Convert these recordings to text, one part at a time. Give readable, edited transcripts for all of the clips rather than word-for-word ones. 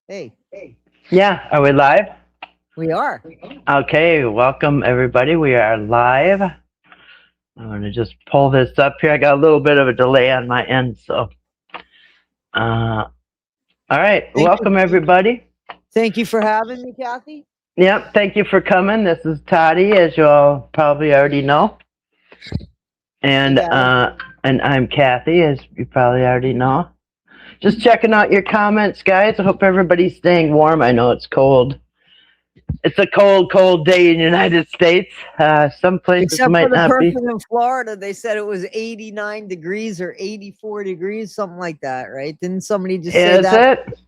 Hey, Yeah, are we live? we are. Okay, welcome everybody. We are live. I'm going to just pull this up here. I got a little bit of a delay on my end, so. All right, Thank you. welcome everybody. Thank you for having me, Kathy. Yep, thank you for coming. This is Toddy, as you all probably already know, Hey, and Kathy. uh, and I'm Kathy, as you probably already know. Just checking out your comments, guys. I hope everybody's staying warm. I know it's cold. It's a cold, cold day in the United States. Some places Except for might the not be. person in Florida, they said it was 89 degrees or 84 degrees, something like that, right? Didn't somebody just say Is that? it?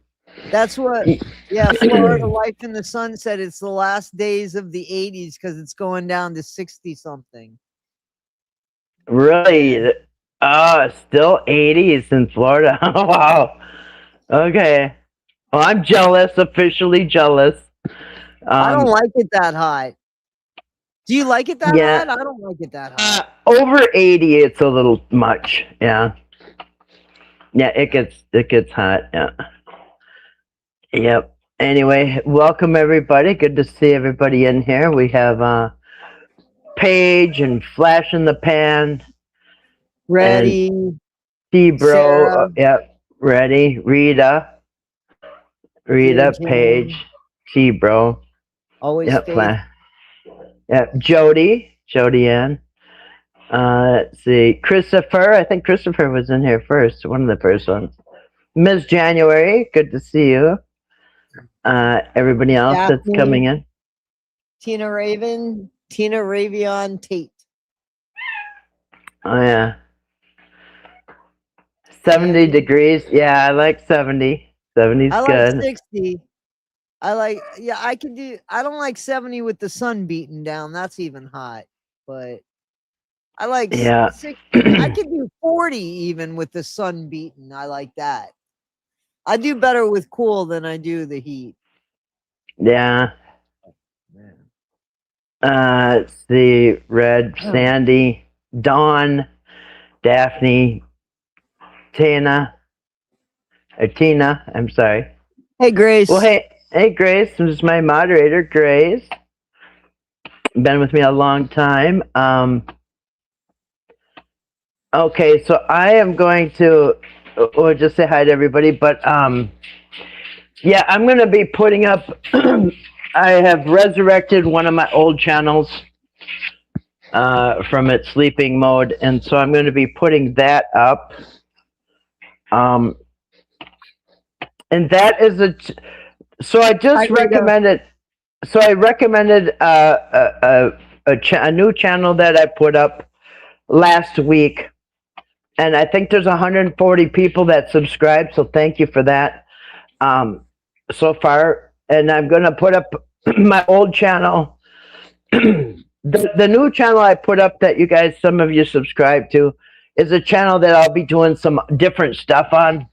That's what, yeah, Florida Life in the Sun said it's the last days of the 80s because it's going down to 60 something. Really? Still 80s in Florida. Wow. Okay. Well, I'm jealous, officially jealous. I don't Um, like it that hot. Do you like it that yeah. hot? I don't like it that hot. Over 80, it's a little much. Yeah. Yeah, it gets hot. Yeah. Yep. Anyway, welcome everybody. Good to see everybody in here. We have Paige and Flash in the Pan and Ready, T-Bro. Sarah, Yep. Ready. dear Rita, Paige, Jane, T-Bro. always Yep. faith. Yep. Jody Ann. Let's see. Christopher. I think Christopher was in here first. One of the first ones. Miss January. Good to see you. Everybody else that's Daphne, coming in. Tina Ravion Tate. Oh yeah. 70 And degrees. Yeah, I like 70. 70's I like good. 60. I don't like 70 with the sun beating down. That's even hot. But I like Yeah. 60. I could do 40 even with the sun beating. I like that. I do better with cool than I do the heat. Yeah. Let's see. Red, Sandy, Dawn, Daphne, Tina, I'm sorry. Hey, Grace. Well, hey, Grace. This is my moderator, Grace. Been with me a long time. Okay, so I am going to, or just say hi to everybody, but yeah, I'm going to be putting up, I have resurrected one of my old channels from its sleeping mode, and so I'm going to be putting that up. And that is so I just recommended, so I recommended a new channel that I put up last week. And I think there's 140 people that subscribe, so thank you for that so far. And I'm going to put up my old channel. The new channel I put up that you guys, some of you subscribe to, is a channel that I'll be doing some different stuff on.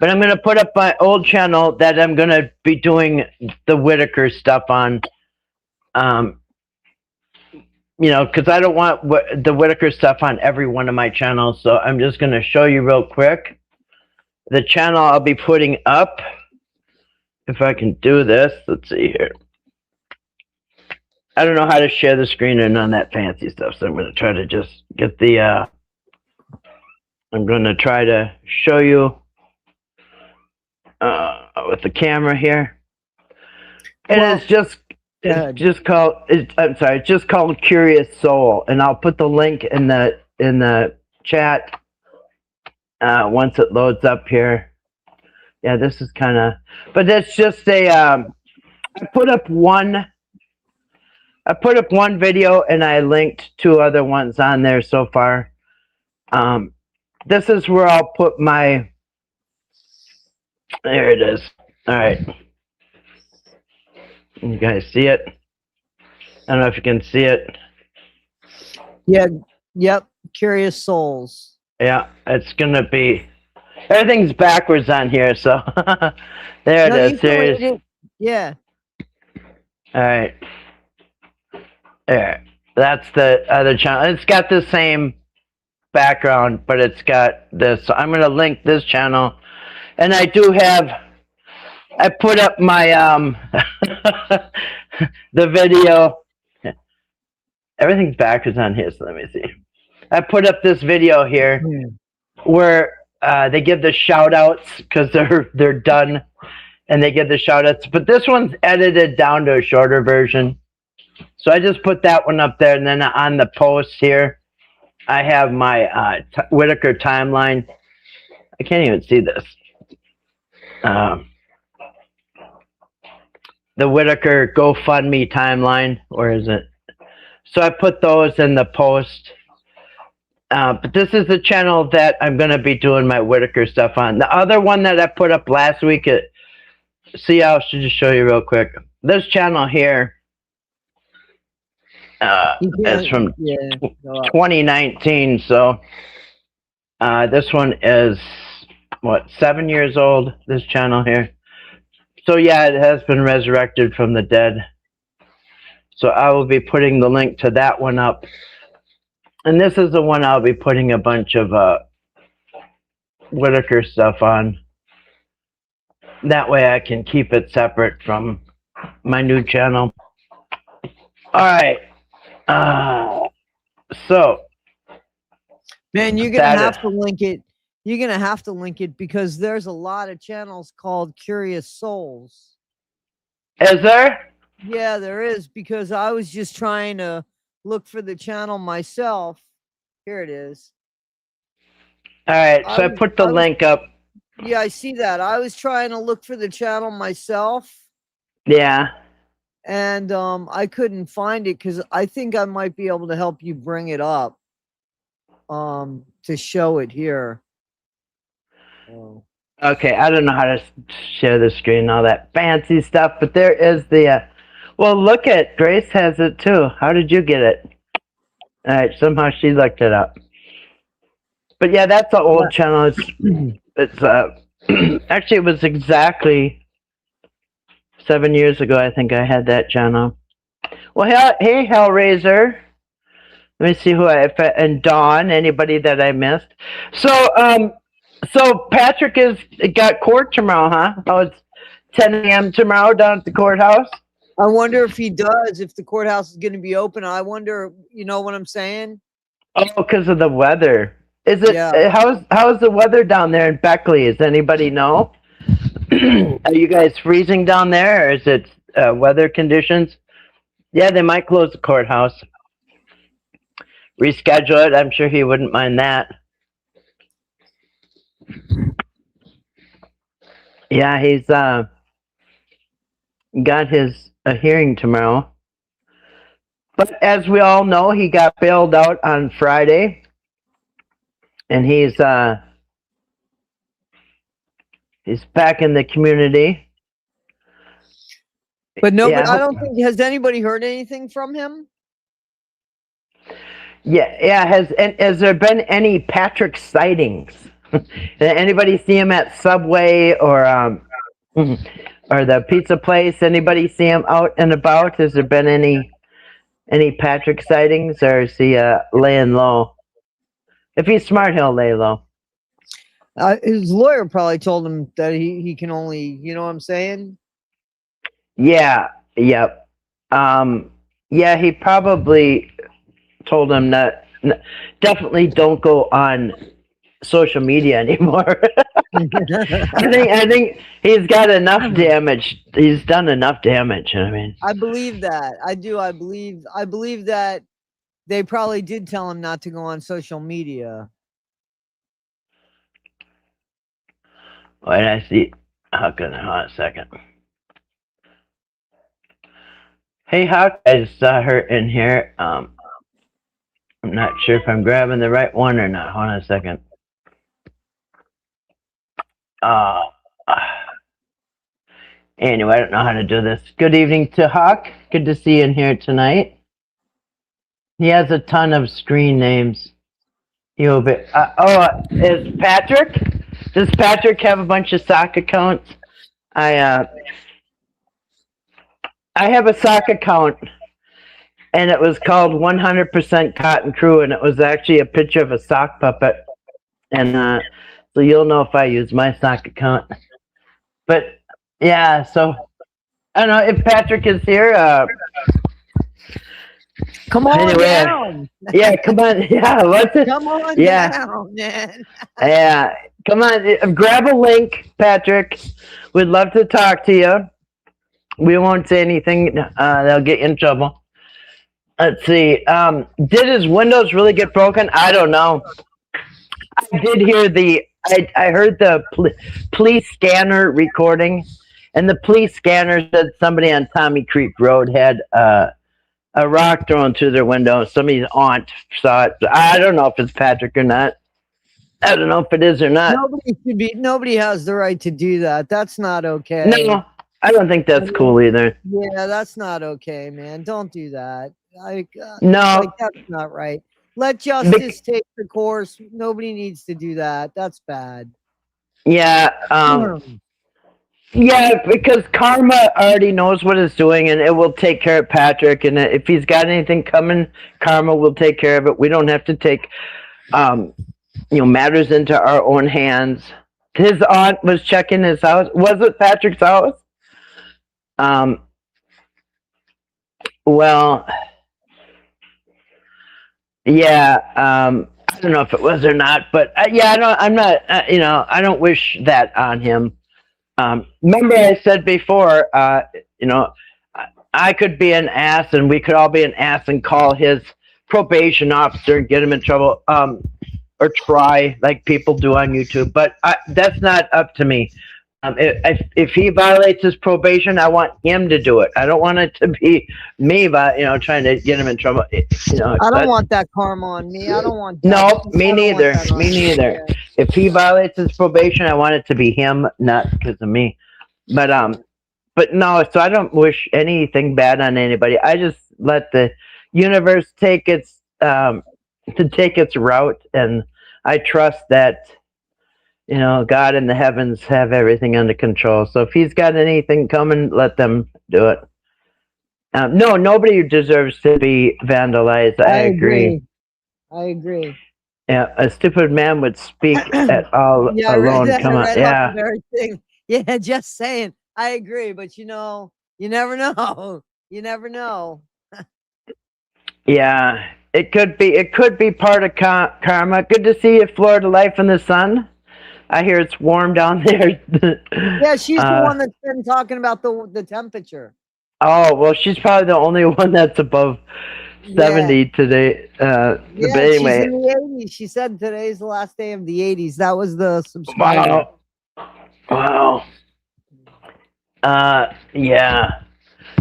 But I'm going to put up my old channel that I'm going to be doing the Whitaker stuff on. You know, because I don't want the Whitaker stuff on every one of my channels. So I'm just going to show you real quick the channel I'll be putting up. If I can do this, let's see here. I don't know how to share the screen and none of that fancy stuff. So I'm going to try to just get the, I'm going to try to show you with the camera here. And Well, it's just called Curious Soul, and I'll put the link in the chat once it loads up here. Yeah, this is kind of, but that's just a. I put up one video, and I linked two other ones on there so far. This is where I'll put my. There it is. All right. You guys see it? I don't know if you can see it. Yeah. Yep. Curious Souls. Yeah, it's gonna be. Everything's backwards on here, so there it is. Serious. Yeah. All right. There. That's the other channel. It's got the same background, but it's got this. So I'm gonna link this channel, and I do have I put up my the video. Everything's backwards on his. Let me see. I put up this video here where they give the shout outs because they're done and they give the shout outs. But this one's edited down to a shorter version. So I just put that one up there, and then on the post here, I have my Whitaker timeline. I can't even see this. The Whitaker GoFundMe timeline. Where is it? So I put those in the post. But this is the channel that I'm going to be doing my Whitaker stuff on. The other one that I put up last week, see, I should just show you real quick. This channel here is from 2019. So this one is, what, 7 years old, this channel here. So yeah, it has been resurrected from the dead. So I will be putting the link to that one up. And this is the one I'll be putting a bunch of Whitaker stuff on. That way I can keep it separate from my new channel. All right. So. Man, you're going to have to link it. You're going to have to link it because there's a lot of channels called Curious Souls. Is there? Yeah, there is, because I was just trying to look for the channel myself. Here it is. All right, so I put the link up. Yeah, I see that. I was trying to look for the channel myself. Yeah. And I couldn't find it because I think I might be able to help you bring it up to show it here. Oh. Okay, I don't know how to share the screen and all that fancy stuff, but there is the... well, look at Grace has it too. How did you get it? All right, somehow she looked it up. But yeah, that's an old channel. It's actually it was exactly 7 years ago. I think I had that channel. Well, hey Hellraiser. Let me see who and Dawn. Anybody that I missed? So Patrick got court tomorrow, huh? Oh, it's 10 a.m. tomorrow down at the courthouse. I wonder if he does, if the courthouse is going to be open. I wonder, you know what I'm saying? Oh, because of the weather. Is it? Yeah. How's the weather down there in Beckley? Does anybody know? Are you guys freezing down there, or is it weather conditions? Yeah, they might close the courthouse. Reschedule it. I'm sure he wouldn't mind that. Yeah, he's got a hearing tomorrow. But as we all know, he got bailed out on Friday, and he's back in the community. But nobody, yeah, I don't think, has anybody heard anything from him? Yeah. Has there been any Patrick sightings? Did anybody see him at Subway or the pizza place? Anybody see him out and about? Has there been any Patrick sightings, or is he laying low? If he's smart, he'll lay low. His lawyer probably told him that he can only, you know what I'm saying? Yeah. Yep. Yeah, he probably told him that definitely don't go on social media anymore. I think he's got enough damage. He's done enough damage. I mean, I believe that. I do. I believe that they probably did tell him not to go on social media. Wait, I see. Hold on a second. Hey, Huck, I just saw her in here. I'm not sure if I'm grabbing the right one or not. Hold on a second. Anyway, I don't know how to do this. Good evening to Huck. Good to see you in here tonight. He has a ton of screen names. He'll be. Is Patrick? Does Patrick have a bunch of sock accounts? I have a sock account, and it was called 100% Cotton Crew, and it was actually a picture of a sock puppet. And so you'll know if I use my sock account. But Yeah, so I don't know if Patrick is here. Come on Anyway, down. Yeah, come on. Yeah, let's. Come on Yeah, down, man. yeah. Come on, grab a link, Patrick. We'd love to talk to you. We won't say anything. They'll get you in trouble. Let's see. Did his windows really get broken? I don't know. I did hear I heard the police scanner recording, and the police scanner said somebody on Tommy Creek Road had a rock thrown through their window. Somebody's aunt saw it. I don't know if it's Patrick or not. I don't know if it is or not. Nobody has the right to do that. That's not okay. No, I don't think that's cool either. Yeah, that's not okay, man. Don't do that. No, that's not right. Let justice take the course. Nobody needs to do that. That's bad. Yeah, yeah, because karma already knows what it's doing, and it will take care of Patrick. And if he's got anything coming, karma will take care of it. We don't have to take, matters into our own hands. His aunt was checking his house. Was it Patrick's house? Well, yeah. I don't know if it was or not, but yeah, I'm not. I don't wish that on him. Remember, I said before, I could be an ass, and we could all be an ass and call his probation officer and get him in trouble, or try like people do on YouTube. But that's not up to me. If he violates his probation, I want him to do it. I don't want it to be me, but trying to get him in trouble. I don't want that karma on me. I don't want. No, me neither. Me neither. Yeah. If he violates his probation, I want it to be him, not because of me. But no. So I don't wish anything bad on anybody. I just let the universe take its route, and I trust that. God in the heavens have everything under control. So if he's got anything coming, let them do it. No, nobody deserves to be vandalized. I agree. Yeah, a stupid man would speak at all alone. Come on, yeah. Yeah, just saying. I agree, but you never know. You never know. Yeah, it could be part of karma. Good to see you, Florida Life in the Sun. I hear it's warm down there. Yeah, she's the one that's been talking about the temperature. Oh, well, she's probably the only one that's above 70 today. But anyway. She's in the 80s. She said today's the last day of the 80s. That was the subscriber. Wow. Yeah.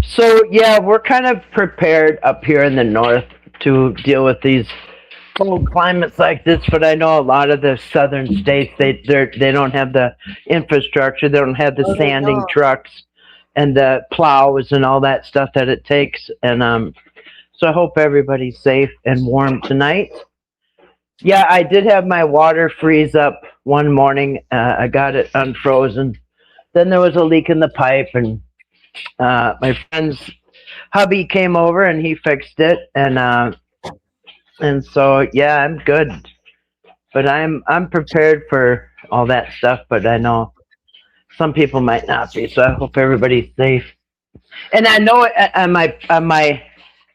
So, yeah, we're kind of prepared up here in the north to deal with these cold climates like this, but I know a lot of the southern states they don't have the infrastructure, they don't have the sanding trucks and the plows and all that stuff that it takes, and so I hope everybody's safe and warm tonight. Yeah, I did have my water freeze up one morning. I got it unfrozen. Then there was a leak in the pipe, and my friend's hubby came over and he fixed it, and so, yeah, I'm good, but I'm prepared for all that stuff. But I know some people might not be, so I hope everybody's safe. And I know on my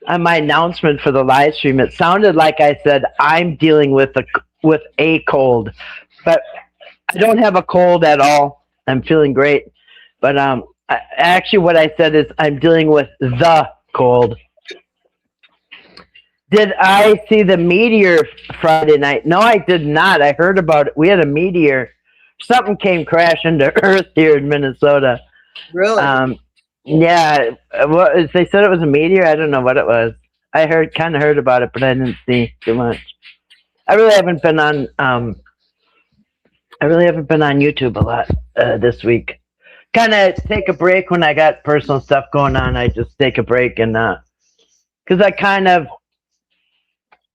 announcement for the live stream, it sounded like I said I'm dealing with a cold, but I don't have a cold at all. I'm feeling great, but actually, what I said is I'm dealing with the cold. Did I see the meteor Friday night? No, I did not. I heard about it. We had a meteor. Something came crashing to Earth here in Minnesota. Really? Yeah. They said it was a meteor. I don't know what it was. I kind of heard about it, but I didn't see too much. I really haven't been on YouTube a lot this week. Kind of take a break when I got personal stuff going on. I just take a break, and because I kind of.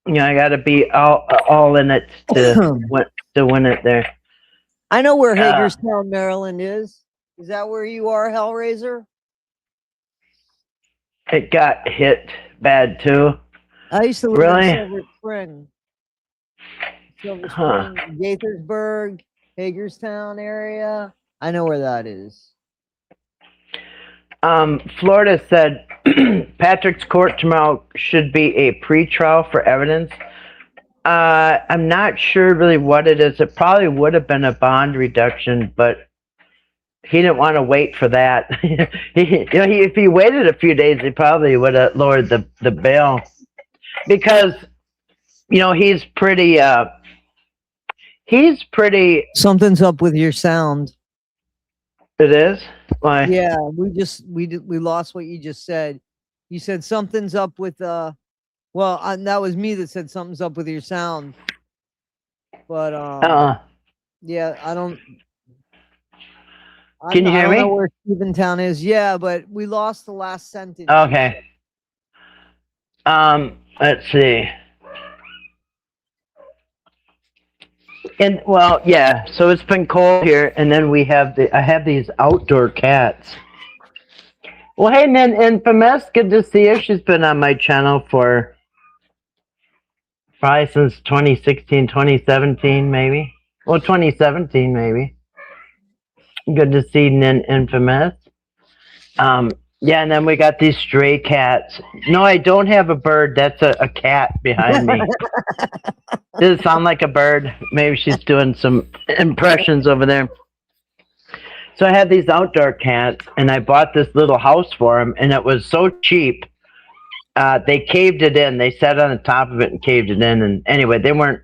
I got to be all in it to win it there. I know where Hagerstown, Maryland is. Is that where you are, Hellraiser? It got hit bad too. I used to live in Silver Spring. Gaithersburg, Hagerstown area. I know where that is. Florida said Patrick's court tomorrow should be a pretrial for evidence. I'm not sure really what it is. It probably would have been a bond reduction, but he didn't want to wait for that. If he waited a few days, he probably would have lowered the bail, because he's pretty. Something's up with your sound. It is? Why? Yeah, we lost what you just said. You said something's up with that was me that said something's up with your sound. But yeah, I don't. Can you hear me? I don't know where Steventown is. Yeah, but we lost the last sentence. Okay. Let's see. And yeah. So it's been cold here, and then I have these outdoor cats. Well, hey, then Infamous, good to see her. She's been on my channel for probably since 2016, 2017, maybe. Well, 2017, maybe. Good to see Nin Infamous. Yeah, and then we got these stray cats. No, I don't have a bird. That's a cat behind me. Does it sound like a bird? Maybe she's doing some impressions over there. So I had these outdoor cats, and I bought this little house for them, and it was so cheap. They caved it in. They sat on the top of it and caved it in. And anyway, they weren't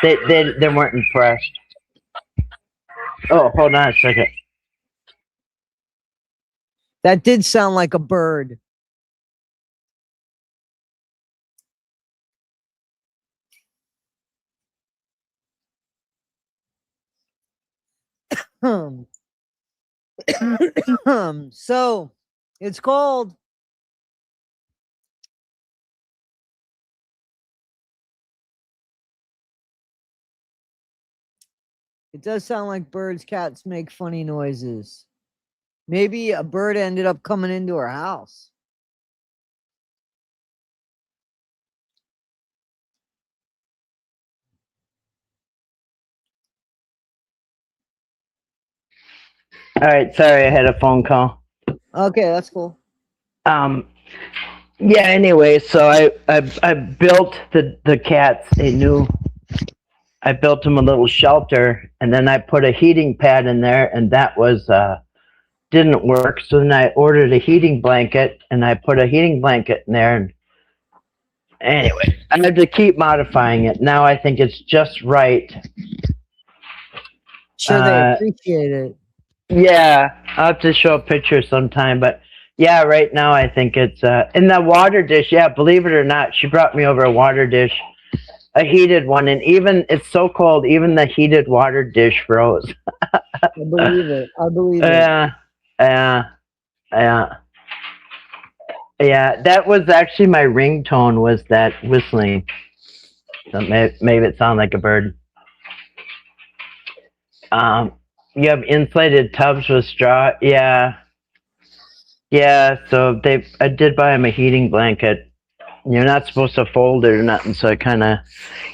impressed. Oh, hold on a second. That did sound like a bird. So it's called It does sound like birds, cats make funny noises. Maybe a bird ended up coming into her house. All right, sorry, I had a phone call. Okay, that's cool. Yeah, anyway, so I built the cats I built them a little shelter, and then I put a heating pad in there, and that was didn't work. So then I ordered a heating blanket, and I put a heating blanket in there. And anyway, I had to keep modifying it. Now I think it's just right. Sure, they appreciate it. Yeah, I'll have to show a picture sometime, but yeah, right now I think it's in the water dish. Yeah, believe it or not, she brought me over a water dish, a heated one, and even it's so cold, even the heated water dish froze. I believe it. I believe it. Yeah. That was actually my ringtone, was that whistling. So maybe it sounded like a bird. You have insulated tubs with straw. Yeah. So I did buy him a heating blanket. You're not supposed to fold it or nothing. So I kind of.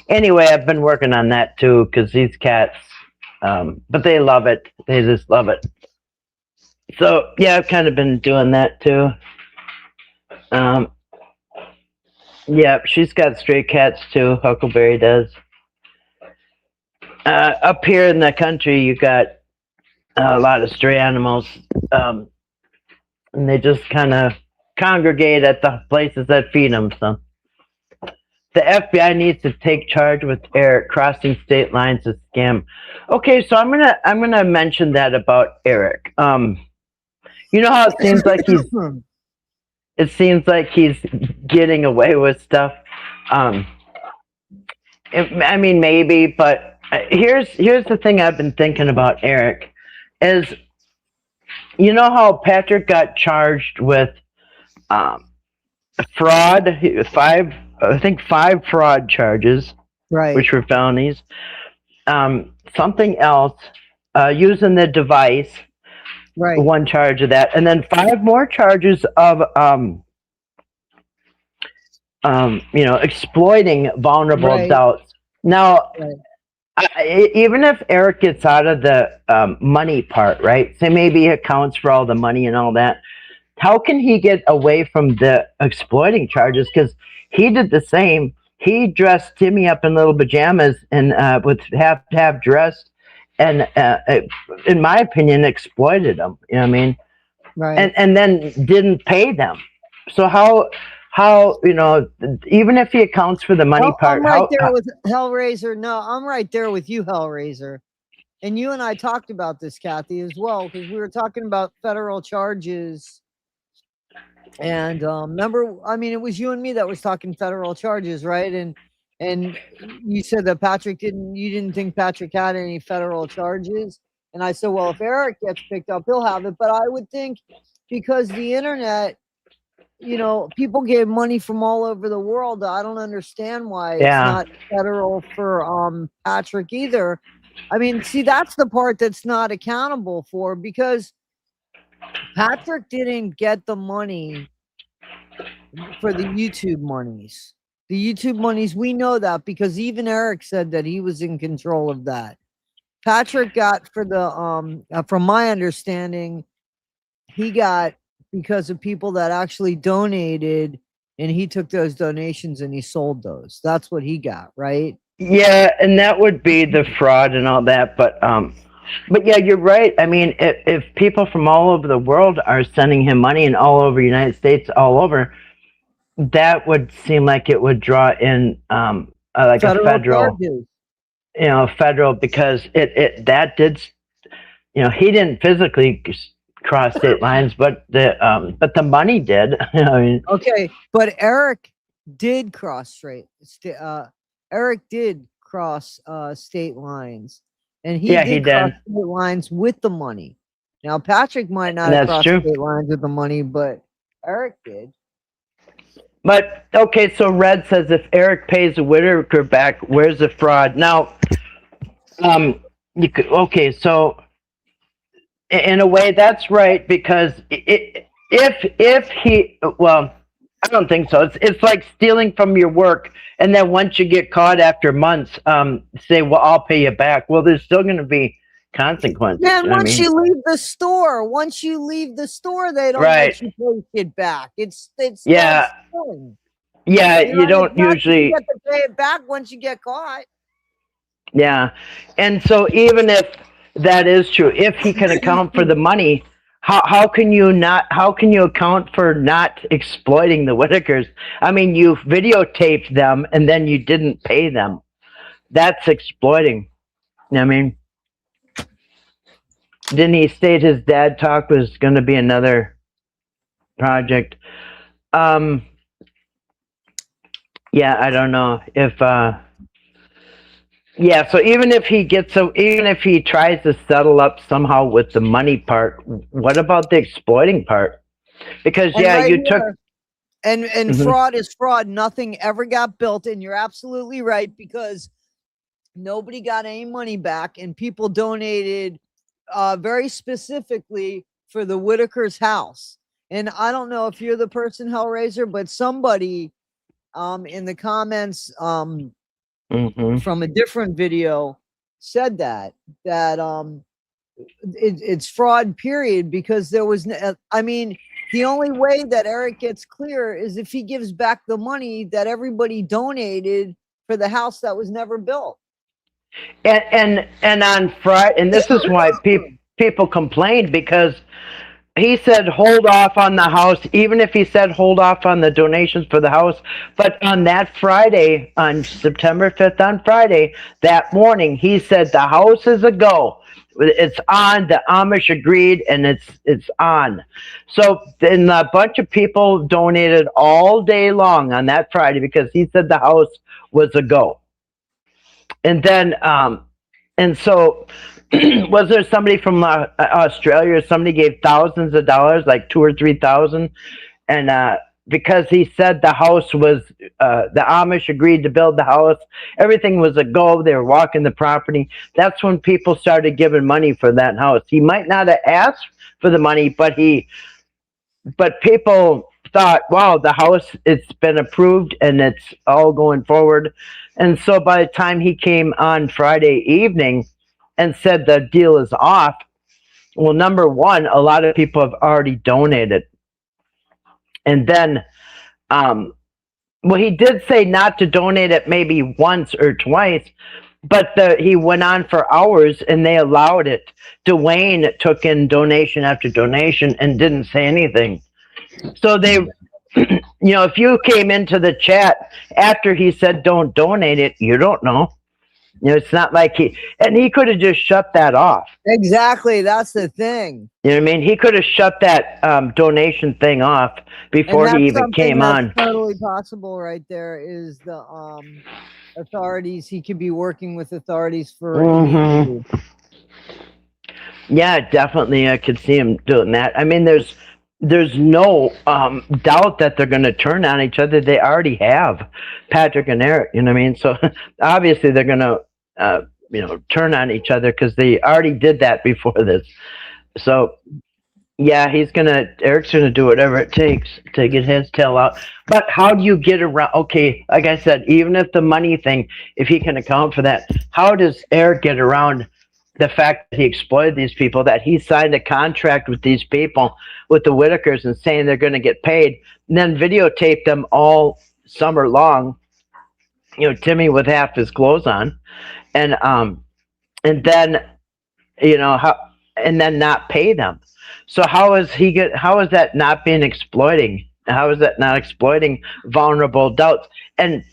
Anyway, I've been working on that too, because these cats. But they love it. They just love it. So yeah, I've kind of been doing that too. Yeah, she's got stray cats too. Huckleberry does. Up here in the country, you got a lot of stray animals, and they just kind of congregate at the places that feed them. So the FBI needs to take charge with Eric. Crossing state lines is scam. Okay, so I'm gonna mention that about Eric. You know how it seems like he's getting away with stuff. I mean, maybe, but here's the thing I've been thinking about Eric is, you know how Patrick got charged with fraud, five fraud charges, Right. which were felonies. Something else, using the device. Right. One charge of that, and then 5 more charges of exploiting vulnerable adults. Now, even if Eric gets out of the money part, right? Say maybe he accounts for all the money and all that. how can he get away from the exploiting charges? Because he did the same. He dressed Timmy up in little pajamas and with half dressed, and in my opinion, exploited him. You know what I mean? Right. And then didn't pay them. So how even if he accounts for the money part, I'm right there with Hellraiser. No, I'm right there with you, Hellraiser. And you and I talked about this, Kathy, as well, because we were talking about federal charges. And remember, I mean, it was you and me that was talking federal charges, right? And you said that you didn't think Patrick had any federal charges. And I said, well, if Eric gets picked up, he'll have it. But I would think because the internet, people gave money from all over the world. I don't understand why it's not federal for Patrick either. I mean, see, that's the part that's not accountable for, because Patrick didn't get the money for the YouTube monies. The YouTube monies, we know that because even Eric said that he was in control of that. Patrick got for the from my understanding, he got because of people that actually donated, and he took those donations and he sold those. That's what he got, right? Yeah, and that would be the fraud and all that, but yeah, you're right. I mean, if people from all over the world are sending him money and all over the United States, all over, that would seem like it would draw in like federal a federal, because that did, he didn't physically cross state lines, but the money did. I mean, okay, but Eric did cross Eric did cross state lines, and he did cross state lines with the money. Now Patrick might not have crossed state lines with the money, but Eric did. But okay, so Red says if Eric pays the Whitaker back, where's the fraud? Now, you could, okay, so in a way that's right, because if he, well, I don't think so. It's like stealing from your work, and then once you get caught after months, say, well, I'll pay you back. Well, there's still going to be consequences. Man, once you leave the store, they don't let you pay it back. It's yeah. Yeah, you don't usually get to pay it back once you get caught. Yeah. And so even if that is true, if he can account for the money, how can you account for not exploiting the Whitakers? I mean, you videotaped them and then you didn't pay them. That's exploiting. I mean, didn't he state his dad talk was going to be another project? Yeah, I don't know if, yeah, so even if he tries to settle up somehow with the money part, what about the exploiting part? Because fraud is fraud. Nothing ever got built, and you're absolutely right, because nobody got any money back, and people donated very specifically for the Whitaker's house. And I don't know if you're the person, Hellraiser, but somebody in the comments from a different video said that it's fraud, period, because there was I mean, the only way that Eric gets clear is if he gives back the money that everybody donated for the house that was never built. And on Friday, and this is why people complained, because he said hold off on the house, even if he said hold off on the donations for the house. But on that Friday, on September 5th, on Friday, that morning, he said the house is a go. It's on. The Amish agreed, and it's on. So then a bunch of people donated all day long on that Friday because he said the house was a go. And then, and so was there somebody from Australia, or somebody gave thousands of dollars, like $2,000 or $3,000, and because he said the house was, the Amish agreed to build the house, everything was a go, they were walking the property. That's when people started giving money for that house. He might not have asked for the money, but people thought, wow, the house, it's been approved and it's all going forward. And so by the time he came on Friday evening and said the deal is off, well, number one, a lot of people have already donated. And then, well, he did say not to donate it maybe once or twice, but he went on for hours and they allowed it. Dwayne took in donation after donation and didn't say anything. So they, if you came into the chat after he said don't donate it, you don't know. It's not like he could have just shut that off. Exactly. That's the thing. You know what I mean? He could have shut that donation thing off before he even came on. Totally possible right there is the authorities. He could be working with authorities for. Mm-hmm. Yeah, definitely. I could see him doing that. I mean, there's no doubt that they're going to turn on each other. They already have, Patrick and Eric. You know what I mean? So obviously they're going to turn on each other because they already did that before this. So yeah, Eric's gonna do whatever it takes to get his tail out. But how do you get around? Okay, like I said, even if the money thing, if he can account for that, how does Eric get around the fact that he exploited these people, that he signed a contract with these people, with the Whitakers, and saying they're going to get paid, and then videotape them all summer long, Timmy with half his clothes on, and then, and then not pay them. So how is that not being exploiting? How is that not exploiting vulnerable adults? And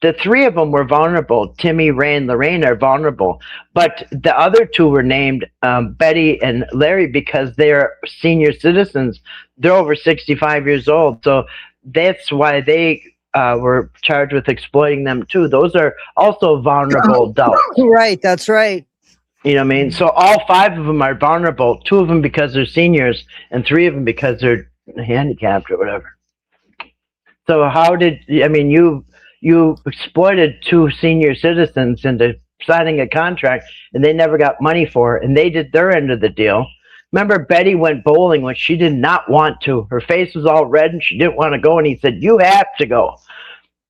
the three of them were vulnerable. Timmy, Ray, and Lorraine are vulnerable. But the other two were named Betty and Larry because they're senior citizens. They're over 65 years old. So that's why they were charged with exploiting them too. Those are also vulnerable adults. Right, that's right. You know what I mean? So all five of them are vulnerable. Two of them because they're seniors, and three of them because they're handicapped or whatever. So you exploited two senior citizens into signing a contract, and they never got money for it, and they did their end of the deal. Remember, Betty went bowling when she did not want to. Her face was all red, and she didn't want to go, and he said, "You have to go."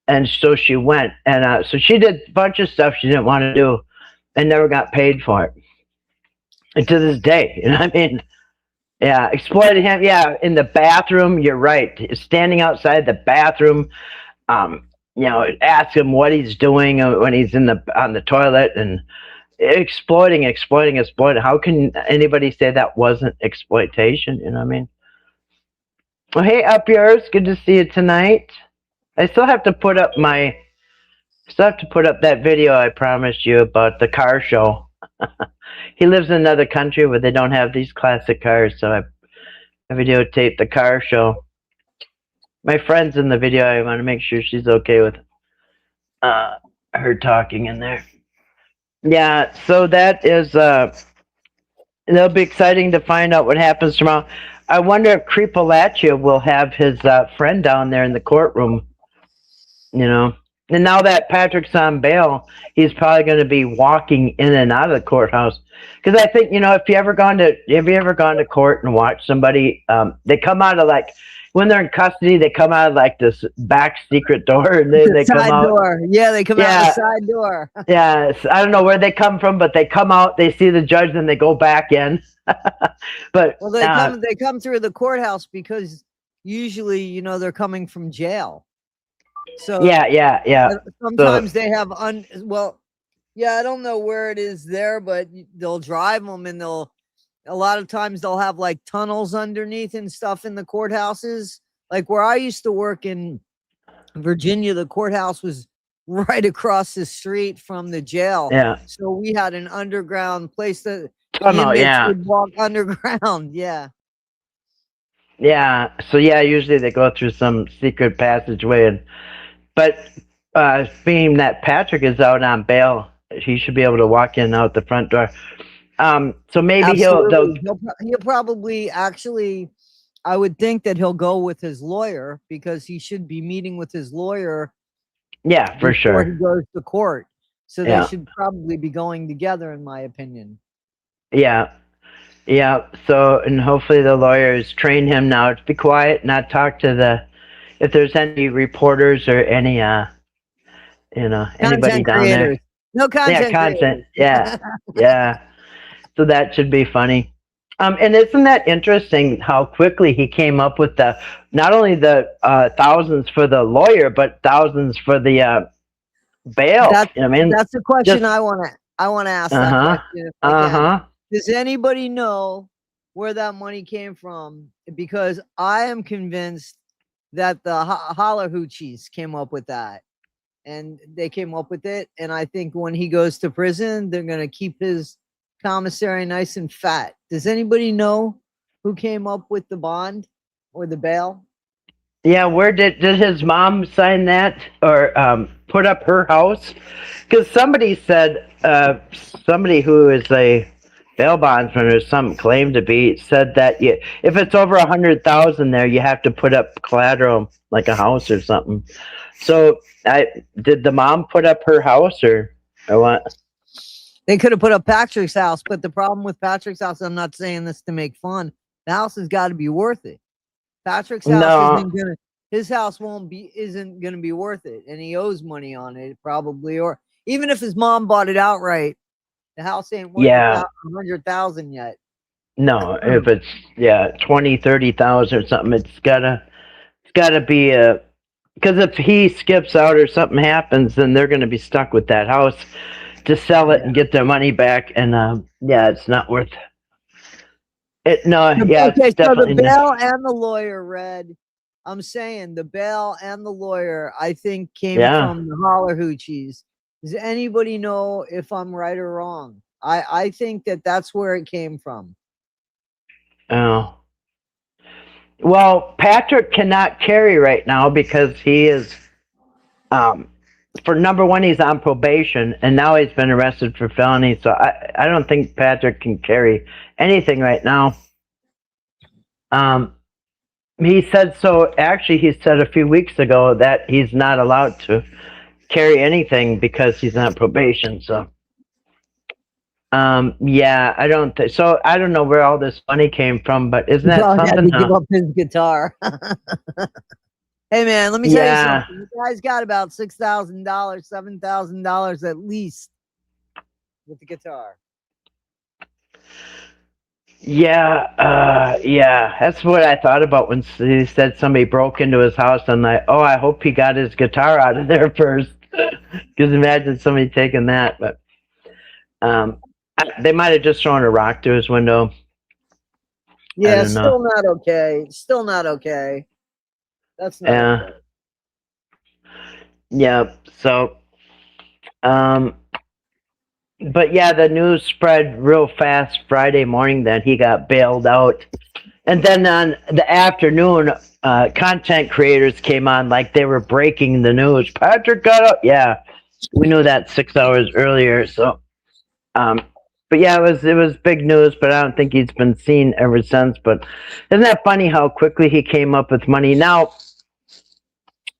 And so she went, and so she did a bunch of stuff she didn't want to do, and never got paid for it. And to this day, you know what I mean? Yeah, exploited him. Yeah, in the bathroom, you're right. Standing outside the bathroom, ask him what he's doing when he's on the toilet, and exploiting. How can anybody say that wasn't exploitation? You know what I mean? Well, hey, Up Yours, good to see you tonight. I still have to put up that video I promised you about the car show. He lives in another country where they don't have these classic cars, so I videotaped the car show. My friend's in the video. I want to make sure she's okay with her talking in there. Yeah, so that is it'll be exciting to find out what happens tomorrow. I wonder if Creepalachia will have his friend down there in the courtroom, And now that Patrick's on bail, he's probably going to be walking in and out of the courthouse. Because I think, have you ever gone to court and watched somebody? They come out of when they're in custody, they come out of this back secret door, and they come out. Door. Yeah, they come out the side door. Yeah, I don't know where they come from, but they come out, they see the judge, then they go back in. But they come through the courthouse because usually, they're coming from jail. So yeah. Sometimes they have I don't know where it is there, but they'll drive them, and a lot of times they'll have tunnels underneath and stuff in the courthouses. Like where I used to work in Virginia, the courthouse was right across the street from the jail. Yeah. So we had an underground place that would walk underground. Yeah. Yeah. So usually they go through some secret passageway, but being that Patrick is out on bail, he should be able to walk in and out the front door. So maybe he'll probably actually, I would think that he'll go with his lawyer because he should be meeting with his lawyer. Yeah, for sure. Before he goes to court. So they should probably be going together, in my opinion. Yeah. Yeah. So, and hopefully the lawyers train him now to be quiet, not talk to if there's any reporters or any, anybody down creators. there. No content. Yeah, content. Yeah. Yeah. So that should be funny. And isn't that interesting how quickly he came up with the not only the thousands for the lawyer, but thousands for the bail? That's I mean, that's the question just I want to ask that uh-huh, question if I can. uh-huh. Does anybody know where that money came from? Because I am convinced that the Holler Hoochies came up with that, and they came up with it. And I think when he goes to prison, they're gonna keep his commissary nice and fat. Does anybody know who came up with the bond or the bail? Yeah, where did his mom sign that or put up her house? Because somebody said somebody who is a bail bondsman or some claim to be said that if it's over 100,000 there, you have to put up collateral like a house or something. So, did the mom put up her house or what? They could have put up Patrick's house, but the problem with Patrick's house, I'm not saying this to make fun. The house has got to be worth it. Patrick's house No, isn't gonna. His house isn't gonna be worth it, and he owes money on it probably. Or even if his mom bought it outright, the house ain't worth yeah, 100,000 yet. no. If it's 20, 30,000 or something, it's gotta be a. Because if he skips out or something happens, then they're going to be stuck with that house to sell it and get their money back. And it's not worth it. No, yeah, Okay, it's so the definitely not. bail and the lawyer, Red. I'm saying the bail and the lawyer, I think, came Yeah. from the Holler Hoochies. Does anybody know if I'm right or wrong? I think that's where it came from. Oh. Well, Patrick cannot carry right now because he is, for number one, he's on probation, and now he's been arrested for felony. So I don't think Patrick can carry anything right now. He said so. Actually, he said a few weeks ago that he's not allowed to carry anything because he's on probation. So, yeah, I don't think so. I don't know where all this money came from, but isn't that Dog had something? to give up his guitar. Hey man, let me tell you Yeah, something. You guys got about $6,000, $7,000 at least with the guitar. yeah. That's what I thought about when he said somebody broke into his house. I'm like, oh, I hope he got his guitar out of there first. Because imagine somebody taking that. But they might have just thrown a rock through his window. Yeah, don't know. still not okay. Still not okay. That's not Yeah, okay. yeah. So, um, but yeah, the news spread real fast Friday morning that he got bailed out. And then on the afternoon, content creators came on like they were breaking the news. Patrick got up. Yeah, we knew that 6 hours earlier. So, but yeah, it was big news. But I don't think he's been seen ever since. But isn't that funny how quickly he came up with money? Now,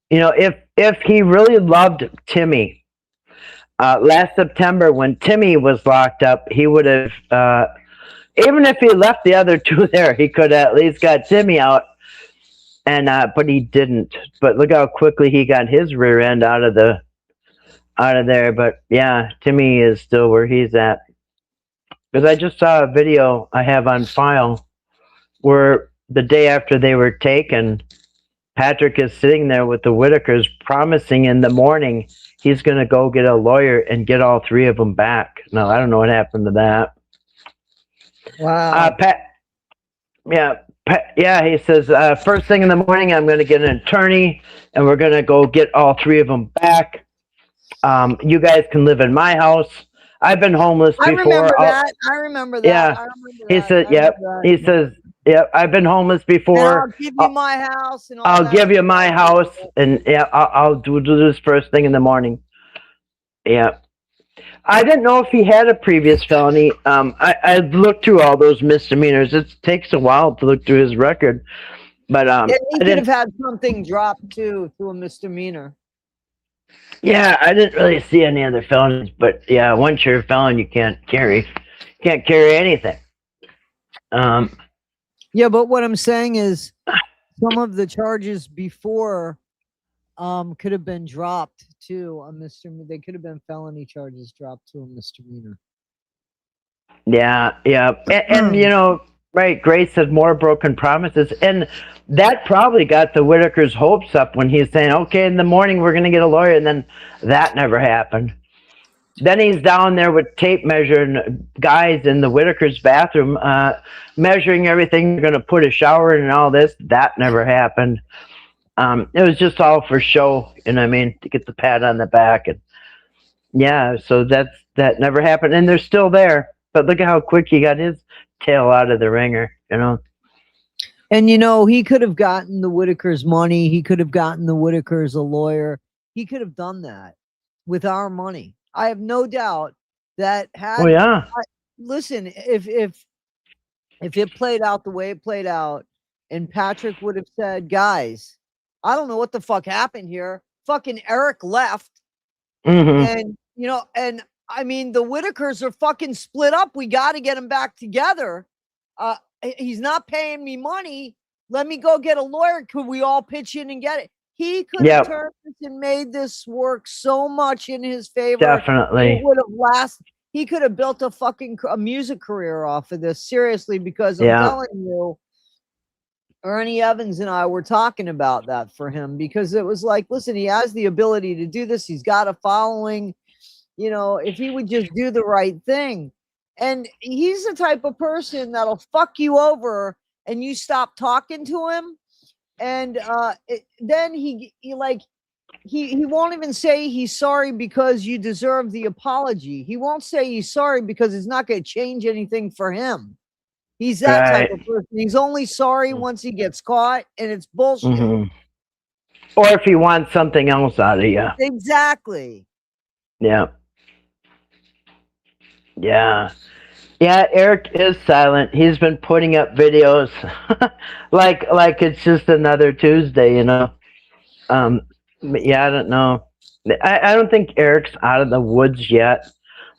if he really loved Timmy, last September when Timmy was locked up, he would have. Even if he left the other two there, he could have at least got Timmy out. And but he didn't. But look how quickly he got his rear end out of there. But yeah, Timmy is still where he's at. Because I just saw a video I have on file where the day after they were taken, Patrick is sitting there with the Whitakers, promising in the morning he's going to go get a lawyer and get all three of them back. No, I don't know what happened to that. Wow. Yeah, he says, first thing in the morning, I'm going to get an attorney and we're going to go get all three of them back. You guys can live in my house. I've been homeless before. I remember that. Yeah. He said, yep. He says, yep, I've been homeless before. And I'll give you my house and all I'll that. give you my house. And yeah, I'll do this first thing in the morning. Yeah. I didn't know if he had a previous felony. I looked through all those misdemeanors. It takes a while to look through his record, but he could have had something dropped to a misdemeanor. Yeah, I didn't really see any other felonies, but yeah, once you're a felon, you can't carry anything. Yeah, but what I'm saying is, some of the charges before could have been dropped to a misdemeanor. They could have been felony charges dropped to a misdemeanor. Yeah, and Right. Grace said more broken promises. And that probably got the Whitaker's hopes up when he's saying, okay, in the morning we're going to get a lawyer. And then that never happened. Then he's down there with tape measuring guys in the Whitaker's bathroom, measuring everything. They're going to put a shower in and all this. That never happened. It was just all for show, you know what I mean, to get the pat on the back. And yeah, so that never happened. And they're still there. But look at how quick he got his tail out of the ringer, you know. And, you know, he could have gotten the Whitakers money. He could have gotten the Whitakers a lawyer. He could have done that with our money. I have no doubt that had. Oh yeah. Listen, if it played out the way it played out, and Patrick would have said, "Guys, I don't know what the fuck happened here. Fucking Eric left, and you know, and I mean, the Whitakers are fucking split up. We got to get them back together. He's not paying me money. Let me go get a lawyer. Could we all pitch in and get it?" He could have turned this and made this work so much in his favor. Definitely. It would have lasted. He could have built a music career off of this, seriously, because I'm telling you, Ernie Evans and I were talking about that for him, because it was like, listen, he has the ability to do this. He's got a following, you know, if he would just do the right thing. And he's the type of person that'll fuck you over and you stop talking to him. And then he won't even say he's sorry because you deserve the apology. He won't say he's sorry because it's not going to change anything for him. He's that type of person. He's only sorry once he gets caught, and it's bullshit. Or if he wants something else out of you. Exactly. Yeah. Yeah. Yeah, Eric is silent. He's been putting up videos like it's just another Tuesday, you know. But yeah, I don't know. I don't think Eric's out of the woods yet.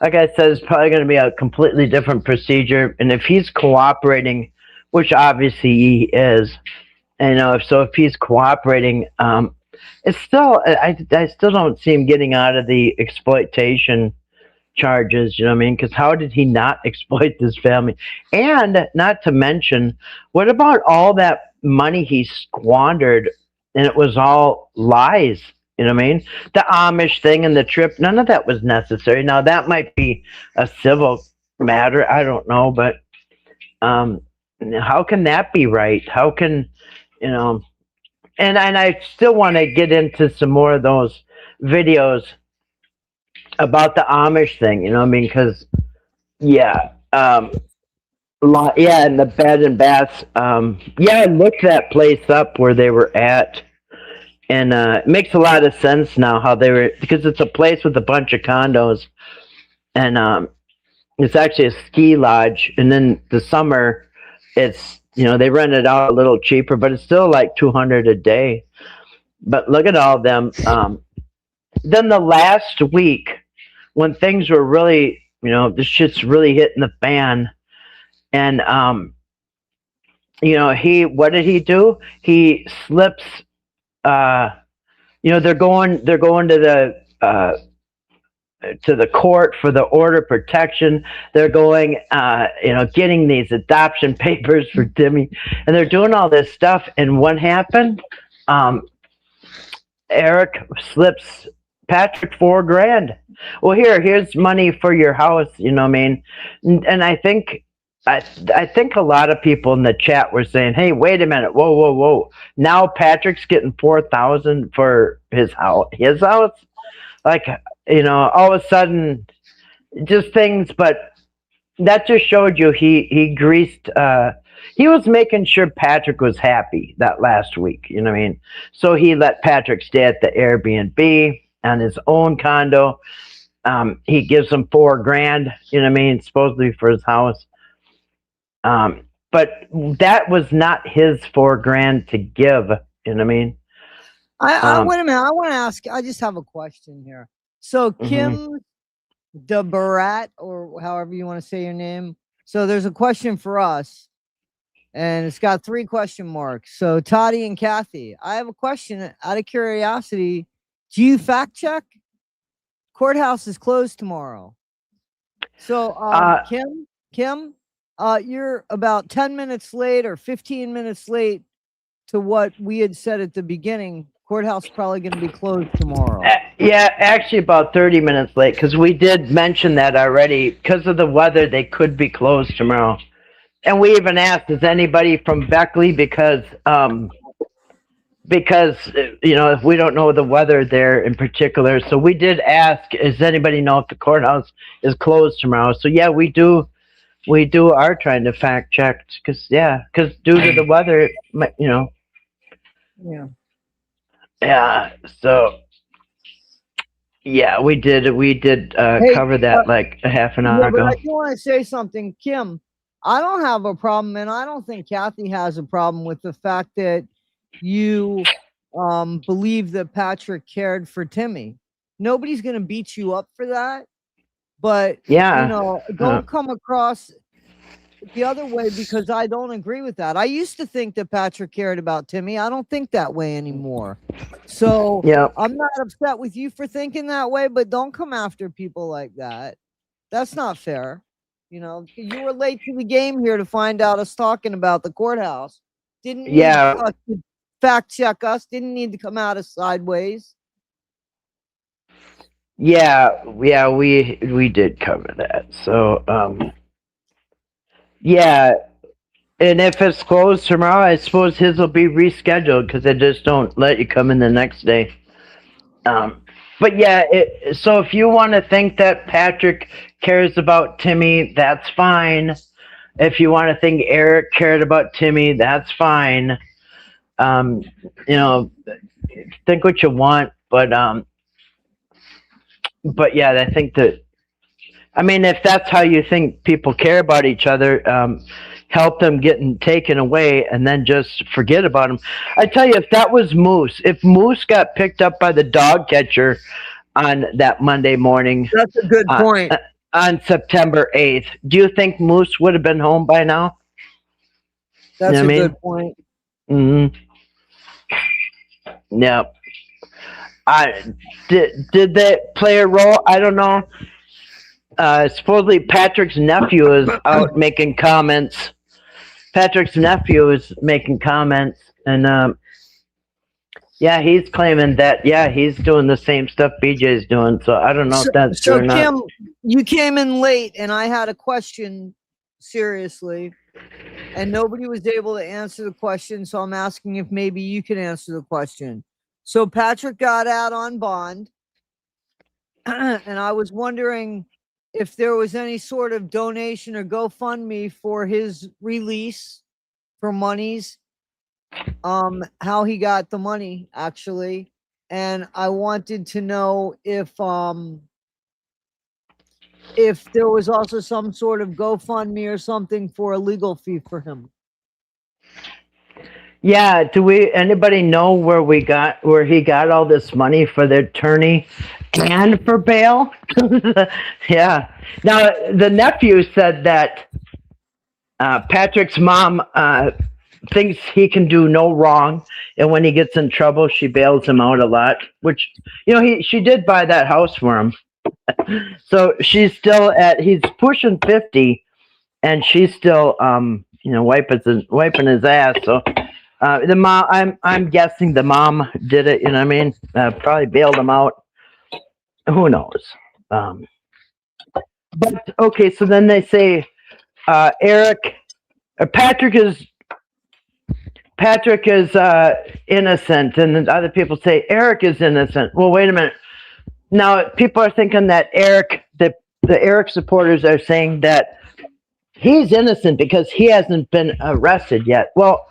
Like I said, it's probably going to be a completely different procedure. And if he's cooperating, which obviously he is, and, you know, if he's cooperating, it's still, I still don't see him getting out of the exploitation charges, you know what I mean? Because how did he not exploit this family? And not to mention, what about all that money he squandered and it was all lies? You know what I mean? The Amish thing and the trip, none of that was necessary. Now, that might be a civil matter. I don't know. But how can that be right? How can, you know? And I still want to get into some more of those videos about the Amish thing, you know what I mean? Because, yeah, and the bed and baths. I looked that place up where they were at, and it makes a lot of sense now how they were, because it's a place with a bunch of condos, and it's actually a ski lodge. And then the summer, it's, you know, they rent it out a little cheaper, but it's still like $200 a day. But look at all them. Then the last week, when things were really, you know, this shit's really hitting the fan, and you know, what did he do? He slips. You know, they're going to the court for the order of protection. They're going, you know, getting these adoption papers for Timmy, and they're doing all this stuff. And what happened? Eric slips Patrick $4,000. Well, here's money for your house. You know what I mean? And I think a lot of people in the chat were saying, "Hey, wait a minute! Whoa! Now Patrick's getting $4,000 for his house. His house, like, you know, all of a sudden, just things." But that just showed you he greased. He was making sure Patrick was happy that last week. You know what I mean? So he let Patrick stay at the Airbnb on his own condo. He gives him $4,000. You know what I mean? Supposedly for his house. But that was not his $4,000 to give. You know what I mean? Wait a minute. I want to ask. I just have a question here. So Kim DeBarat, or however you want to say your name. So there's a question for us, and it's got 3 question marks. So Toddy and Kathy, I have a question out of curiosity. Do you fact check? Courthouse is closed tomorrow. So Kim, You're about 10 minutes late or 15 minutes late to what we had said at the beginning. Courthouse probably going to be closed tomorrow. Yeah, actually about 30 minutes late because we did mention that already. Because of the weather, they could be closed tomorrow. And we even asked, is anybody from Beckley? Because you know, if we don't know the weather there in particular. So we did ask, does anybody know if the courthouse is closed tomorrow? So yeah, we are trying to fact check because due to the weather, you know. Yeah. Yeah. So yeah, we did cover that like a half an hour ago. But I do want to say something, Kim. I don't have a problem, and I don't think Kathy has a problem with the fact that you believe that Patrick cared for Timmy. Nobody's going to beat you up for that. But, yeah, you know, don't come across the other way because I don't agree with that. I used to think that Patrick cared about Timmy. I don't think that way anymore. So yeah, I'm not upset with you for thinking that way, but don't come after people like that. That's not fair. You know, you were late to the game here to find out us talking about the courthouse. Didn't need us to fact check us. Didn't need to come out of sideways. Yeah, we did cover that. So yeah, and if it's closed tomorrow, I suppose his will be rescheduled because they just don't let you come in the next day. But yeah, so if you want to think that Patrick cares about Timmy, that's fine. If you want to think Eric cared about Timmy, that's fine. You know, think what you want, but yeah, I think that, I mean, if that's how you think people care about each other, help them getting taken away and then just forget about them. I tell you, if that was Moose, if Moose got picked up by the dog catcher on that Monday morning. That's a good point. On September 8th, do you think Moose would have been home by now? That's a good point. Mm-hmm. Yeah. Did that play a role? I don't know. Supposedly Patrick's nephew is out making comments. Patrick's nephew is making comments, and yeah, he's claiming that he's doing the same stuff BJ's doing. So I don't know if that's true or not. So Kim, you came in late, and I had a question, seriously, and nobody was able to answer the question. So I'm asking if maybe you can answer the question. So Patrick got out on bond, and I was wondering if there was any sort of donation or GoFundMe for his release for monies, how he got the money actually. And I wanted to know if there was also some sort of GoFundMe or something for a legal fee for him. Yeah, anybody know where he got all this money for the attorney and for bail? Yeah. Now the nephew said that Patrick's mom thinks he can do no wrong, and when he gets in trouble, she bails him out a lot. Which, you know, she did buy that house for him, so he's pushing 50, and she's still you know, wiping his ass. So. The mom, I'm guessing the mom did it. You know what I mean? Probably bailed him out. Who knows? But okay, so then they say Patrick is innocent, and then other people say Eric is innocent. Well, wait a minute. Now people are thinking that the Eric supporters are saying that he's innocent because he hasn't been arrested yet. Well,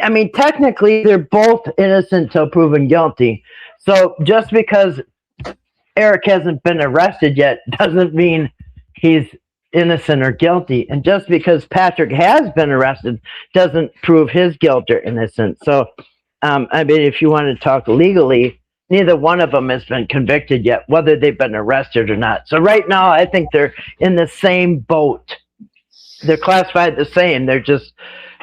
I mean, technically, they're both innocent till proven guilty. So just because Eric hasn't been arrested yet doesn't mean he's innocent or guilty. And just because Patrick has been arrested doesn't prove his guilt or innocence. So, I mean, if you want to talk legally, neither one of them has been convicted yet, whether they've been arrested or not. So right now, I think they're in the same boat. They're classified the same. They're just...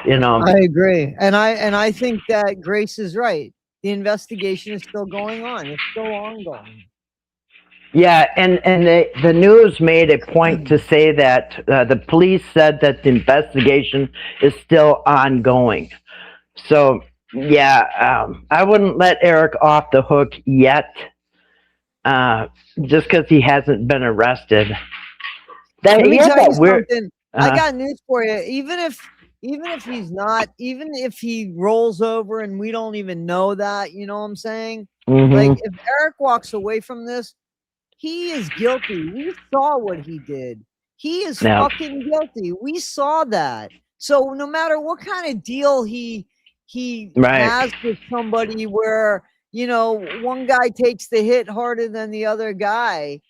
You know, I agree, and I think that Grace is right. The investigation is still going on. It's still ongoing. Yeah, and the news made a point to say that the police said that the investigation is still ongoing. So yeah, I wouldn't let Eric off the hook yet, uh, just because he hasn't been arrested. That Let he me had tell you that weird. something. I Uh, got news for you. Even if he's not, even if he rolls over and we don't even know that, you know what I'm saying? Like hmm if Eric walks away from this, he is guilty. We saw what he did. He is Yeah. fucking guilty. We saw that. So no matter what kind of deal he Right. has with somebody where, you know, one guy takes the hit harder than the other guy,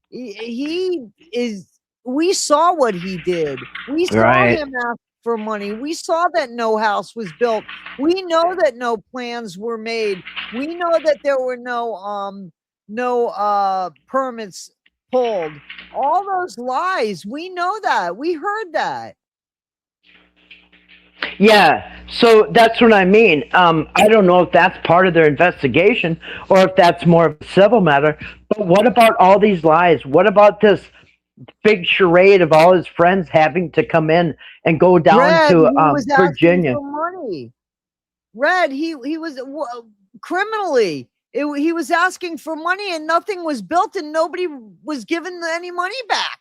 he is we saw what he did. We saw Right. him ask for money. We saw that no house was built. We know that no plans were made. We know that there were no permits pulled. All those lies, we know that. We heard that. Yeah, so that's what I mean. I don't know if that's part of their investigation or if that's more of a civil matter. But what about all these lies? What about this big charade of all his friends having to come in and go down Red, to he was asking Virginia? for money. Red, he was criminally. He was asking for money and nothing was built and nobody was given any money back.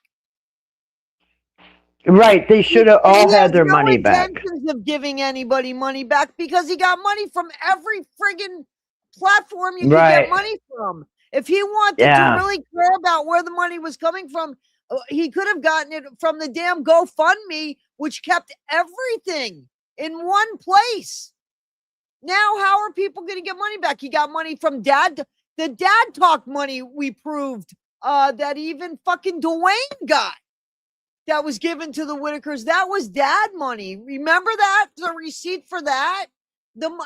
Right, they should have And all he has had their no money back. intentions of giving anybody money back because he got money from every friggin' platform you could get Right, money from. If he wanted to yeah, really care about where the money was coming from, he could have gotten it from the damn GoFundMe, which kept everything in one place. Now, how are people going to get money back? He got money from dad. The dad talk money we proved that even fucking Dwayne got that was given to the Whitakers. That was dad money. Remember that? The receipt for that?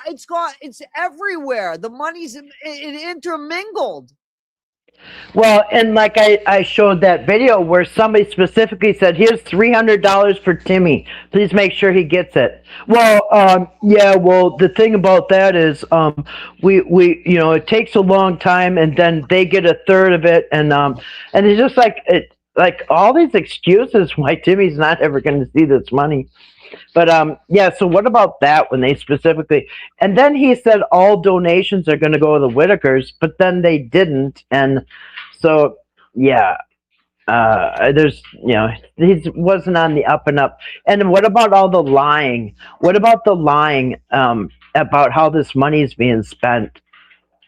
It's gone. It's everywhere. The money's intermingled. well, and like I showed that video where somebody specifically said, "Here's $300 for Timmy. Please make sure he gets it." Well, yeah. Well, the thing about that is, we it takes a long time, and then they get a third of it, and it's just like all these excuses why Timmy's not ever going to see this money. But yeah. So what about that when they specifically? And then he said all donations are going to go to the Whitakers, but then they didn't, and so yeah. There's he wasn't on the up and up. And what about all the lying? What about the lying about how this money is being spent?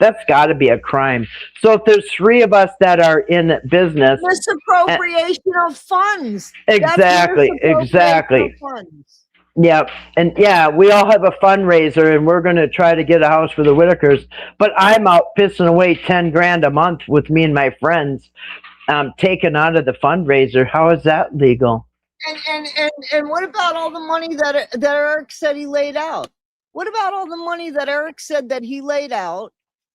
That's got to be a crime. So if there's three of us that are in business, Misappropriation of funds. exactly, That's misappropriation exactly. of funds. Yeah, and yeah, we all have a fundraiser, and we're going to try to get a house for the Whitakers. But I'm out pissing away 10 grand a month with me and my friends, taken out of the fundraiser. How is that legal? And what about all the money that Eric said he laid out? What about all the money that Eric said that he laid out?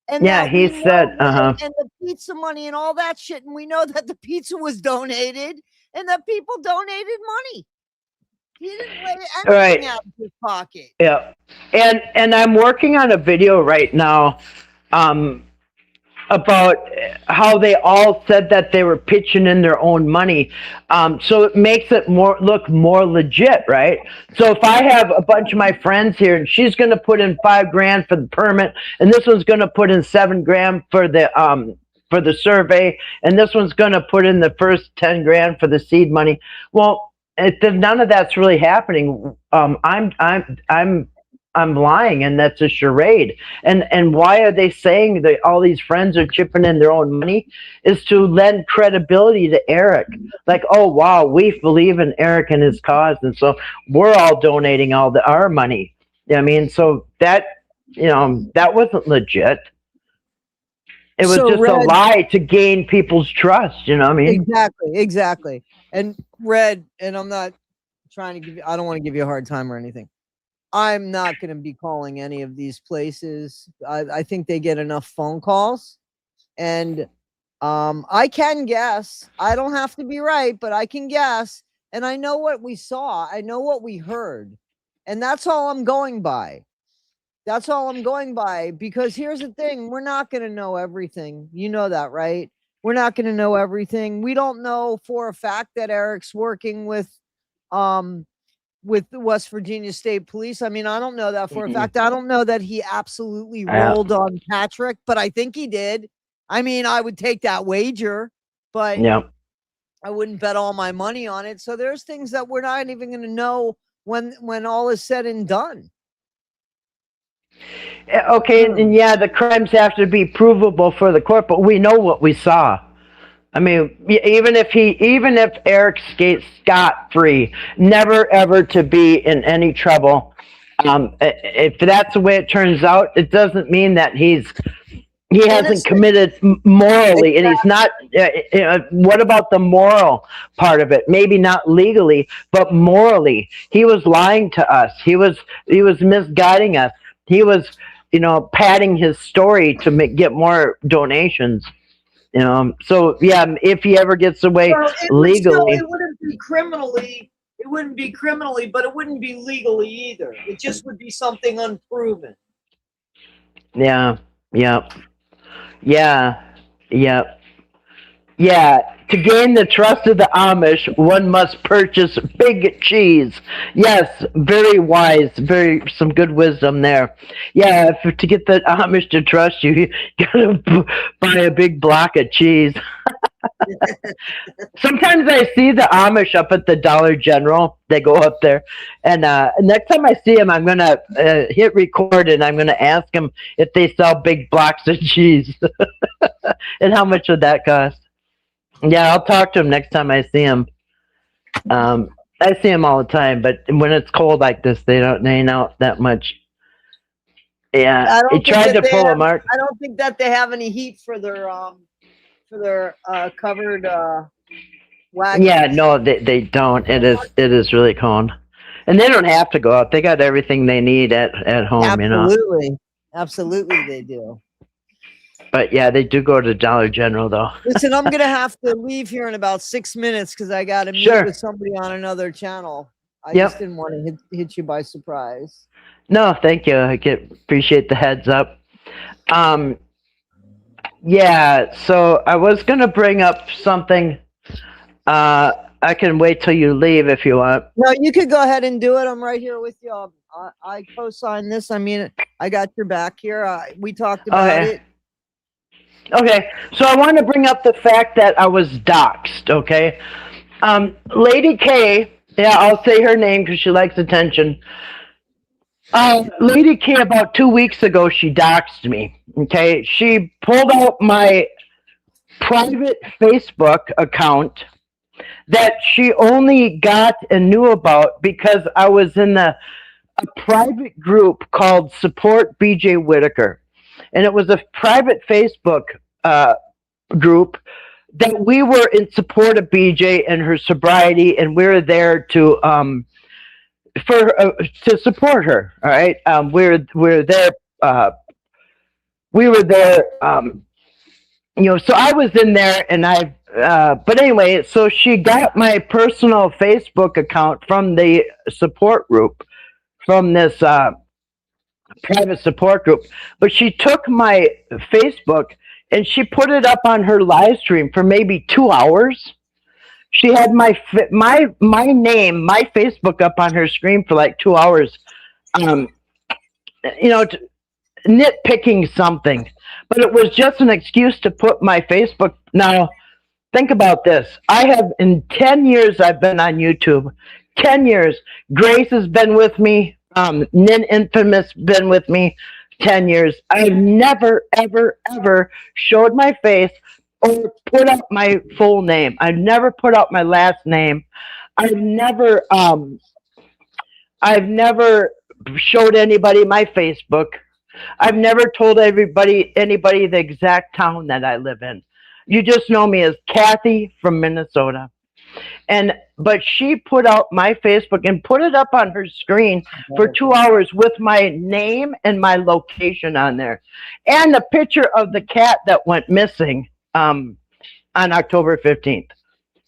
And Yeah, that we he said, know, and the pizza money and all that shit, and we know that the pizza was donated and that people donated money. He didn't lay anything right, out of his pocket. yeah, and I'm working on a video right now, um, about how they all said that they were pitching in their own money. So it makes it look more legit, right? So if I have a bunch of my friends here and she's going to put in 5 grand for the permit, and this one's going to put in 7 grand for the survey, and this one's going to put in the first 10 grand for the seed money. Well, none of that's really happening. I'm lying, and that's a charade. And why are they saying that all these friends are chipping in their own money? Is to lend credibility to Eric. Like, oh wow, we believe in Eric and his cause, and so we're all donating our money. I mean, so that that wasn't legit. It was So just a lie to gain people's trust. You know what I mean? Exactly. And Red, and I'm not trying to give you, I don't want to give you a hard time or anything. I'm not going to be calling any of these places. I think they get enough phone calls, and I can guess. I don't have to be right, but I can guess, and I know what we saw. I know what we heard, and that's all I'm going by. That's all I'm going by, because here's the thing: we're not going to know everything. You know that, right? we're not going to know everything. We don't know for a fact that Eric's working with the West Virginia State Police. I mean, I don't know that for a fact. I don't know that he absolutely rolled on Patrick, but I think he did. I mean, I would take that wager, but I wouldn't bet all my money on it. So there's things that we're not even going to know when all is said and done. Okay, and yeah, the crimes have to be provable for the court, but we know what we saw. I mean, even if Eric skates scot-free, never ever to be in any trouble. If that's the way it turns out, it doesn't mean that he hasn't committed morally, and he's not. What about the moral part of it? Maybe not legally, but morally, he was lying to us. He was misguiding us. He was, padding his story to get more donations. So yeah, if he ever gets away legally, it wouldn't be criminally. It wouldn't be criminally, but it wouldn't be legally either. It just would be something unproven. Yeah. To gain the trust of the Amish, one must purchase big cheese. Yes, very wise, some good wisdom there. Yeah, to get the Amish to trust you, you gotta buy a big block of cheese. Sometimes I see the Amish up at the Dollar General. They go up there, and next time I see them, I'm gonna hit record and I'm gonna ask them if they sell big blocks of cheese and how much would that cost. Yeah, I'll talk to him next time I see him. I see him all the time, but when it's cold like this, they ain't out that much. Yeah, he tried to pull a mark. I don't think that they have any heat for their covered wagons. Yeah, no, they don't. It is really cold, and they don't have to go out. They got everything they need at home. Absolutely, they do. But yeah, they do go to Dollar General though. Listen, I'm gonna have to leave here in about 6 minutes because I got to meet with somebody on another channel. I just didn't want to hit you by surprise. No, thank you. I appreciate the heads up. Yeah, so I was gonna bring up something. I can wait till you leave if you want. No, you could go ahead and do it. I'm right here with you. I co-sign this. I mean, I got your back here. We talked about it. Okay, so I want to bring up the fact that I was doxxed, okay? Lady K, yeah, I'll say her name because she likes attention. Lady K, about 2 weeks ago, she doxxed me, okay? She pulled out my private Facebook account that she only got and knew about because I was in a private group called Support BJ Whitaker. And it was a private Facebook group that we were in support of BJ and her sobriety, and we were there to support her. All right, we were there. So I was in there, and but anyway, so she got my personal Facebook account from the support group, from this private support group, but she took my Facebook and she put it up on her live stream for maybe 2 hours. She had my name, my Facebook up on her screen for like 2 hours, nitpicking something, but it was just an excuse to put my Facebook. Now, think about this. In 10 years, I've been on YouTube. 10 years. Grace has been with me. Nin Infamous been with me 10 years. I've never, ever, ever showed my face or put up my full name. I've never put up my last name. I've never showed anybody my Facebook. I've never told anybody the exact town that I live in. You just know me as Kathy from Minnesota. But she put out my Facebook and put it up on her screen for 2 hours with my name and my location on there, and a picture of the cat that went missing on October 15th.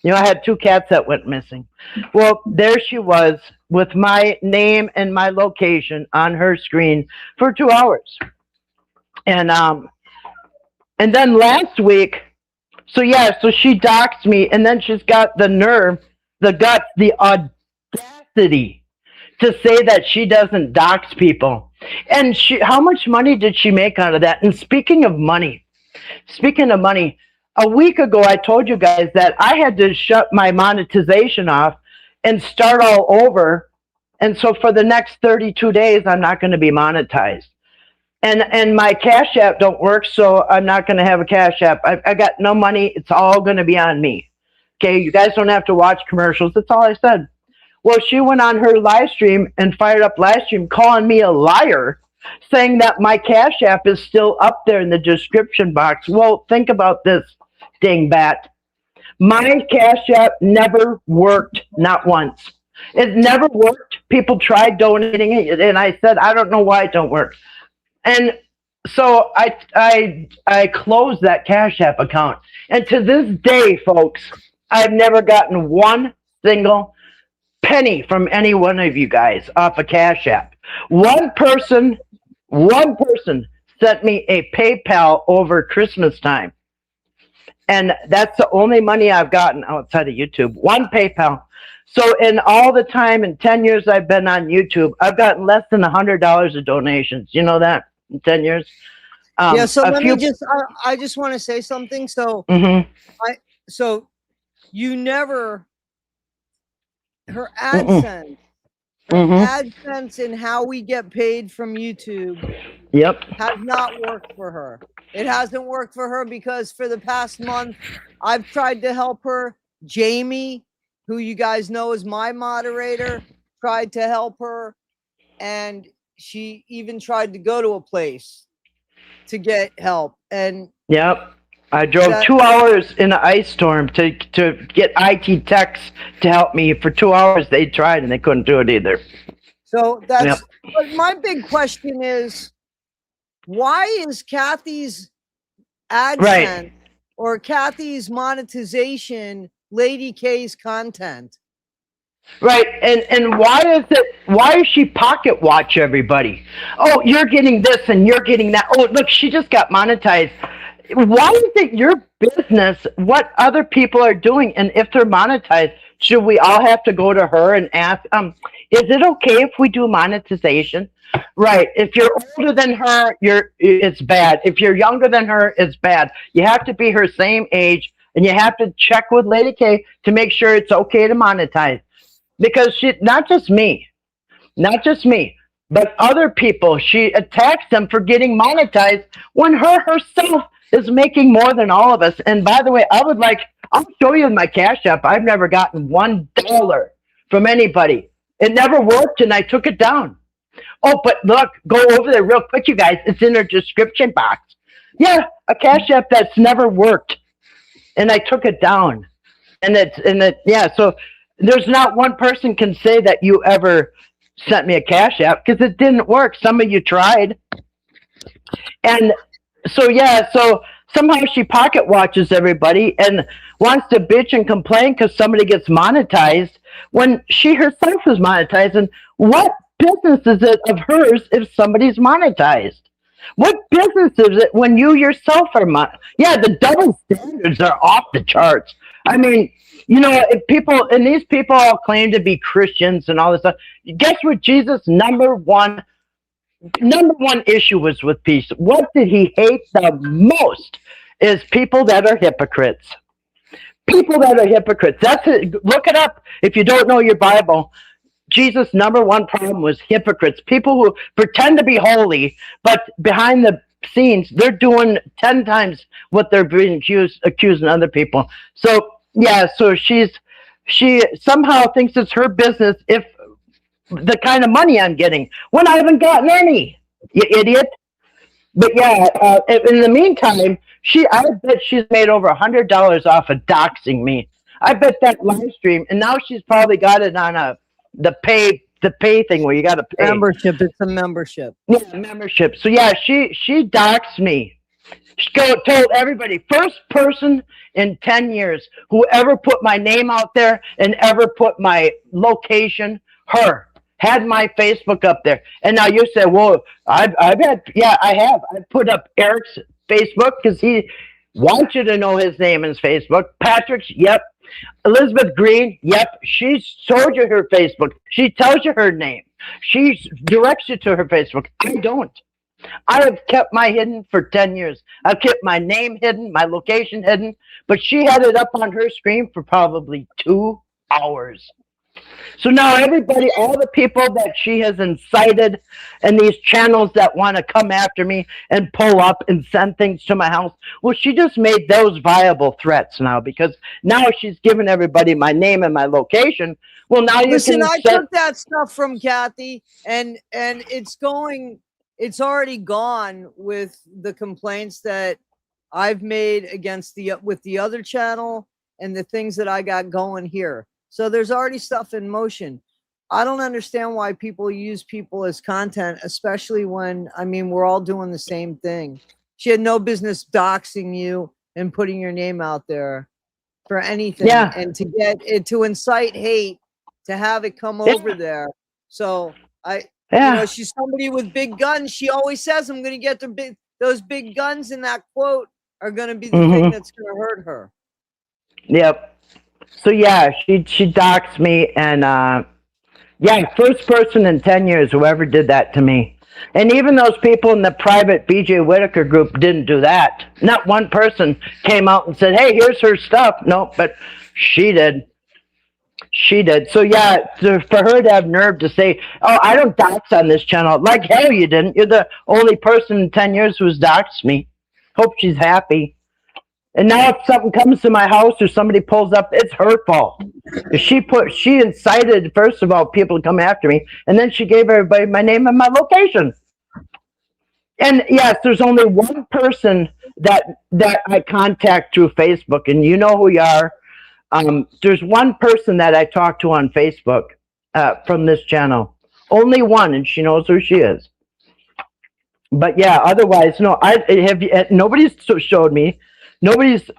I had 2 cats that went missing. Well, there she was with my name and my location on her screen for 2 hours. And then last week, So she doxed me, and then she's got the nerve, the guts, the audacity to say that she doesn't dox people. And how much money did she make out of that? And speaking of money, a week ago I told you guys that I had to shut my monetization off and start all over. And so for the next 32 days, I'm not going to be monetized. And my Cash App don't work, so I'm not going to have a Cash App. I got no money. It's all going to be on me. Okay, you guys don't have to watch commercials. That's all I said. Well, she went on her live stream and fired up live stream calling me a liar, saying that my Cash App is still up there in the description box. Well, think about this, dingbat. My Cash App never worked, not once. It never worked. People tried donating it, and I said, I don't know why it don't work. And so I closed that Cash App account. And to this day, folks, I've never gotten one single penny from any one of you guys off a Cash App. One person sent me a PayPal over Christmas time. And that's the only money I've gotten outside of YouTube. One PayPal. So in all the time, in 10 years I've been on YouTube, I've gotten less than $100 of donations. You know that? In 10 years. Yeah, so I just want to say something. So so you never, her AdSense, AdSense and how we get paid from YouTube has not worked for her. It hasn't worked for her because for the past month, I've tried to help her. Jamie, who you guys know is my moderator, tried to help her. And she even tried to go to a place to get help. And I drove 2 hours in an ice storm to get IT techs to help me. For 2 hours, they tried and they couldn't do it either. So that's but my big question is, why is Kathy's AdSense or Kathy's monetization Lady K's content? Right, and why is she pocket watch everybody? Oh, you're getting this and you're getting that. Oh, look, she just got monetized. Why is it your business what other people are doing? And if they're monetized, should we all have to go to her and ask, is it okay if we do monetization? Right. If you're older than her, it's bad. If you're younger than her, it's bad. You have to be her same age, and you have to check with Lady K to make sure it's okay to monetize. Because not just me, but other people, she attacks them for getting monetized when herself is making more than all of us. And by the way, I'll show you my Cash App. I've never gotten $1 from anybody. It never worked, and I took it down. Oh, but look, go over there real quick, you guys. It's in their description box. Yeah, a Cash App that's never worked, and I took it down. So there's not one person can say that you ever sent me a Cash App because it didn't work. Some of you tried. And so somehow she pocket watches everybody and wants to bitch and complain because somebody gets monetized when she herself is monetized. And what business is it of hers if somebody's monetized? What business is it when you yourself are the double standards are off the charts. I mean, if these people all claim to be Christians and all this stuff. Guess what Jesus' number one issue was with peace? What did he hate the most? Is people that are hypocrites. People that are hypocrites. That's it. Look it up if you don't know your Bible. Jesus' number one problem was hypocrites. People who pretend to be holy, but behind the scenes, they're doing 10 times what they're being accusing other people. So she somehow thinks it's her business if the kind of money I'm getting when I haven't gotten any, you idiot. But in the meantime, I bet she's made over $100 off of doxing me. I bet that live stream, and now she's probably got it on the pay thing where you got to pay. Membership. It's a membership. Yeah, membership. So she doxed me. She told everybody, first person in 10 years who ever put my name out there and ever put my location, had my Facebook up there. And now you say, well, I have. I put up Eric's Facebook because Want you to know his name is Facebook. Patrick's, yep. Elizabeth Green, yep. She showed you her Facebook. She tells you her name. She directs you to her Facebook. I don't. I have kept my hidden for 10 years. I've kept my name hidden, my location hidden, but she had it up on her screen for probably 2 hours. So now everybody, all the people that she has incited and these channels that want to come after me and pull up and send things to my house, well, she just made those viable threats now, because now she's given everybody my name and my location. Well, now you Listen, can I took that stuff from Kathy, and it's already gone with the complaints that I've made against with the other channel and the things that I got going here. So there's already stuff in motion. I don't understand why people use people as content, especially when, I mean, we're all doing the same thing. She had no business doxing you and putting your name out there for anything. Yeah. And to get it, to incite hate, to have it come over there. So you know, she's somebody with big guns. She always says, I'm going to get those big guns, in that quote are going to be the thing that's going to hurt her. Yep. So yeah, she doxed me, and yeah, first person in 10 years whoever did that to me. And even those people in the private BJ Whitaker group didn't do that. Not one person came out and said, hey, here's her stuff. No, but she did. She did. So yeah, for her to have nerve to say, oh, I don't dox on this channel. Like hell you didn't. You're the only person in 10 years who's doxed me. Hope she's happy. And now if something comes to my house or somebody pulls up, it's her fault. She incited, first of all, people to come after me, and then she gave everybody my name and my location. And yes, there's only one person that I contact through Facebook, and you know who you are. There's one person that I talk to on Facebook from this channel. Only one, and she knows who she is. But yeah, otherwise, no, nobody's showed me. Nobody's,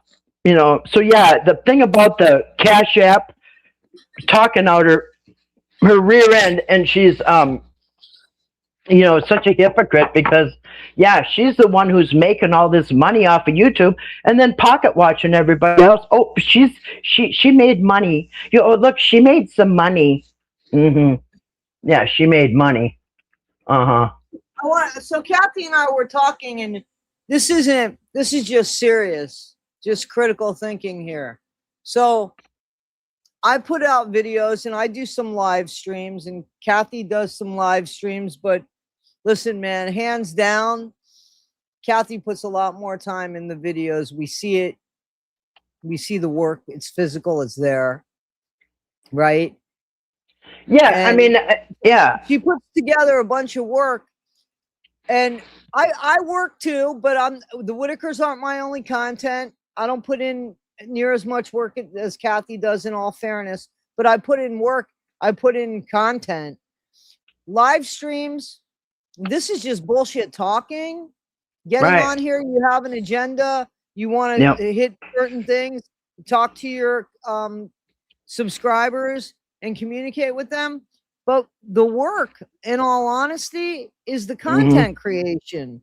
you know, so yeah, the thing about the Cash App talking out her rear end, and she's, you know, such a hypocrite, because yeah, she's the one who's making all this money off of YouTube and then pocket watching everybody else. Oh, she made money. You know, look, she made some money. Yeah, she made money. So Kathy and I were talking, and this is just serious, just critical thinking here. So I put out videos and I do some live streams, and Kathy does some live streams, but listen, man, hands down, Kathy puts a lot more time in the videos. We see it. We see the work. It's physical. It's there. Right? Yeah. And I mean, yeah. She puts together a bunch of work. And I work too, but the Whitakers aren't my only content. I don't put in near as much work as Kathy does, in all fairness, but I put in work. I put in content. Live streams, this is just bullshit talking. Getting on here, you have an agenda. You want to hit certain things, talk to your subscribers and communicate with them. But the work, in all honesty, is the content creation.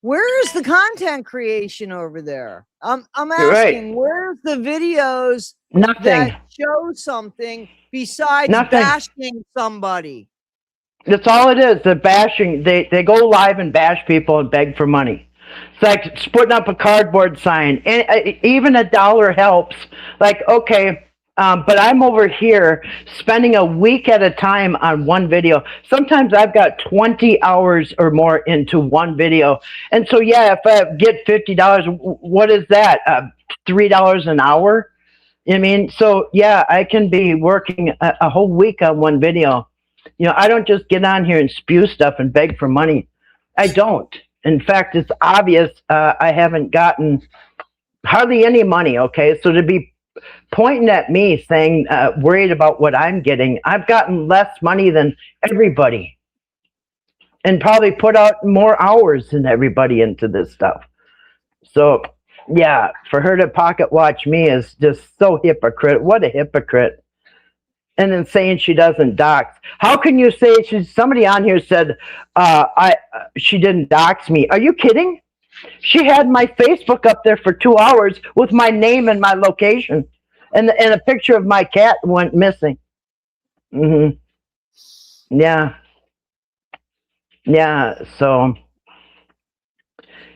Where is the content creation over there? I'm asking, where's the videos that show something besides bashing somebody? That's all it is. They're bashing. They go live and bash people and beg for money. It's like putting up a cardboard sign. And even $1 helps. Like, okay, but I'm over here spending a week at a time on one video. Sometimes I've got 20 hours or more into one video. And so, yeah, if I get $50, what is that? $3 an hour? I mean, so, yeah, I can be working a whole week on one video. You know, I don't just get on here and spew stuff and beg for money. I don't. In fact, it's obvious I haven't gotten hardly any money, okay? So to be pointing at me saying, worried about what I'm getting, I've gotten less money than everybody and probably put out more hours than everybody into this stuff. So, yeah, for her to pocket watch me is just so hypocrite. What a hypocrite. And then saying she doesn't dox. How can you say somebody on here said she didn't dox me? Are you kidding? She had my Facebook up there for 2 hours with my name and my location, and a picture of my cat went missing. Yeah. Yeah. So.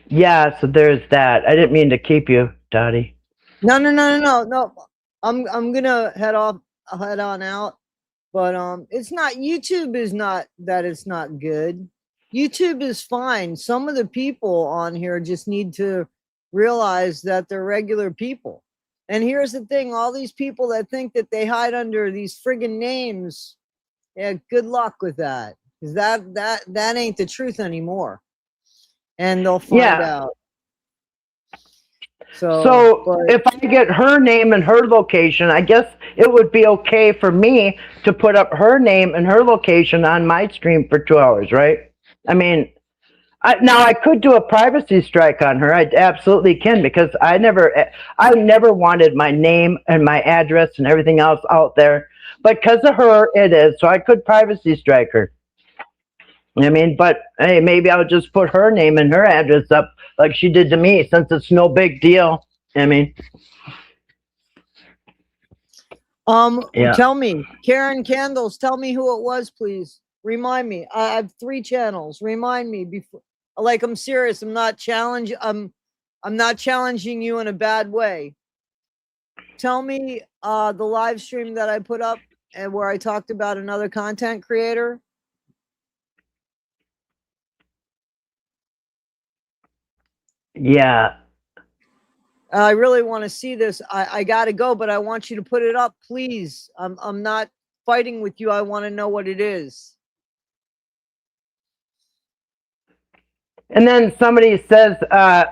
Yeah. So there's that. I didn't mean to keep you, Dottie. No. I'm gonna head on out. But it's not, YouTube is not that it's not good. YouTube is fine. Some of the people on here just need to realize that they're regular people. And here's the thing, all these people that think that they hide under these friggin' names, yeah, good luck with that. Because that ain't the truth anymore. And they'll find out. So if I get her name and her location, I guess it would be okay for me to put up her name and her location on my stream for 2 hours, right? I mean, now I could do a privacy strike on her. I absolutely can, because I never wanted my name and my address and everything else out there. But because of her, it is. So I could privacy strike her. I mean, but hey, maybe I'll just put her name and her address up like she did to me, since it's no big deal. I mean, Tell me, Karen Candles, tell me who it was, please. Remind me. I have 3 channels. Remind me before. Like, I'm serious. I'm not challenging you in a bad way. Tell me the live stream that I put up and where I talked about another content creator. Yeah. I really want to see this. I got to go, but I want you to put it up, please. I'm not fighting with you. I want to know what it is. And then somebody says,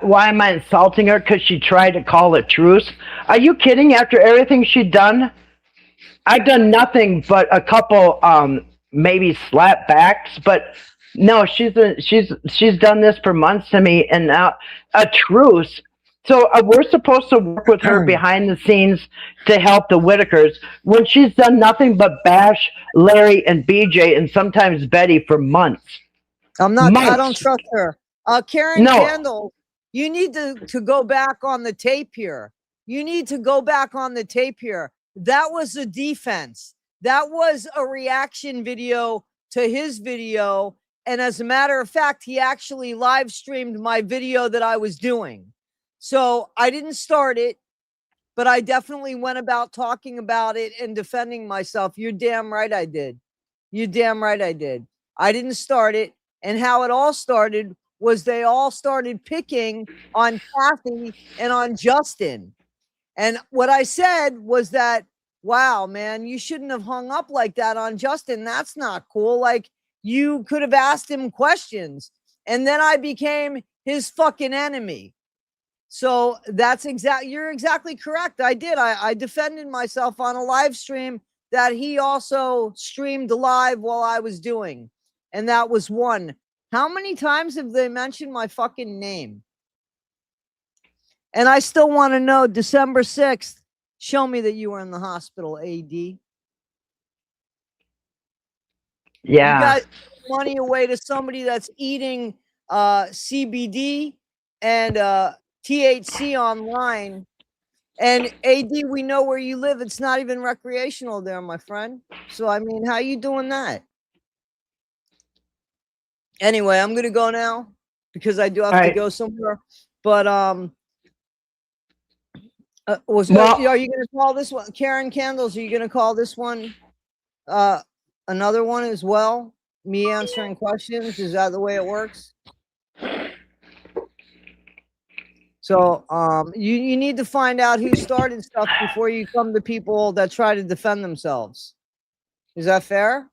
why am I insulting her? Because she tried to call a truce. Are you kidding? After everything she'd done? I've done nothing but a couple maybe slap backs, but no, she's done this for months to me, and now a truce. So we're supposed to work with her behind the scenes to help the Whitakers, when she's done nothing but bash Larry and BJ and sometimes Betty for months. I don't trust her. Karen Candle, you need to go back on the tape here. You need to go back on the tape here. That was a defense. That was a reaction video to his video. And as a matter of fact, he actually live streamed my video that I was doing. So I didn't start it, but I definitely went about talking about it and defending myself. You're damn right I did. You're damn right I did. I didn't start it. And how it all started was they all started picking on Kathy and on Justin. And what I said was that, wow, man, you shouldn't have hung up like that on Justin. That's not cool. Like, you could have asked him questions. And then I became his fucking enemy. So you're exactly correct. I did. I defended myself on a live stream that he also streamed live while I was doing. And that was one. How many times have they mentioned my fucking name? And I still want to know, December 6th, show me that you were in the hospital, AD. Yeah. You got money away to somebody that's eating CBD and THC online. And AD, we know where you live. It's not even recreational there, my friend. So, I mean, how you doing that? Anyway, I'm going to go now because I do have to go somewhere. But are you going to call this one, Karen Candles? Are you going to call this one another one as well? Me answering questions? Is that the way it works? So you need to find out who started stuff before you come to people that try to defend themselves. Is that fair?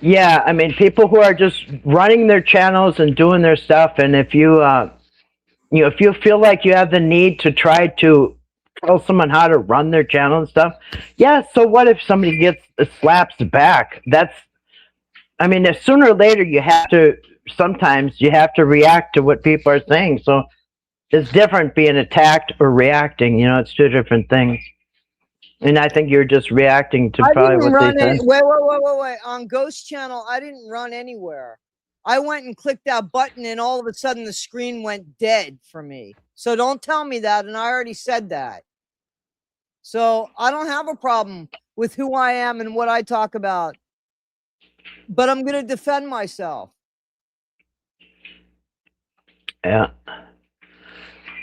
Yeah, I mean, people who are just running their channels and doing their stuff, and if you if you feel like you have the need to try to tell someone how to run their channel and stuff, yeah. So what if somebody gets slaps back? I mean, sooner or later sometimes you have to react to what people are saying. So it's different being attacked or reacting. It's 2 different things. And I think you're just reacting to probably what they said. Wait. On Ghost Channel, I didn't run anywhere. I went and clicked that button and all of a sudden the screen went dead for me. So don't tell me that. And I already said that. So I don't have a problem with who I am and what I talk about, but I'm going to defend myself. Yeah.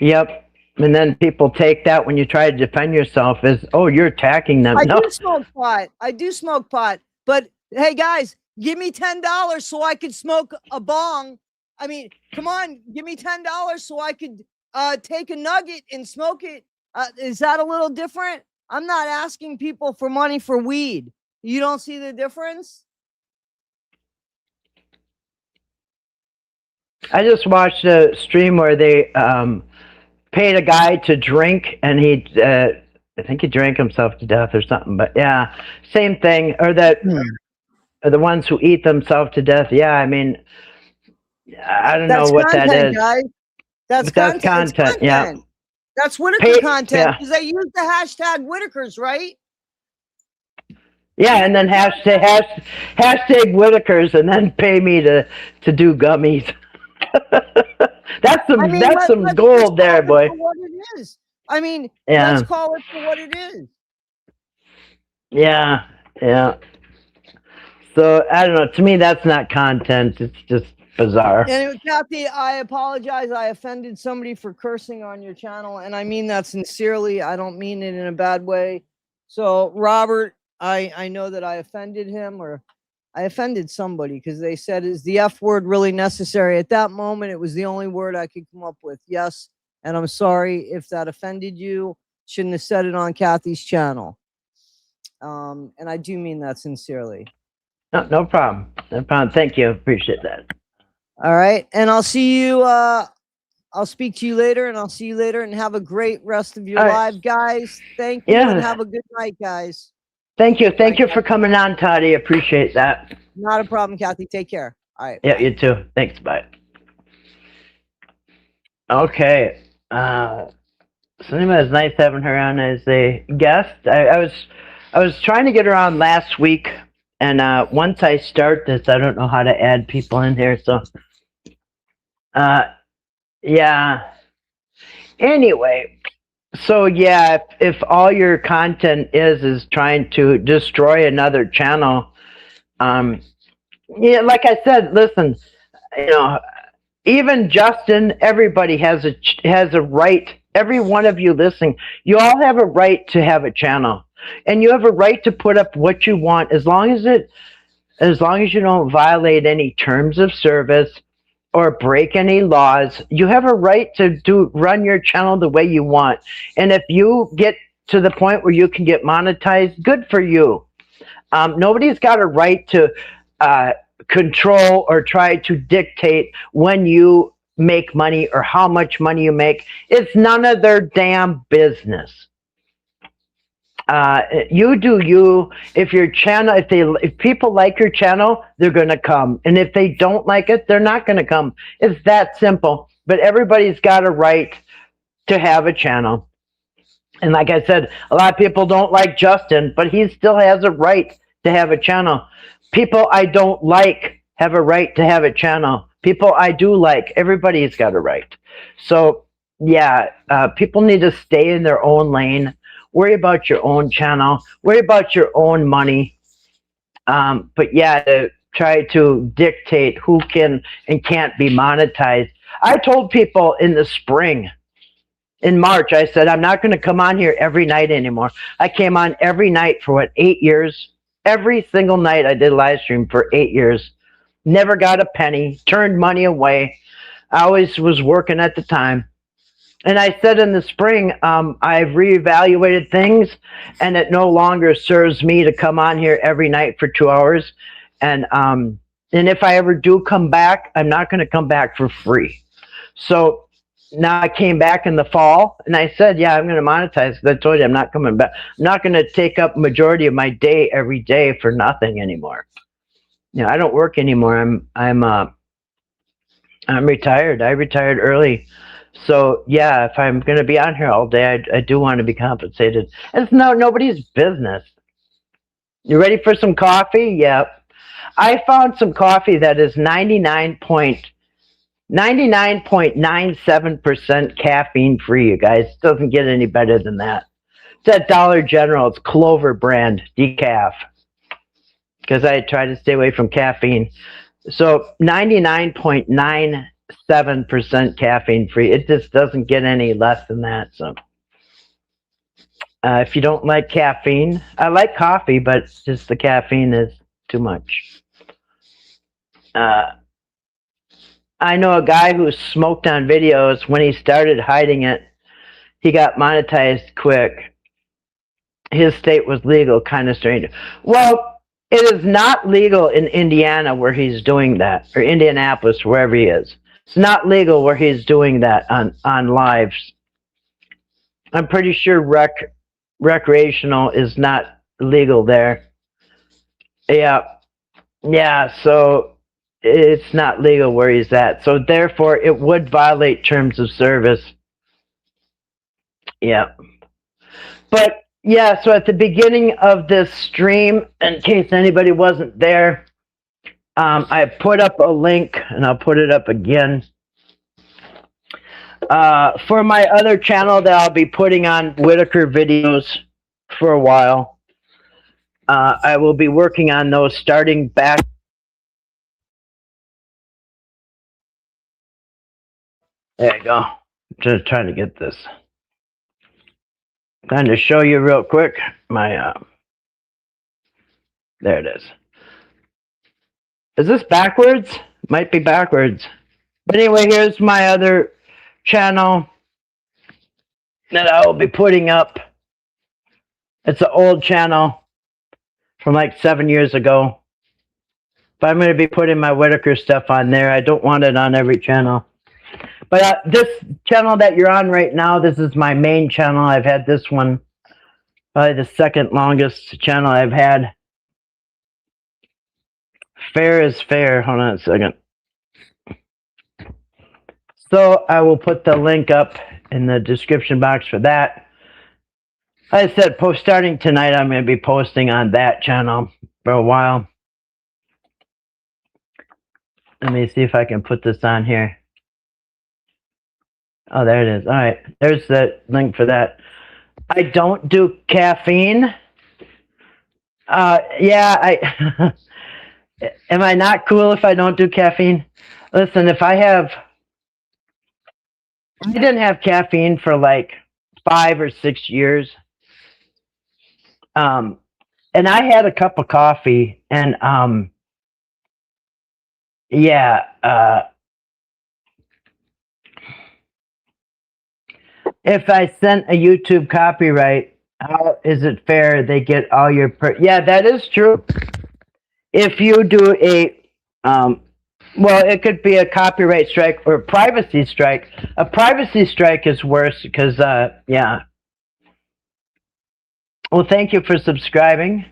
Yep. And then people take that when you try to defend yourself as, oh, you're attacking them. I No. do smoke pot. I do smoke pot. But hey, guys, give me $10 so I could smoke a bong. I mean, come on, give me $10 so I could take a nugget and smoke it. Is that a little different? I'm not asking people for money for weed. You don't see the difference? I just watched a stream where they paid a guy to drink, and he, I think he drank himself to death or something. But yeah, same thing. Or that, or the ones who eat themselves to death. Yeah, I mean, I don't know what that is. Guys. That's content. Yeah. That's Whitaker content because they use the hashtag Whitakers, right? Yeah, and then hashtag Whitakers, and then pay me to do gummies. That's some gold there, boy. What it is. I mean, let's call it for what it is. Yeah, yeah. So I don't know. To me, that's not content. It's just bizarre. Anyway, Kathy, I apologize. I offended somebody for cursing on your channel, and I mean that sincerely. I don't mean it in a bad way. So, Robert, I know that I offended him, or I offended somebody because they said, is the F word really necessary? At that moment, it was the only word I could come up with. Yes. And I'm sorry if that offended you. Shouldn't have said it on Kathy's channel. And I do mean that sincerely. No problem. No problem. Thank you. Appreciate that. All right. And I'll see you. I'll speak to you later, and I'll see you later, and have a great rest of your live, guys. Thank you, and have a good night, guys. Thank you. Thank you for coming on, Toddy. Appreciate that. Not a problem, Kathy. Take care. All right. Yeah, you too. Thanks. Bye. Okay. So anyway, it was nice having her on as a guest. I was trying to get her on last week, and once I start this, I don't know how to add people in here. So, yeah. Anyway. So yeah, if all your content is trying to destroy another channel, yeah, like I said, listen, even Justin, everybody has a right. Every one of you listening, you all have a right to have a channel, and you have a right to put up what you want as long as you don't violate any terms of service or break any laws. You have a right to run your channel the way you want. And if you get to the point where you can get monetized, good for you. Nobody's got a right to control or try to dictate when you make money or how much money you make. It's none of their damn business. You do you. If your channel, if people like your channel, they're going to come. And if they don't like it, they're not going to come. It's that simple. But everybody's got a right to have a channel. And like I said, a lot of people don't like Justin, but he still has a right to have a channel. People I don't like have a right to have a channel. People I do like, everybody's got a right. So yeah, people need to stay in their own lane. Worry about your own channel. Worry about your own money. But yeah, to try to dictate who can and can't be monetized. I told people in the spring, in March, I said, I'm not going to come on here every night anymore. I came on every night for 8 years? Every single night I did live stream for 8 years. Never got a penny, turned money away. I always was working at the time. And I said in the spring, I've reevaluated things, and it no longer serves me to come on here every night for 2 hours. And if I ever do come back, I'm not going to come back for free. So now I came back in the fall, and I said, yeah, I'm going to monetize. I told you I'm not coming back. I'm not going to take up majority of my day every day for nothing anymore. I don't work anymore. I'm retired. I retired early. So yeah, if I'm going to be on here all day, I do want to be compensated. And it's nobody's business. You ready for some coffee? Yep. I found some coffee that is 99.97% caffeine free, you guys. It doesn't get any better than that. It's at Dollar General. It's Clover brand decaf. Because I try to stay away from caffeine. So 99.97% caffeine free. It just doesn't get any less than that. So if you don't like caffeine, I like coffee, but just the caffeine is too much. I know a guy who smoked on videos. When he started hiding it, he got monetized quick. His state was legal, kind of strange. Well, it is not legal in Indiana where he's doing that, or Indianapolis, wherever he is. It's not legal where he's doing that on lives. I'm pretty sure recreational is not legal there. Yeah, so it's not legal where he's at. So therefore, it would violate terms of service. Yeah. But yeah, so at the beginning of this stream, in case anybody wasn't there, I put up a link, and I'll put it up again, for my other channel that I'll be putting on Whitaker videos for a while. I will be working on those starting back. There you go. Just trying to get this. Trying to show you real quick my there it is. Is this backwards? Might be backwards. But anyway, here's my other channel that I will be putting up. It's an old channel from like 7 years ago. But I'm going to be putting my Whitaker stuff on there. I don't want it on every channel. But this channel that you're on right now, this is my main channel. I've had this one, probably the second longest channel I've had. Fair is fair. Hold on a second. So I will put the link up in the description box for that. Like I said, starting tonight, I'm going to be posting on that channel for a while. Let me see if I can put this on here. Oh, there it is. All right. There's the link for that. I don't do caffeine. Yeah, am I not cool if I don't do caffeine? Listen, I didn't have caffeine for like 5 or 6 years. And I had a cup of coffee, and if I sent a YouTube copyright, how is it fair they get all your yeah, that is true. If you do a well, it could be a copyright strike or a privacy strike. A privacy strike is worse because yeah. Well, thank you for subscribing.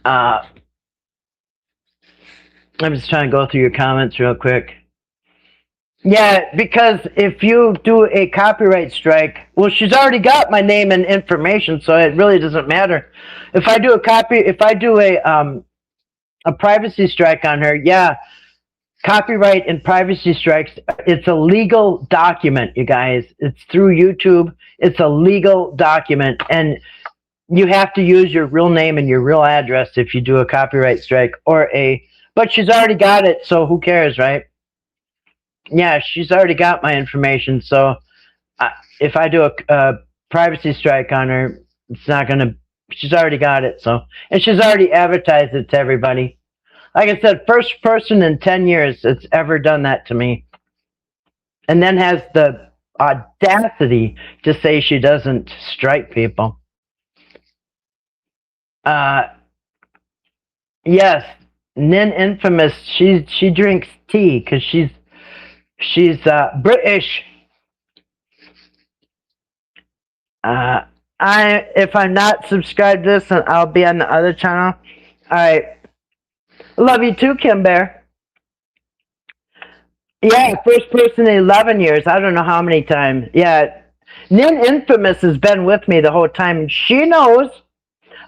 I'm just trying to go through your comments real quick. Yeah, because if you do a copyright strike, well, she's already got my name and information, so it really doesn't matter. If I do a privacy strike on her, yeah, copyright and privacy strikes, it's a legal document, you guys. It's through YouTube. It's a legal document, and you have to use your real name and your real address if you do a copyright strike but she's already got it, so who cares, right? Yeah, she's already got my information, so if I do a privacy strike on her, it's not gonna. She's already got it, so, and she's already advertised it to everybody. Like I said, first person in 10 years that's ever done that to me, and then has the audacity to say she doesn't strike people. Yes, Nin Infamous. She drinks tea because she's British. If I'm not subscribed to this, then I'll be on the other channel. All right. Love you too, Kim Bear. Yeah, first person in 11 years. I don't know how many times. Yeah, Nin Infamous has been with me the whole time. She knows.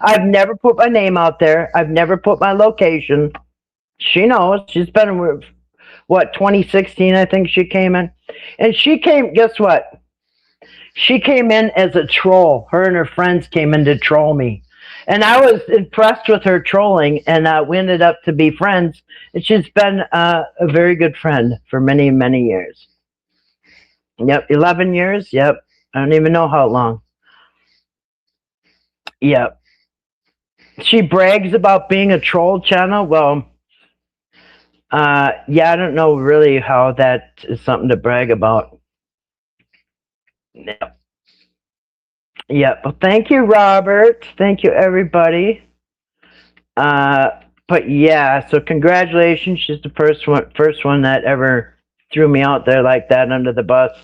I've never put my name out there. I've never put my location. She knows. She's been with, what, 2016, I think she came in. And she came, guess what? She came in as a troll. Her and her friends came in to troll me. And I was impressed with her trolling, and we ended up to be friends. And she's been a very good friend for many, many years. Yep, 11 years. Yep, I don't even know how long. Yep. She brags about being a troll channel. Well, yeah, I don't know really how that is something to brag about. Yep. Yep. Well, thank you, Robert. Thank you, everybody. But yeah, so congratulations. She's the first one that ever threw me out there like that under the bus.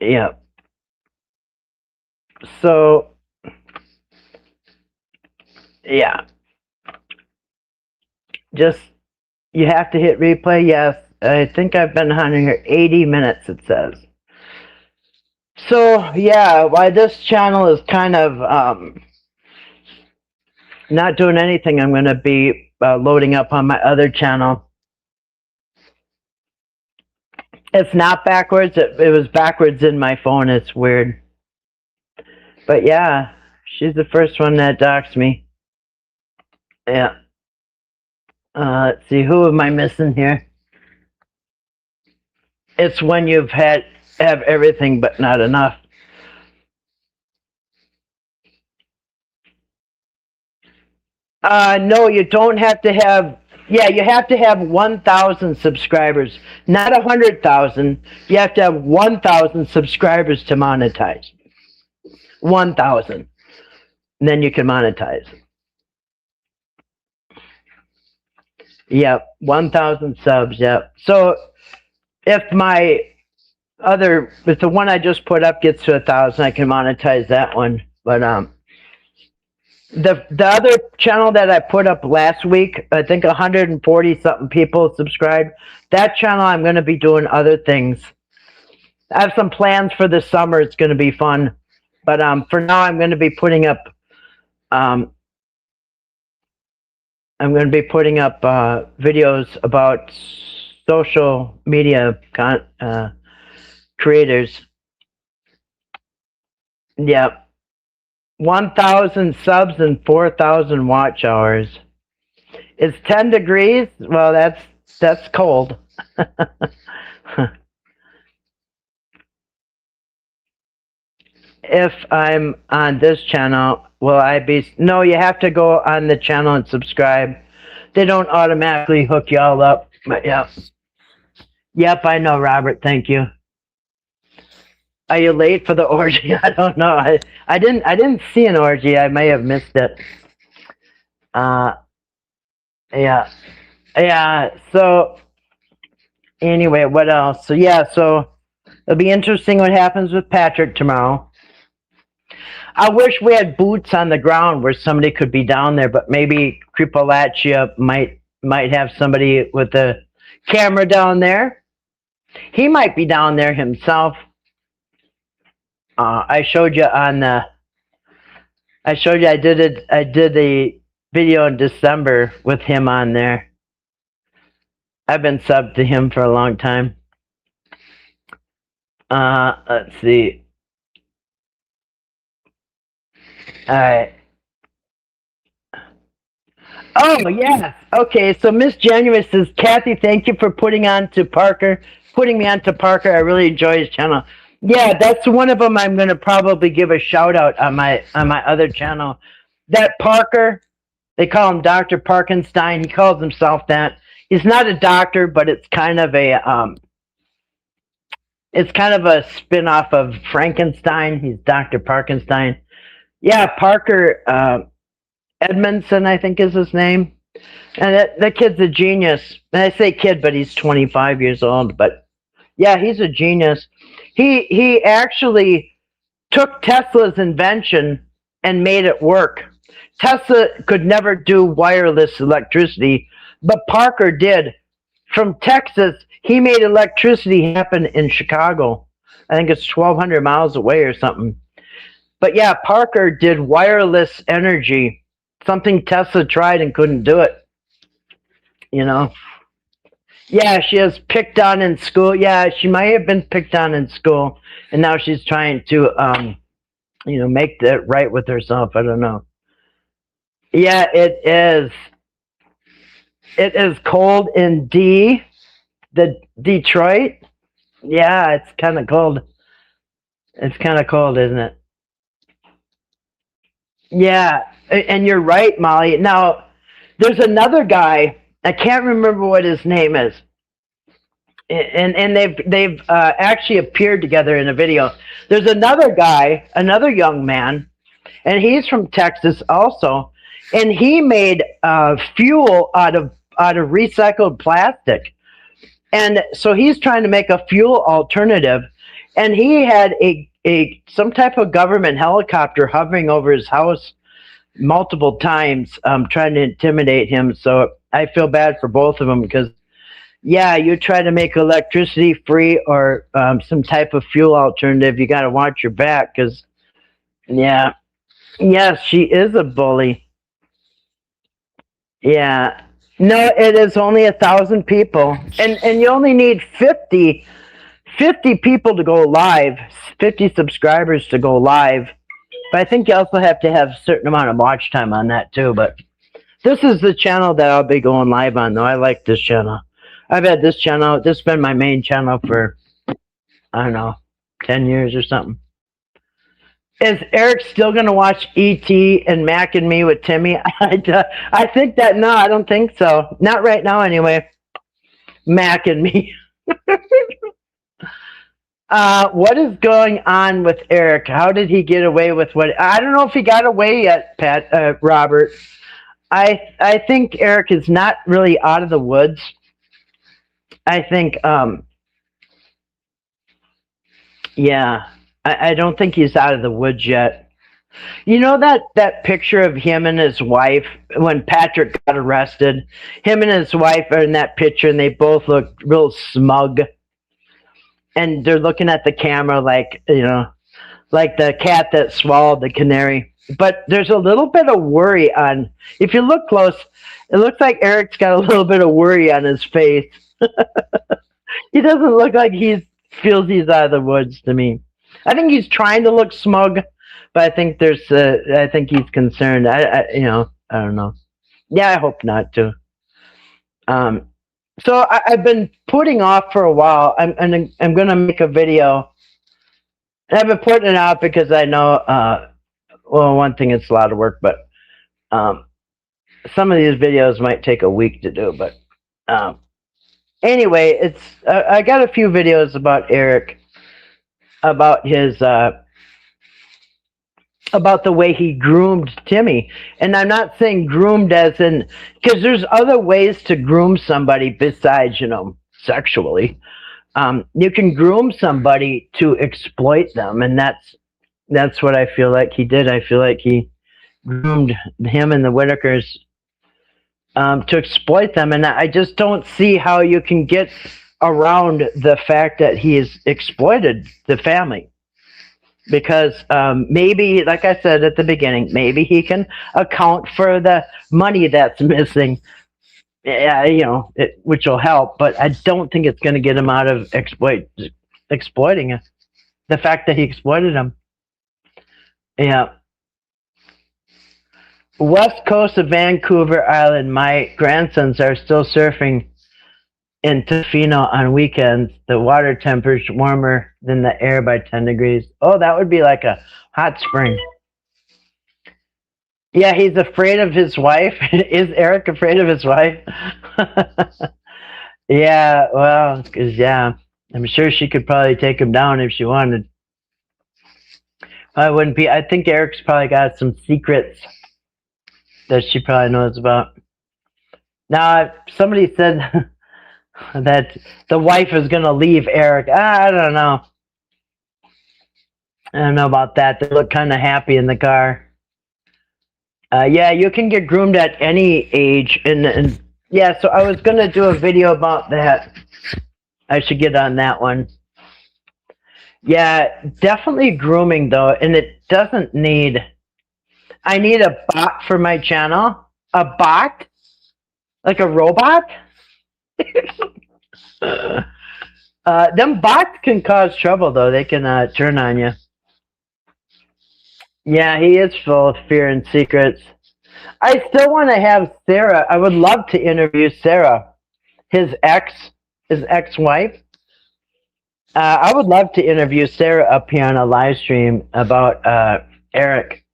Yep. So, yeah. Just, you have to hit replay. Yes. I think I've been on here 80 minutes, it says. So, yeah, why this channel is kind of not doing anything, I'm going to be loading up on my other channel. It's not backwards. It was backwards in my phone. It's weird. But yeah, she's the first one that doxed me. Yeah. Let's see, who am I missing here? It's when you've have everything but not enough. No, you don't have to have. Yeah, you have to have 1,000 subscribers, not 100,000. You have to have 1,000 subscribers to monetize. 1,000, and then you can monetize. Yep, 1,000 subs. Yep. So if if the one I just put up gets to 1,000, I can monetize that one. But the other channel that I put up last week, I think 140 something people subscribed. That channel, I'm going to be doing other things. I have some plans for the summer. It's going to be fun. But for now, I'm going to be putting up. I'm going to be putting up videos about social media creators. Yeah. 1,000 subs and 4,000 watch hours. It's 10 degrees. Well, that's cold. If I'm on this channel, will I be? No, you have to go on the channel and subscribe. They don't automatically hook you all up. But yeah. Yep, I know, Robert. Thank you. Are you late for the orgy? I don't know. I didn't see an orgy. I may have missed it. Yeah. So anyway, what else? So yeah, so it'll be interesting what happens with Patrick tomorrow. I wish we had boots on the ground where somebody could be down there, but maybe Kripalachia might have somebody with a camera down there. He might be down there himself. I showed you on the. I did a video in December with him on there. I've been subbed to him for a long time. Let's see. All right. Oh yeah. Okay. So Miss January says, Kathy, thank you for putting me on to Parker. I really enjoy his channel. Yeah, that's one of them. I'm going to probably give a shout out on my other channel. That Parker, they call him Dr. Parkenstein. He calls himself that. He's not a doctor, but it's kind of a spin-off of Frankenstein. He's Dr. Parkenstein. Yeah, Parker Edmondson, I think is his name. And that kid's a genius. And I say kid, but he's 25 years old. But yeah, he's a genius. He actually took Tesla's invention and made it work. Tesla could never do wireless electricity, but Parker did. From Texas, he made electricity happen in Chicago. I think it's 1,200 miles away or something. But yeah, Parker did wireless energy, something Tesla tried and couldn't do it. You know? Yeah, she was picked on in school. Yeah, she might have been picked on in school, and now she's trying to, you know, make that right with herself. I don't know. Yeah, it is. It is cold in Detroit. Yeah, it's kind of cold. It's kind of cold, isn't it? Yeah, and you're right, Molly. Now, there's another guy. I can't remember what his name is, and they've actually appeared together in a video. There's another guy, another young man, and he's from Texas also, and he made fuel out of recycled plastic, and so he's trying to make a fuel alternative, and he had some type of government helicopter hovering over his house multiple times, trying to intimidate him. So I feel bad for both of them because, yeah, you try to make electricity free or some type of fuel alternative, you got to watch your back because, yeah, yes, she is a bully. Yeah, no, it is only 1,000 people, and you only need 50 people to go live, 50 subscribers to go live. But I think you also have to have a certain amount of watch time on that too. But this is the channel that I'll be going live on, though. I like this channel. I've had this channel. This has been my main channel for, I don't know, 10 years or something. Is Eric still going to watch E.T. and Mac and Me with Timmy? I think that, no, I don't think so. Not right now, anyway. Mac and Me. What is going on with Eric? How did he get away with what? I don't know if he got away yet, Robert. I think Eric is not really out of the woods. I think, yeah, I don't think he's out of the woods yet. You know that picture of him and his wife when Patrick got arrested? Him and his wife are in that picture, and they both look real smug. And they're looking at the camera like, you know, like the cat that swallowed the canary. But there's a little bit of worry on, if you look close, it looks like Eric's got a little bit of worry on his face. He doesn't look like he feels he's out of the woods to me. I think he's trying to look smug, but I think I think he's concerned. You know, I don't know. Yeah, I hope not to. So I've been putting off for a while. I'm going to make a video. I've been putting it out because I know, well, one thing, it's a lot of work, but some of these videos might take a week to do. But anyway, I got a few videos about Eric, about his about the way he groomed Timmy. And I'm not saying groomed as in, because there's other ways to groom somebody besides, you know, sexually. You can groom somebody to exploit them, and that's what I feel like he did. I feel like he groomed him and the Whitakers to exploit them, and I just don't see how you can get around the fact that he has exploited the family. Because maybe, like I said at the beginning, maybe he can account for the money that's missing, you know, which will help. But I don't think it's going to get him out of exploiting it. The fact that he exploited him. Yeah. West coast of Vancouver Island, my grandsons are still surfing in Tofino on weekends. The water temperature is warmer than the air by 10 degrees. Oh, that would be like a hot spring. Yeah, he's afraid of his wife. Is Eric afraid of his wife? Yeah, well, because, yeah, I'm sure she could probably take him down if she wanted. I wouldn't be. I think Eric's probably got some secrets that she probably knows about. Now, somebody said that the wife is going to leave Eric. I don't know. I don't know about that. They look kind of happy in the car. Yeah, you can get groomed at any age. And yeah, so I was going to do a video about that. I should get on that one. Yeah, definitely grooming though, and it doesn't need. I need a bot for my channel. A bot, like a robot. Them bots can cause trouble though. They can turn on you. Yeah, he is full of fear and secrets. I still want to have Sarah. I would love to interview Sarah, his ex-wife. I would love to interview Sarah up here on a live stream about Eric,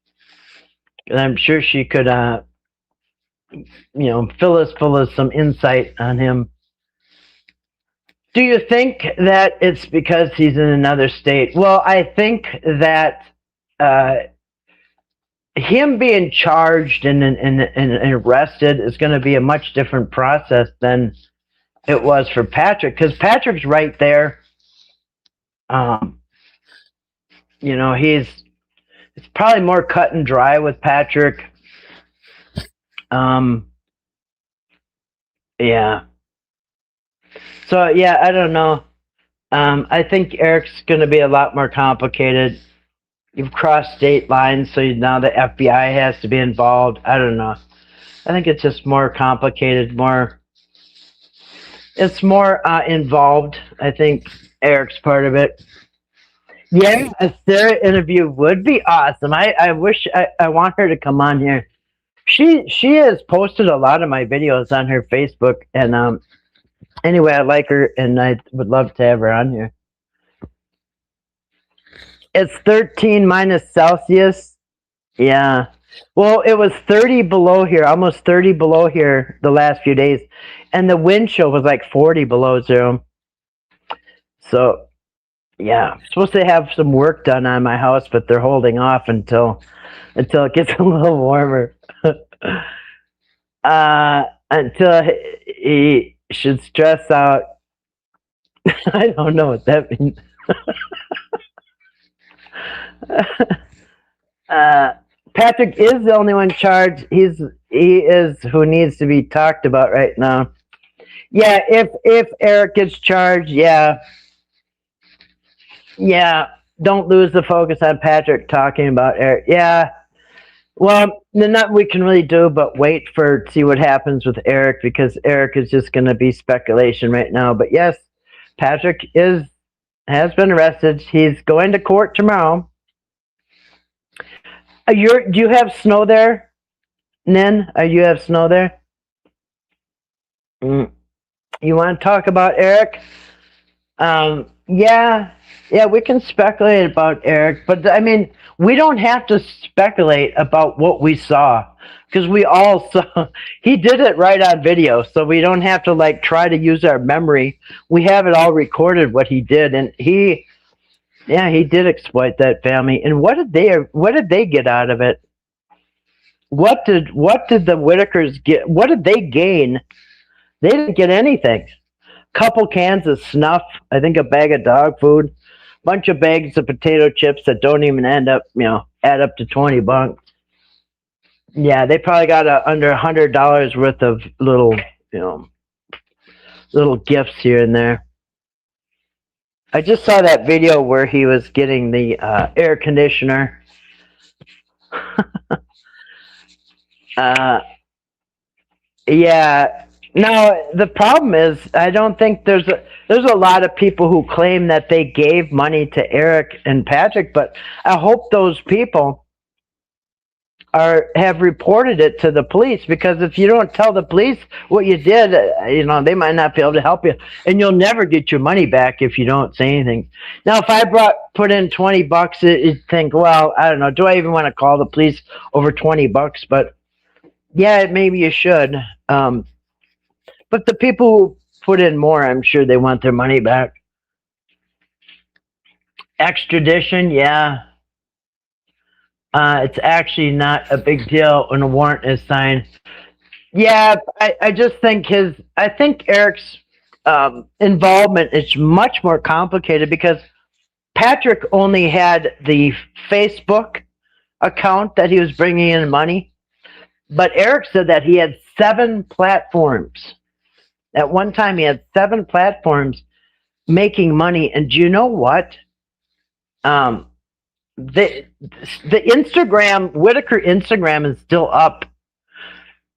and I'm sure she could, fill us full of some insight on him. Do you think that it's because he's in another state? Well, I think that him being charged and arrested is going to be a much different process than it was for Patrick, because Patrick's right there. It's probably more cut and dry with Patrick. Yeah. So yeah, I don't know. I think Eric's going to be a lot more complicated. You've crossed state lines, so now the FBI has to be involved. I don't know. I think it's just more complicated, it's more involved. I think Eric's part of it. Yeah, a Sarah interview would be awesome. I wish I want her to come on here. She has posted a lot of my videos on her Facebook, and anyway, I like her, and I would love to have her on here. It's 13 minus Celsius. Yeah. Well, it was 30 below here, almost 30 below here the last few days. And the wind chill was like 40 below zero. So, yeah. I'm supposed to have some work done on my house, but they're holding off until it gets a little warmer. Until he should stress out. I don't know what that means. Patrick is the only one charged. He is who needs to be talked about right now. Yeah, if Eric gets charged, yeah, don't lose the focus on Patrick talking about Eric. Yeah, well, nothing we can really do but wait see what happens with Eric, because Eric is just going to be speculation right now. But yes, Patrick has been arrested. He's going to court tomorrow. Do you have snow there, Nin? You have snow there? You want to talk about Eric? Yeah, we can speculate about Eric, but I mean, we don't have to speculate about what we saw, because we all saw. He did it right on video, so we don't have to try to use our memory. We have it all recorded what he did, and he did exploit that family. And what did they get out of it? What did the Whitakers get? What did they gain? They didn't get anything. Couple cans of snuff, I think a bag of dog food, bunch of bags of potato chips that don't even add up to $20. Yeah, they probably got under $100 worth of little gifts here and there. I just saw that video where he was getting the air conditioner. Yeah. Now the problem is, I don't think there's a lot of people who claim that they gave money to Eric and Patrick, but I hope those people have reported it to the police, because if you don't tell the police what you did, they might not be able to help you, and you'll never get your money back if you don't say anything. Now, if I put in $20, you'd think, well, I don't know, do I even want to call the police over $20? But yeah, maybe you should. But the people who put in more, I'm sure they want their money back. Extradition, yeah. It's actually not a big deal when a warrant is signed. Yeah, I just think Eric's involvement is much more complicated, because Patrick only had the Facebook account that he was bringing in money, but Eric said that he had 7 platforms. At one time, he had 7 platforms making money, and do you know what? the Instagram, Whitaker Instagram is still up.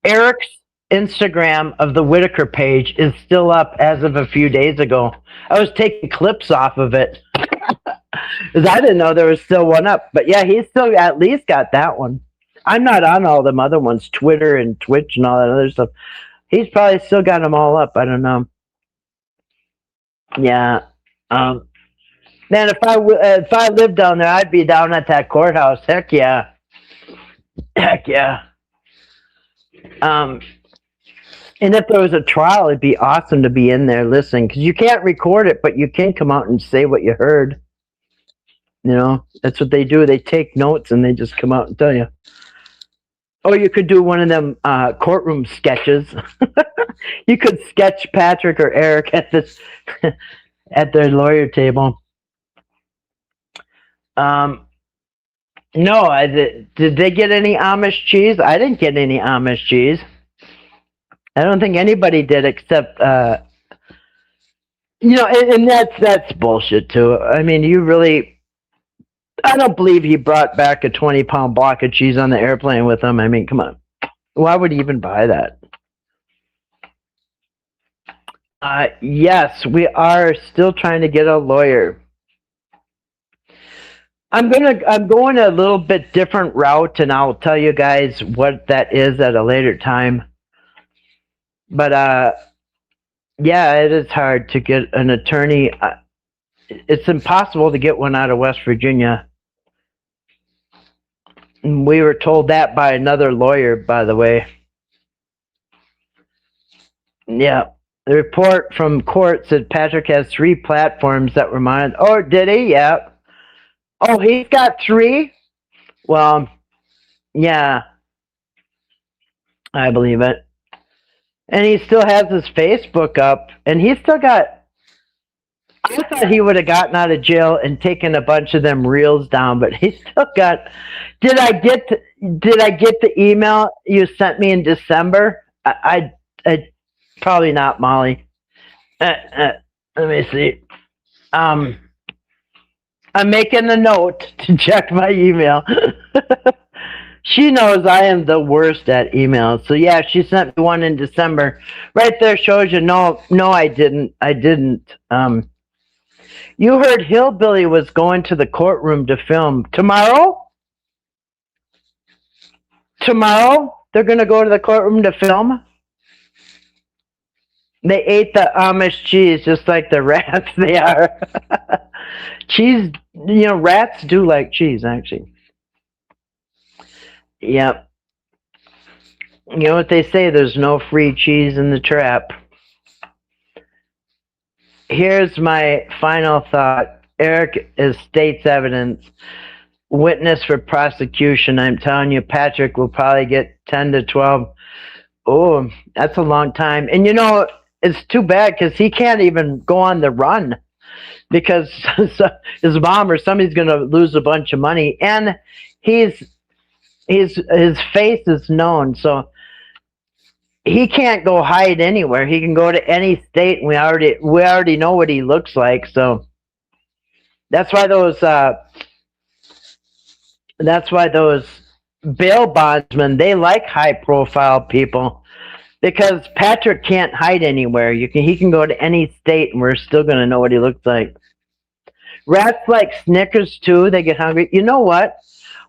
Eric's Instagram of the Whitaker page is still up as of a few days ago. I was taking clips off of it because I didn't know there was still one up. But yeah, he's still at least got that one. I'm not on all them other ones, Twitter and Twitch and all that other stuff. He's probably still got them all up. I don't know. Yeah. Man, if I lived down there, I'd be down at that courthouse. Heck yeah. Heck yeah. And if there was a trial, it'd be awesome to be in there listening, because you can't record it, but you can come out and say what you heard. You know, that's what they do. They take notes and they just come out and tell you. Or you could do one of them courtroom sketches. You could sketch Patrick or Eric at this at their lawyer table. No, did they get any Amish cheese? I didn't get any Amish cheese. I don't think anybody did, except you know, and that's bullshit too. I mean, I don't believe he brought back a 20-pound block of cheese on the airplane with him. I mean, come on. Why would he even buy that? Yes, we are still trying to get a lawyer. I'm going a little bit different route, and I'll tell you guys what that is at a later time. But yeah, it is hard to get an attorney. It's impossible to get one out of West Virginia. We were told that by another lawyer, by the way. Yeah. The report from court said Patrick has 3 platforms that were mine. Oh, did he? Yeah. Oh, he's got 3? Well, yeah. I believe it. And he still has his Facebook up, and he's still got. I thought he would have gotten out of jail and taken a bunch of them reels down, but he's still got. Did I get the email you sent me in December? I probably not, Molly. Let me see. I'm making a note to check my email. She knows I am the worst at emails. So yeah, she sent me one in December. Right there shows you. No, I didn't. You heard Hillbilly was going to the courtroom to film tomorrow. Tomorrow they're going to go to the courtroom to film. They ate the Amish cheese just like the rats they are. Cheese, you know, rats do like cheese, actually. Yep. You know what they say, there's no free cheese in the trap. Here's my final thought. Eric is state's evidence. Witness for prosecution. I'm telling you, Patrick will probably get 10 to 12. Oh, that's a long time. And you know, it's too bad because he can't even go on the run because his mom or somebody's going to lose a bunch of money. And his face is known, so he can't go hide anywhere. He can go to any state, and we already know what he looks like. So that's why those bail bondsmen, they like high profile people, because Patrick can't hide anywhere. He can go to any state, and we're still going to know what he looks like. Rats like Snickers too. They get hungry. You know what?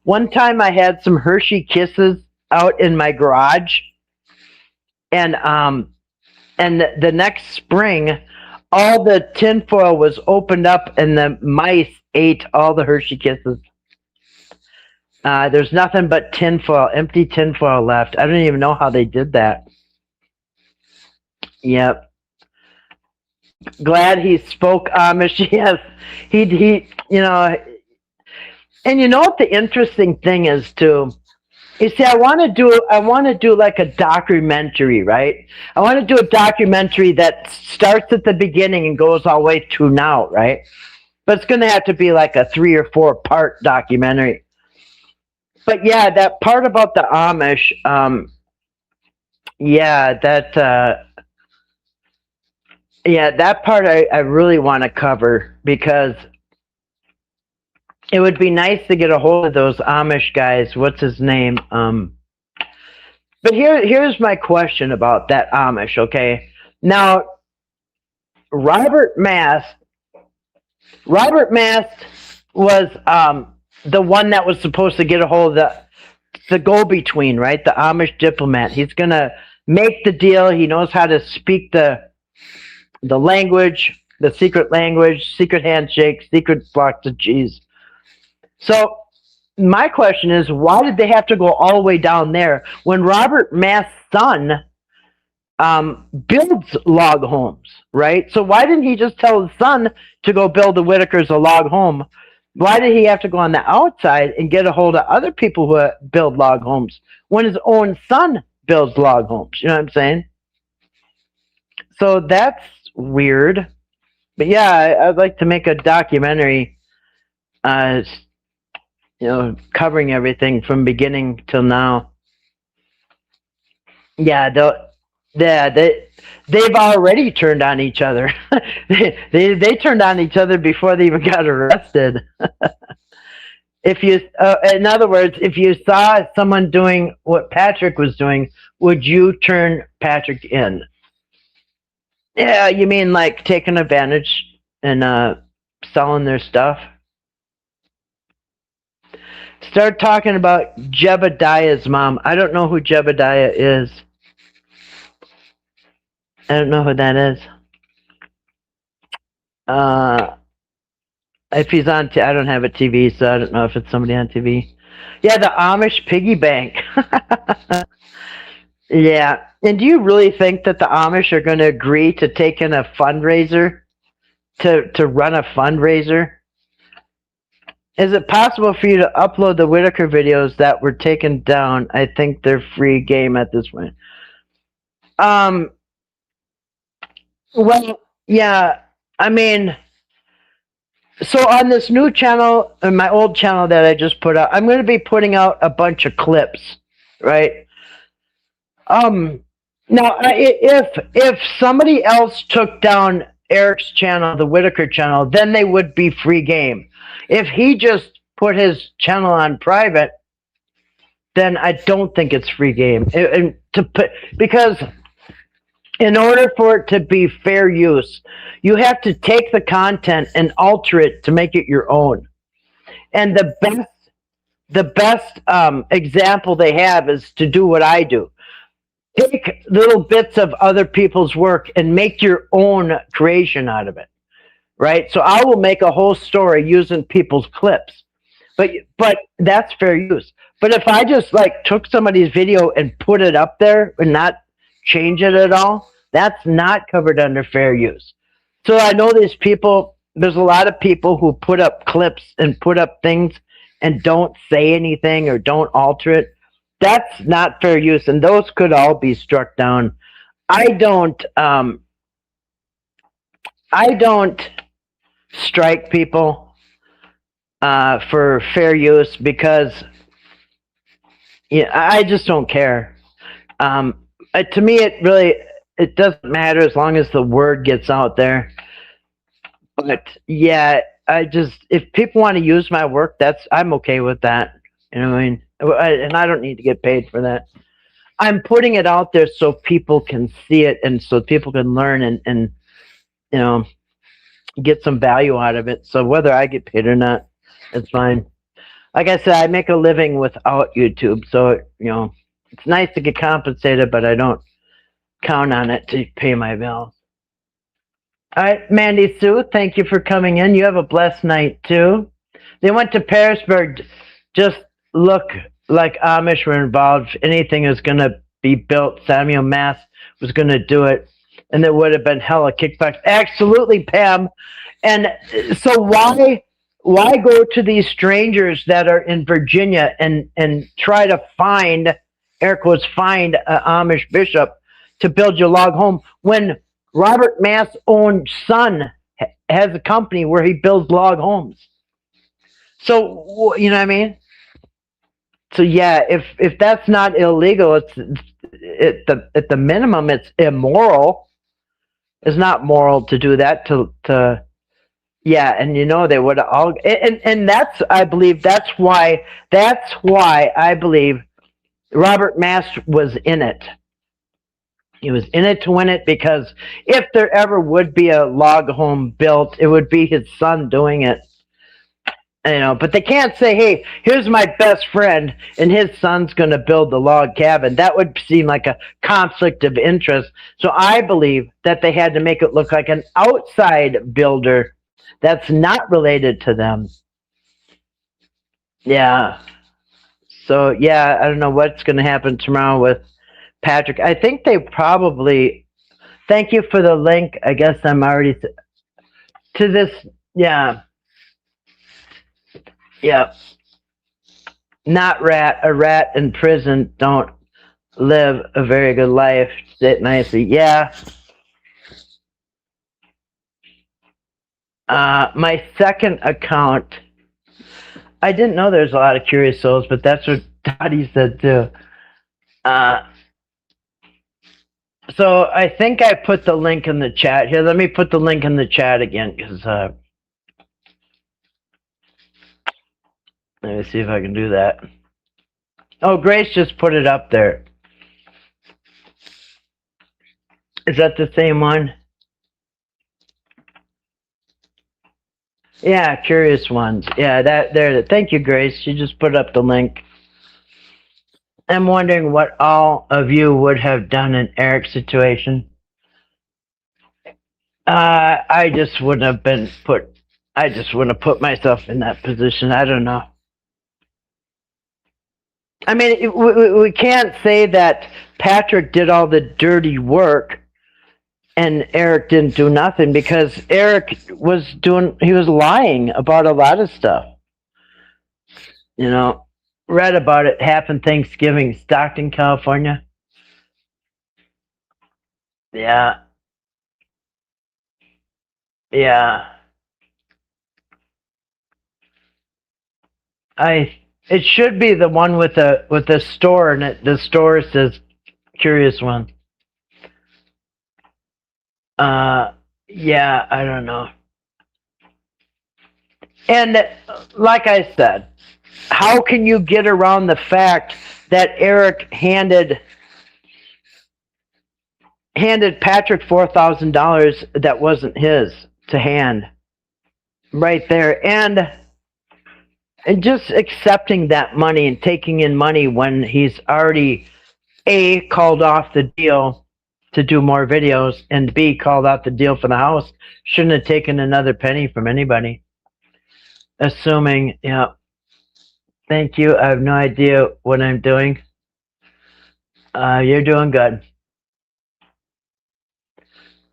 One time I had some Hershey Kisses out in my garage, and the next spring, all the tinfoil was opened up, and the mice ate all the Hershey Kisses. There's nothing but tinfoil, empty tinfoil left. I don't even know how they did that. Yep. Glad he spoke Amish. Yes, he you know. And you know what the interesting thing is too? You see, I want to do like a documentary, right? I want to do a documentary that starts at the beginning and goes all the way to now, right? But it's going to have to be like a 3 or 4 part documentary. But yeah, that part about the Amish, that part I really want to cover, because it would be nice to get a hold of those Amish guys. What's his name? But here's my question about that Amish. Okay, now Robert Mast was the one that was supposed to get a hold of the go-between, right? The Amish diplomat. He's gonna make the deal. He knows how to speak the language, the secret language, secret handshake, secret blocks of cheese. So my question is, why did they have to go all the way down there when Robert Mast's son builds log homes, right? So why didn't he just tell his son to go build the Whitakers a log home? Why did he have to go on the outside and get a hold of other people who build log homes when his own son builds log homes? You know what I'm saying? So that's weird. But yeah, I'd like to make a documentary, covering everything from beginning till now. Yeah, they've already turned on each other. they turned on each other before they even got arrested. If you, in other words, if you saw someone doing what Patrick was doing, would you turn Patrick in? Yeah, you mean like taking advantage and selling their stuff? Start talking about Jebediah's mom. I don't know who Jebediah is. I don't know who that is. If he's on, I don't have a TV, so I don't know if it's somebody on TV. Yeah, the Amish piggy bank. Yeah. And do you really think that the Amish are going to agree to take in a fundraiser, to run a fundraiser? Is it possible for you to upload the Whitaker videos that were taken down? I think they're free game at this point. Well, yeah, I mean, so on this new channel, and my old channel that I just put out, I'm going to be putting out a bunch of clips, right? Now, if somebody else took down Eric's channel, the Whitaker channel, then they would be free game. If he just put his channel on private, then I don't think it's free game. Because in order for it to be fair use, you have to take the content and alter it to make it your own. And the best example they have is to do what I do. Take little bits of other people's work and make your own creation out of it, right? So I will make a whole story using people's clips, but that's fair use. But if I just like took somebody's video and put it up there and not change it at all, that's not covered under fair use. So I know there's a lot of people who put up clips and put up things and don't say anything or don't alter it. That's not fair use, and those could all be struck down. I don't strike people for fair use because I just don't care. To me, it doesn't matter as long as the word gets out there. But yeah, if people want to use my work, I'm okay with that. You know what I mean? And I don't need to get paid for that. I'm putting it out there so people can see it and so people can learn and get some value out of it. So whether I get paid or not, it's fine. Like I said, I make a living without YouTube, so it's nice to get compensated, but I don't count on it to pay my bills. All right, Mandy Sue, thank you for coming in. You have a blessed night too. They went to Pearisburg. Just look like Amish were involved. If anything is going to be built, Samuel Mast was going to do it, and there would have been hella kickbacks. Absolutely, Pam. And so why go to these strangers that are in Virginia and try to find an Amish bishop to build your log home when Robert Mast's own son has a company where he builds log homes? So, you know what I mean? So yeah, if that's not illegal, at the minimum, it's immoral. It's not moral to do that to Yeah, and they would have all, and that's, I believe, that's why I believe Robert Mast was in it. He was in it to win it, because if there ever would be a log home built, it would be his son doing it. But they can't say, hey, here's my best friend and his son's going to build the log cabin. That would seem like a conflict of interest. So I believe that they had to make it look like an outside builder that's not related to them. Yeah. So, yeah, I don't know what's going to happen tomorrow with Patrick. I think they probably, thank you for the link. I guess I'm already to this. Yeah. Yep. Not a rat in prison don't live a very good life. Sit nicely. Yeah. My second account, I didn't know there's a lot of curious souls, but that's what Dottie said too. So I think I put the link in the chat here. Let me put the link in the chat again, because let me see if I can do that. Oh, Grace just put it up there. Is that the same one? Yeah, Curious Ones. Yeah, there. Thank you, Grace. She just put up the link. I'm wondering what all of you would have done in Eric's situation. I just wouldn't have put myself in that position. I don't know. I mean, we can't say that Patrick did all the dirty work and Eric didn't do nothing, because Eric was lying about a lot of stuff. Read about it, happened Thanksgiving, Stockton, California. Yeah. Yeah. It should be the one with the store, and the store says Curious One. Yeah, I don't know. And like I said, how can you get around the fact that Eric handed Patrick $4,000 that wasn't his to hand right there, and just accepting that money and taking in money when he's already A, called off the deal to do more videos, and B, called out the deal for the house. Shouldn't have taken another penny from anybody. Assuming, yeah. Thank you. I have no idea what I'm doing. You're doing good.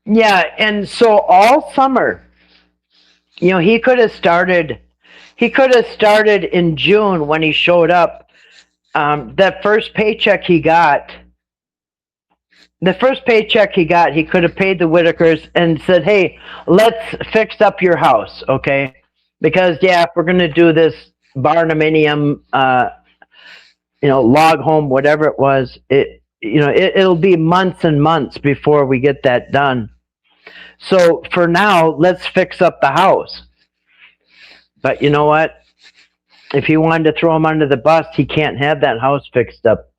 Yeah, and so all summer, he could have started in June when he showed up. That first paycheck he got, he could have paid the Whitakers and said, hey, let's fix up your house, okay? Because, yeah, if we're going to do this barnuminium, log home, whatever it was, it'll be months and months before we get that done. So for now, let's fix up the house. But you know what? If he wanted to throw him under the bus, he can't have that house fixed up.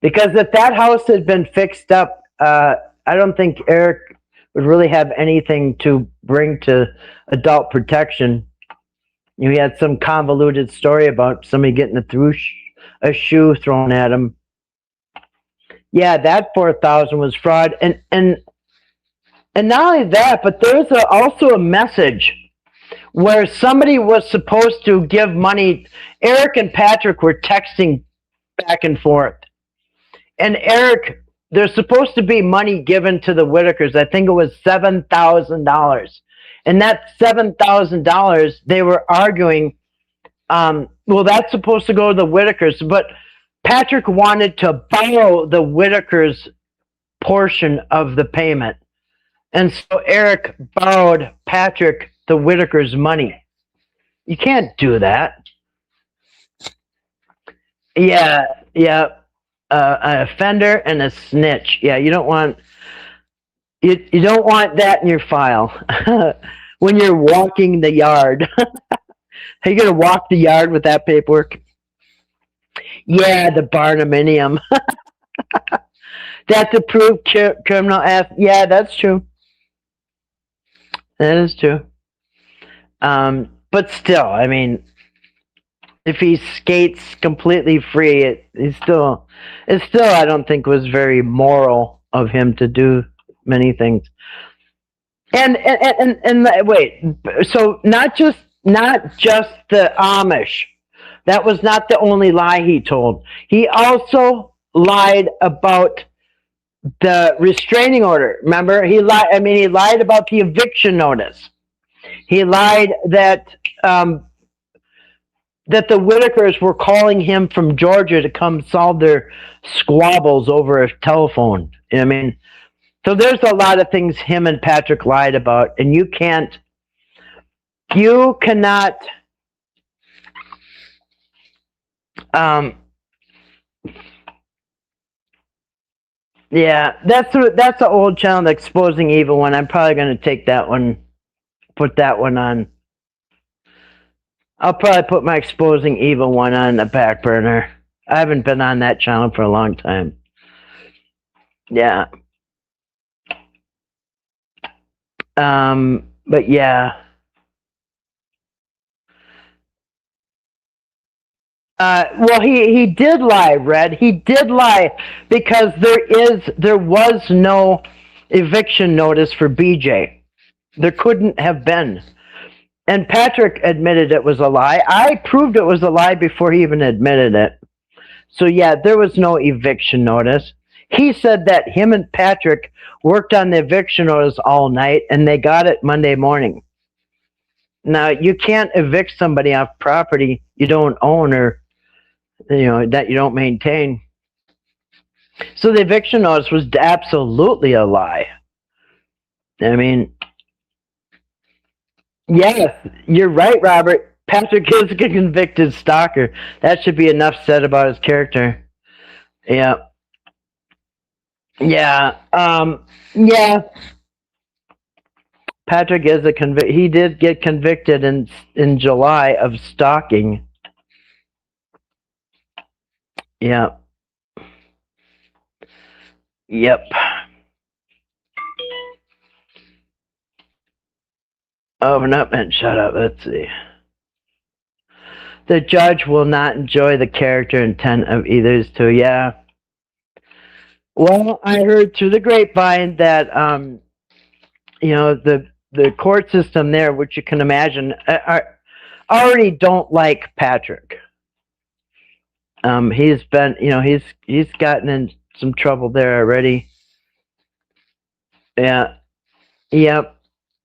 Because if that house had been fixed up, I don't think Eric would really have anything to bring to adult protection. He had some convoluted story about somebody getting a shoe thrown at him. Yeah, that $4,000 was fraud, and not only that, but there's also a message where somebody was supposed to give money. Eric and Patrick were texting back and forth, and Eric, there's supposed to be money given to the Whitakers. I think it was $7,000, and that $7,000 they were arguing. Well, that's supposed to go to the Whitakers, but Patrick wanted to borrow the Whitakers' portion of the payment. And so Eric borrowed Patrick the Whitakers' money. You can't do that. Yeah. An offender and a snitch. Yeah, you don't want that in your file. when you're walking the yard. Are you gonna walk the yard with that paperwork? Yeah, the Barnuminium. That's approved criminal Yeah, that's true. That is true. But still, I mean, if he skates completely free, it still, I don't think was very moral of him to do many things. And wait, so not just the Amish. That was not the only lie he told. He also lied about the restraining order. Remember, he lied. I mean, he lied about the eviction notice. He lied that that the Whitakers were calling him from Georgia to come solve their squabbles over a telephone. I mean, so there's a lot of things him and Patrick lied about, and you cannot. Yeah, that's the old channel, the Exposing Evil one. I'm probably going to take that one, put that one on. I'll probably put my Exposing Evil one on the back burner. I haven't been on that channel for a long time. Yeah. But yeah. Well, he did lie, Red. He did lie because there was no eviction notice for BJ. There couldn't have been. And Patrick admitted it was a lie. I proved it was a lie before he even admitted it. So yeah, there was no eviction notice. He said that him and Patrick worked on the eviction notice all night and they got it Monday morning. Now, you can't evict somebody off property you don't own or that you don't maintain. So the eviction notice was absolutely a lie. I mean, yes, you're right, Robert. Patrick is a convicted stalker. That should be enough said about his character. Yeah. Yeah. Yeah. Patrick is he did get convicted in July of stalking. Yeah. Yep. Open up and shut up. Let's see. The judge will not enjoy the character intent of either of two. Yeah. Well, I heard through the grapevine that the court system there, which you can imagine, already don't like Patrick. He's been, he's gotten in some trouble there already. Yeah. Yep.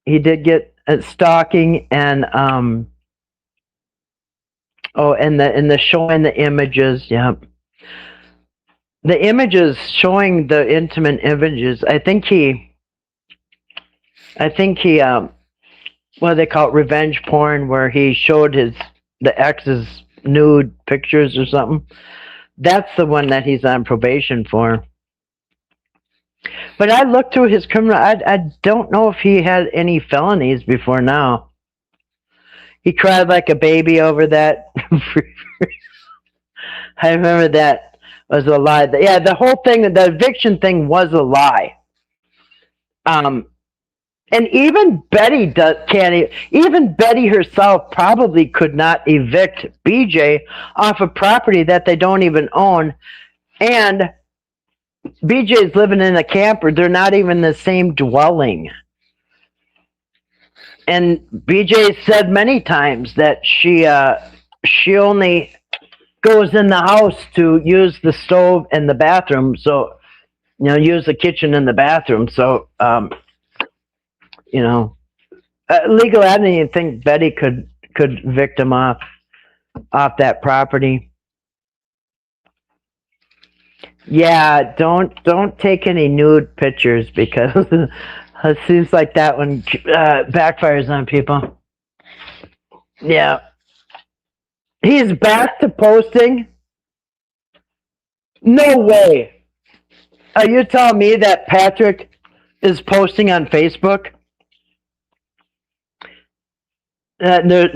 He did get stalking and and the showing the images. Yep. The images showing the intimate images. I think he what do they call it, revenge porn, where he showed the ex's nude pictures or something. That's the one that he's on probation for. But I looked through his criminal. I don't know if he had any felonies before now. He cried like a baby over that. I remember that was a lie. Yeah, the whole thing, the eviction thing was a lie. And even Betty even Betty herself probably could not evict BJ off a property that they don't even own. And BJ's living in a camper. They're not even the same dwelling. And BJ said many times that she only goes in the house to use the stove and the bathroom. So, use the kitchen and the bathroom. So, legal, I didn't even think Betty could evict him off that property. Yeah, don't take any nude pictures because it seems like that one backfires on people. Yeah. He's back to posting? No way. Are you telling me that Patrick is posting on Facebook? No,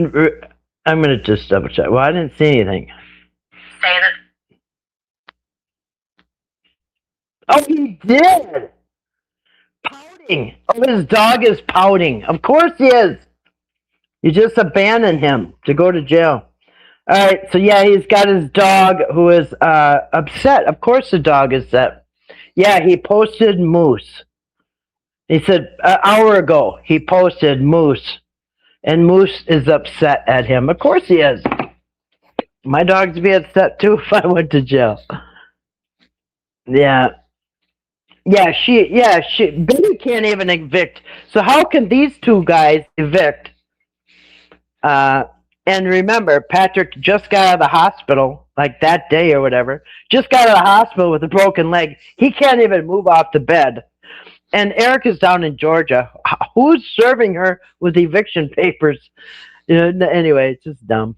I'm gonna just double check. Well, I didn't see anything. Oh, he did. Pouting. Oh, his dog is pouting. Of course he is. You just abandoned him to go to jail. All right, so yeah, he's got his dog who is upset. Of course, the dog is upset. Yeah, he posted Moose. He said an hour ago he posted Moose, and Moose is upset at him. Of course he is. My dog'd be upset too if I went to jail. Yeah. She Betty can't even evict. So how can these two guys evict? And remember, Patrick just got out of the hospital, like that day or whatever. Just got out of the hospital with a broken leg. He can't even move off the bed. And Eric is down in Georgia. Who's serving her with eviction papers? Anyway, it's just dumb.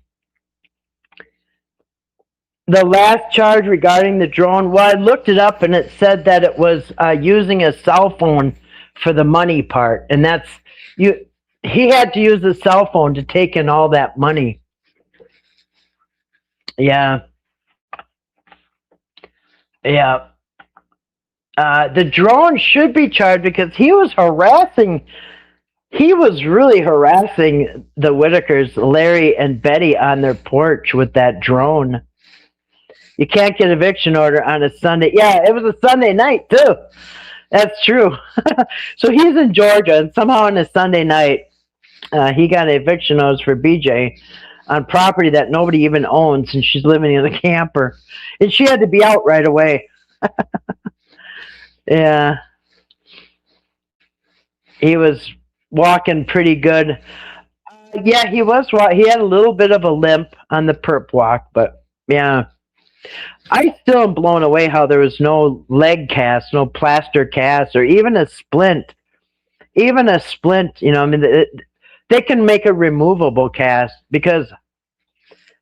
The last charge regarding the drone, well, I looked it up and it said that it was using a cell phone for the money part. And that's, he had to use a cell phone to take in all that money. Yeah. Yeah. The drone should be charged because he was really harassing the Whitakers, Larry and Betty, on their porch with that drone. You can't get eviction order on a Sunday. Yeah, it was a Sunday night too. That's true. So he's in Georgia, and somehow on a Sunday night, he got an eviction notice for BJ on property that nobody even owns, and she's living in a camper, and she had to be out right away. Yeah, he was walking pretty good. Yeah, he was. He had a little bit of a limp on the perp walk, but yeah. I still am blown away how there was no leg cast, no plaster cast, or even a splint. Even a splint, I mean, they can make a removable cast because,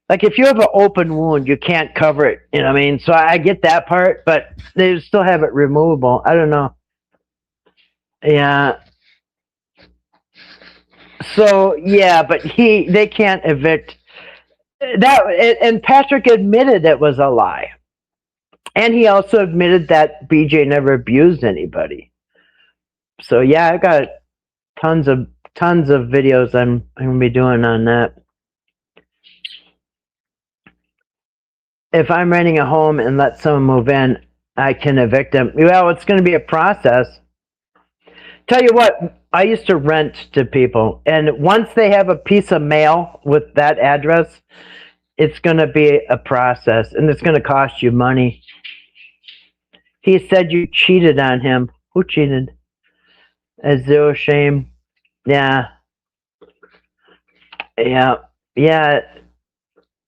like, if you have an open wound, you can't cover it. You know what I mean? So I get that part, but they still have it removable. I don't know. Yeah. So yeah, but they can't evict that. And Patrick admitted it was a lie. And he also admitted that BJ never abused anybody. So yeah, I've got tons of videos I'm gonna be doing on that. If I'm renting a home and let someone move in, I can evict them. Well, it's gonna be a process. Tell you what, I used to rent to people, and once they have a piece of mail with that address, it's gonna be a process, and it's gonna cost you money. He said you cheated on him. Who cheated? A zero shame. Yeah.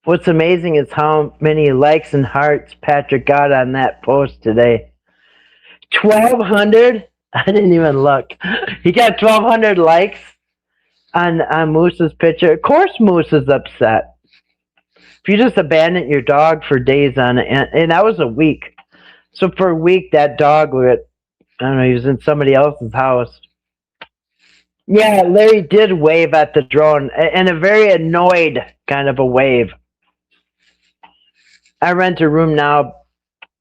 What's amazing is how many likes and hearts Patrick got on that post today. 1,200? I didn't even look. He got 1,200 likes on Moose's picture. Of course Moose is upset. If you just abandon your dog for days on it, and that was a week. So for a week, that dog he was in somebody else's house. Yeah, Larry did wave at the drone, and a very annoyed kind of a wave. I rent a room now,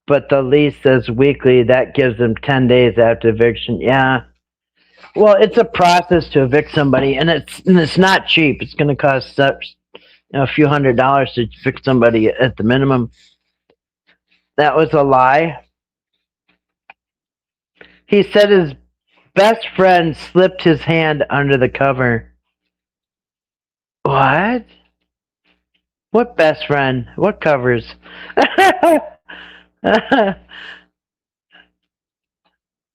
but the lease says weekly. That gives them 10 days after eviction. Yeah. Well, it's a process to evict somebody, and it's not cheap. It's going to cost a few $100s to evict somebody at the minimum. That was a lie. He said his best friend slipped his hand under the cover. What? What best friend? What covers?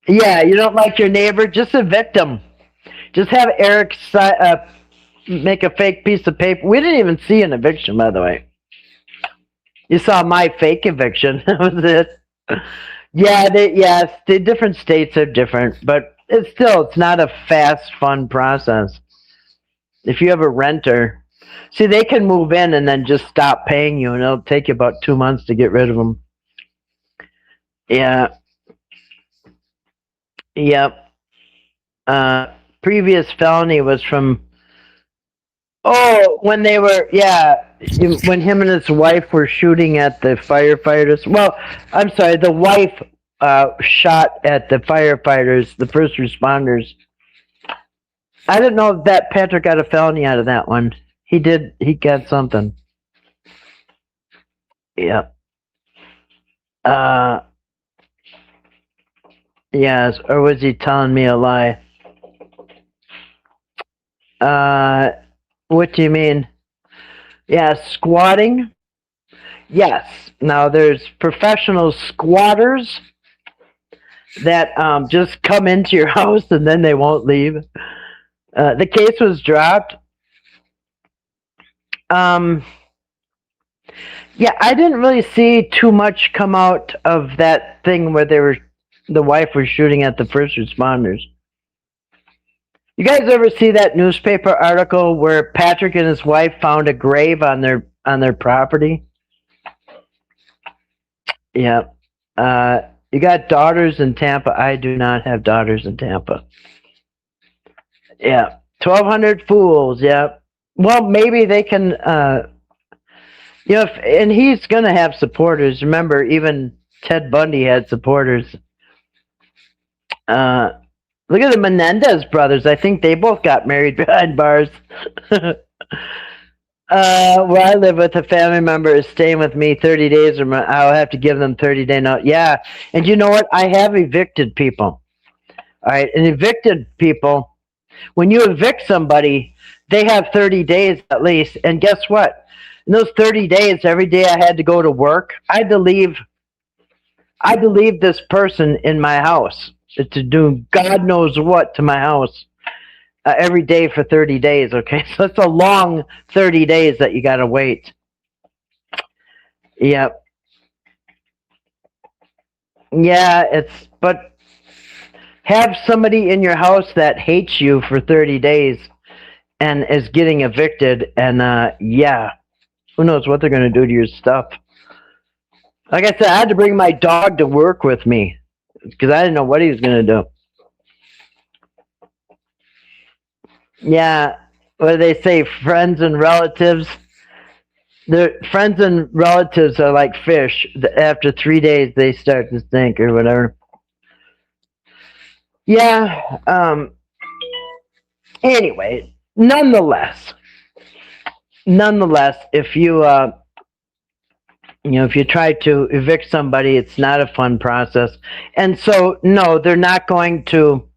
Yeah, you don't like your neighbor? Just evict him. Just have Eric make a fake piece of paper. We didn't even see an eviction, by the way. You saw my fake eviction. That was it. Yeah, the different states are different, but it's not a fast, fun process. If you have a renter, see, they can move in and then just stop paying you, and it'll take you about 2 months to get rid of them. Yeah. Yep. Previous felony was from Oh, when they were, yeah, when him and his wife were shooting at the firefighters. Well, I'm sorry, the wife shot at the firefighters, the first responders. I didn't know that Patrick got a felony out of that one. He did. He got something. Yeah. Yes, or was he telling me a lie? What do you mean? Yeah, squatting. Yes. Now there's professional squatters that just come into your house and then they won't leave. The case was dropped. Yeah, I didn't really see too much come out of that thing where the wife was shooting at the first responders. You guys ever see that newspaper article where Patrick and his wife found a grave on their property? Yeah. You got daughters in Tampa. I do not have daughters in Tampa. Yeah. 1,200 fools. Yeah. Well, maybe they can, and he's going to have supporters. Remember, even Ted Bundy had supporters. Look at the Menendez brothers. I think they both got married behind bars. Where I live with, a family member is staying with me 30 days, or I'll have to give them 30-day notice. Yeah, and you know what? I have evicted people. All right, and evicted people, when you evict somebody, they have 30 days at least. And guess what? In those 30 days, every day I had to go to work, I had to leave this person in my house to do God knows what to my house every day for 30 days. Okay, so it's a long 30 days that you got to wait. Yep. Yeah, but have somebody in your house that hates you for 30 days and is getting evicted, and yeah, who knows what they're going to do to your stuff. Like I said, I had to bring my dog to work with me because I didn't know what he was going to do. Yeah, what do they say? Friends and relatives. Their friends and relatives are like fish. After 3 days, they start to stink or whatever. Yeah. Anyway, nonetheless, if you if you try to evict somebody, it's not a fun process. And so, no, they're not going to.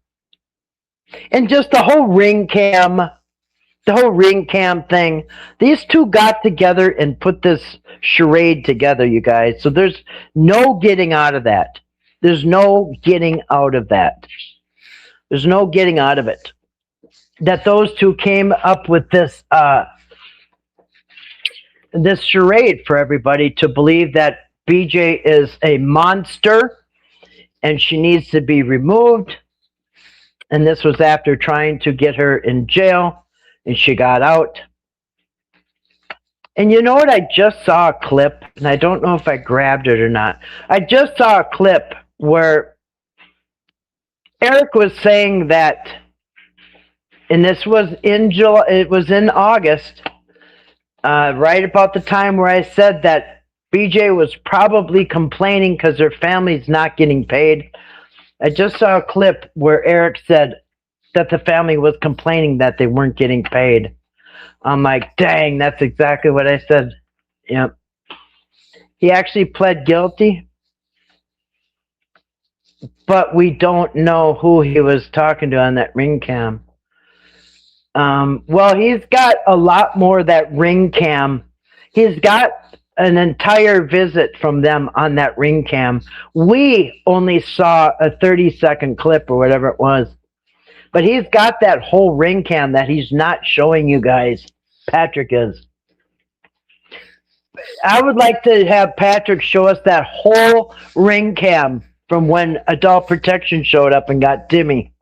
And just the whole ring cam thing, these two got together and put this charade together, you guys. So there's no getting out of that. There's no getting out of that. There's no getting out of it. That those two came up with this this charade for everybody to believe that BJ is a monster and she needs to be removed. And this was after trying to get her in jail, and she got out. And you know what? I just saw a clip, and I don't know if I grabbed it or not. I just saw a clip where Eric was saying that, and this was in July, it was in August, right about the time where I said that BJ was probably complaining because her family's not getting paid. I just saw a clip where Eric said that the family was complaining that they weren't getting paid. I'm like, dang, that's exactly what I said. Yep. He actually pled guilty, but we don't know who he was talking to on that ring cam. Well, he's got a lot more of that ring cam. He's got an entire visit from them on that ring cam. We only saw a 30-second clip or whatever it was. But he's got that whole ring cam that he's not showing you guys. Patrick is. I would like to have Patrick show us that whole ring cam from when Adult Protection showed up and got Timmy.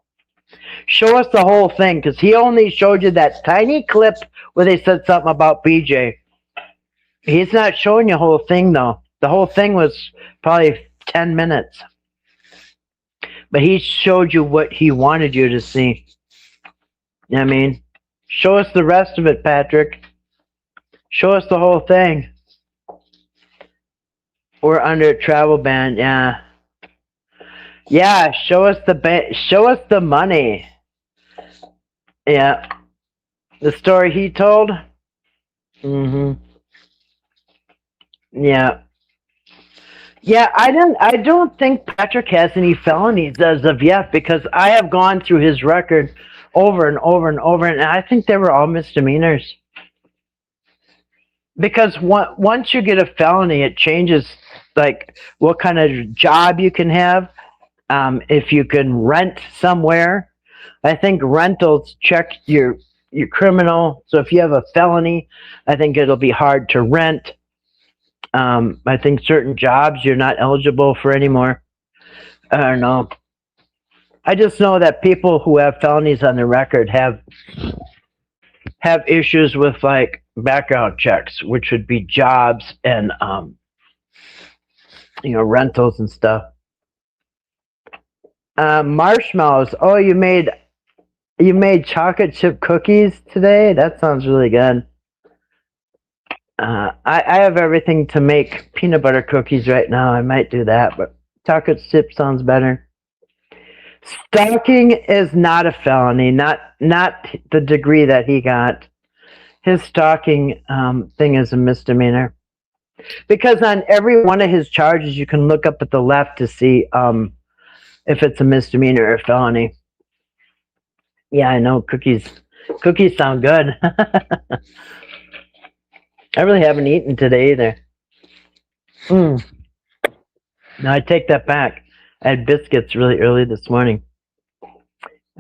Show us the whole thing, because he only showed you that tiny clip where they said something about BJ. He's not showing you the whole thing, though. The whole thing was probably 10 minutes. But he showed you what he wanted you to see. You know what I mean? Show us the rest of it, Patrick. Show us the whole thing. We're under a travel ban, yeah. Yeah, show us the money. Yeah. The story he told? Mm-hmm. Yeah. Yeah, I don't think Patrick has any felonies as of yet, because I have gone through his record over and over and over, and I think they were all misdemeanors. Because once you get a felony, it changes like what kind of job you can have, if you can rent somewhere. I think rentals check your criminal. So if you have a felony, I think it'll be hard to rent. I think certain jobs you're not eligible for anymore. I don't know. I just know that people who have felonies on their record have issues with like background checks, which would be jobs and rentals and stuff. Marshmallows. Oh, you made chocolate chip cookies today? That sounds really good. I have everything to make peanut butter cookies right now. I might do that, but chocolate chip sounds better. Stalking is not a felony, not the degree that he got. His stalking thing is a misdemeanor. Because on every one of his charges, you can look up at the left to see if it's a misdemeanor or a felony. Yeah, I know, cookies sound good. I really haven't eaten today either. No, I take that back. I had biscuits really early this morning.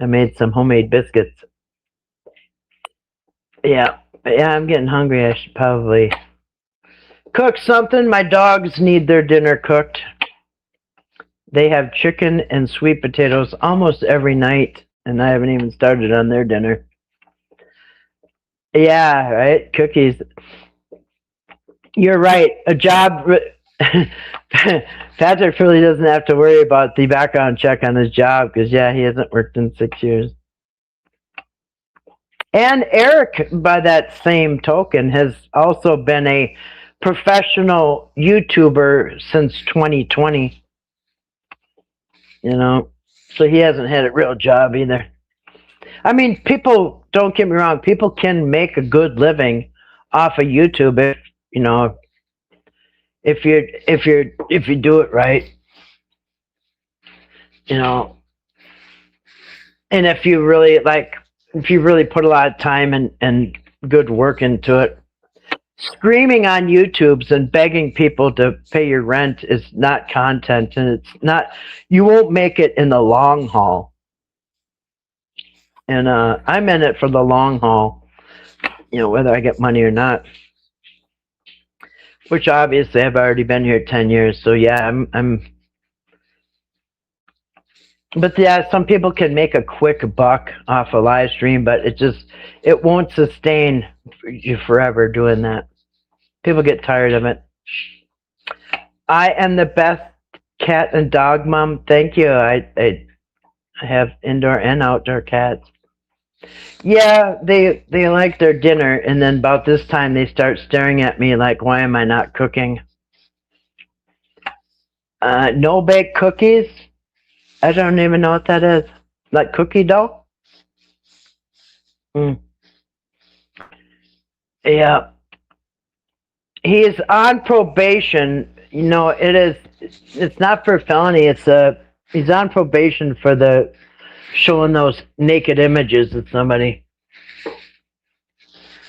I made some homemade biscuits. Yeah, I'm getting hungry. I should probably cook something. My dogs need their dinner cooked. They have chicken and sweet potatoes almost every night, and I haven't even started on their dinner. Yeah, right? Cookies. You're right. A job. Patrick really doesn't have to worry about the background check on his job because, yeah, he hasn't worked in 6 years. And Eric, by that same token, has also been a professional YouTuber since 2020. So he hasn't had a real job either. I mean, people, don't get me wrong, people can make a good living off of YouTube if you do it right. And if you really put a lot of time and good work into it. Screaming on YouTubes and begging people to pay your rent is not content, and you won't make it in the long haul. And I'm in it for the long haul, whether I get money or not. Which obviously I've already been here 10 years, so yeah, But yeah, some people can make a quick buck off a live stream, but it won't sustain you forever doing that. People get tired of it. I am the best cat and dog mom. Thank you. I have indoor and outdoor cats. Yeah, they like their dinner, and then about this time they start staring at me like, why am I not cooking? No bake cookies? I don't even know what that is. Like cookie dough? Yeah. He is on probation. It's not for a felony. He's on probation for showing those naked images of somebody.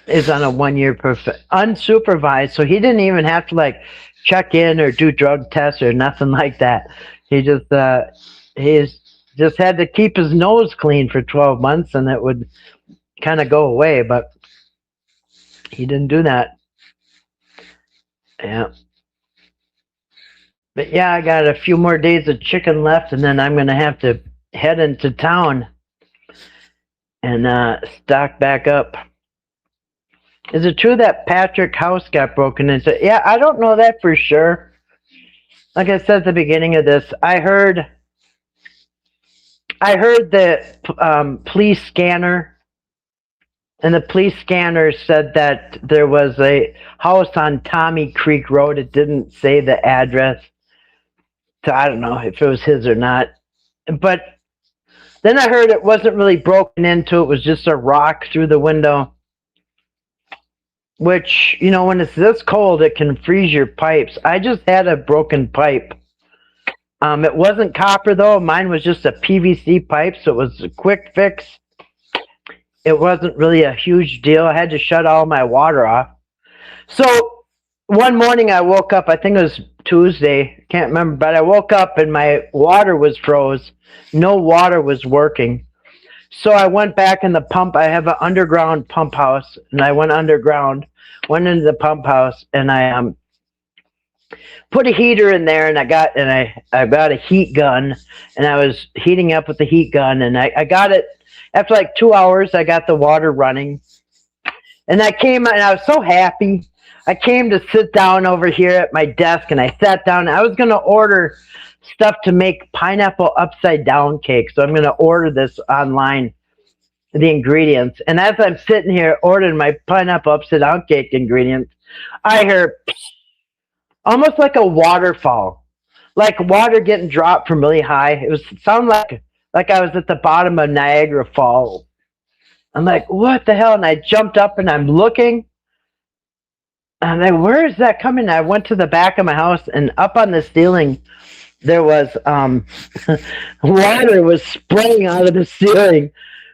Is on a 1 year unsupervised, so he didn't even have to check in or do drug tests or nothing like that. He just had to keep his nose clean for 12 months, and it would kind of go away. But he didn't do that. Yeah. But yeah, I got a few more days of chicken left, and then I'm going to have to head into town and stock back up. Is it true that Patrick's house got broken into? Yeah, I don't know that for sure. Like I said at the beginning of this, I heard the police scanner and the police scanner said that there was a house on Tommy Creek Road. It didn't say the address, so I don't know if it was his or not. But then I heard it wasn't really broken into. It was just a rock through the window, which, you know, when it's this cold, it can freeze your pipes. I just had a broken pipe. It wasn't copper, though. Mine was just a PVC pipe, so it was a quick fix. It wasn't really a huge deal. I had to shut all my water off. So one morning I woke up, I think it was Tuesday, can't remember, but I woke up and my water was froze. No water was working. So I went back in the pump. I have an underground pump house, and I went underground, went into the pump house, and I put a heater in there, and I got a heat gun, and I was heating up with the heat gun, and I got it. After like 2 hours, I got the water running, and I came and I was so happy. I came to sit down over here at my desk, and I sat down. I was going to order stuff to make pineapple upside down cake, so I'm going to order this online, the ingredients. And as I'm sitting here ordering my pineapple upside down cake ingredients, I hear almost like a waterfall, like water getting dropped from really high. It sounded like I was at the bottom of Niagara Falls. I'm like, what the hell? And I jumped up and I'm looking. I'm like, where is that coming? I went to the back of my house, and up on the ceiling, there was water was spraying out of the ceiling,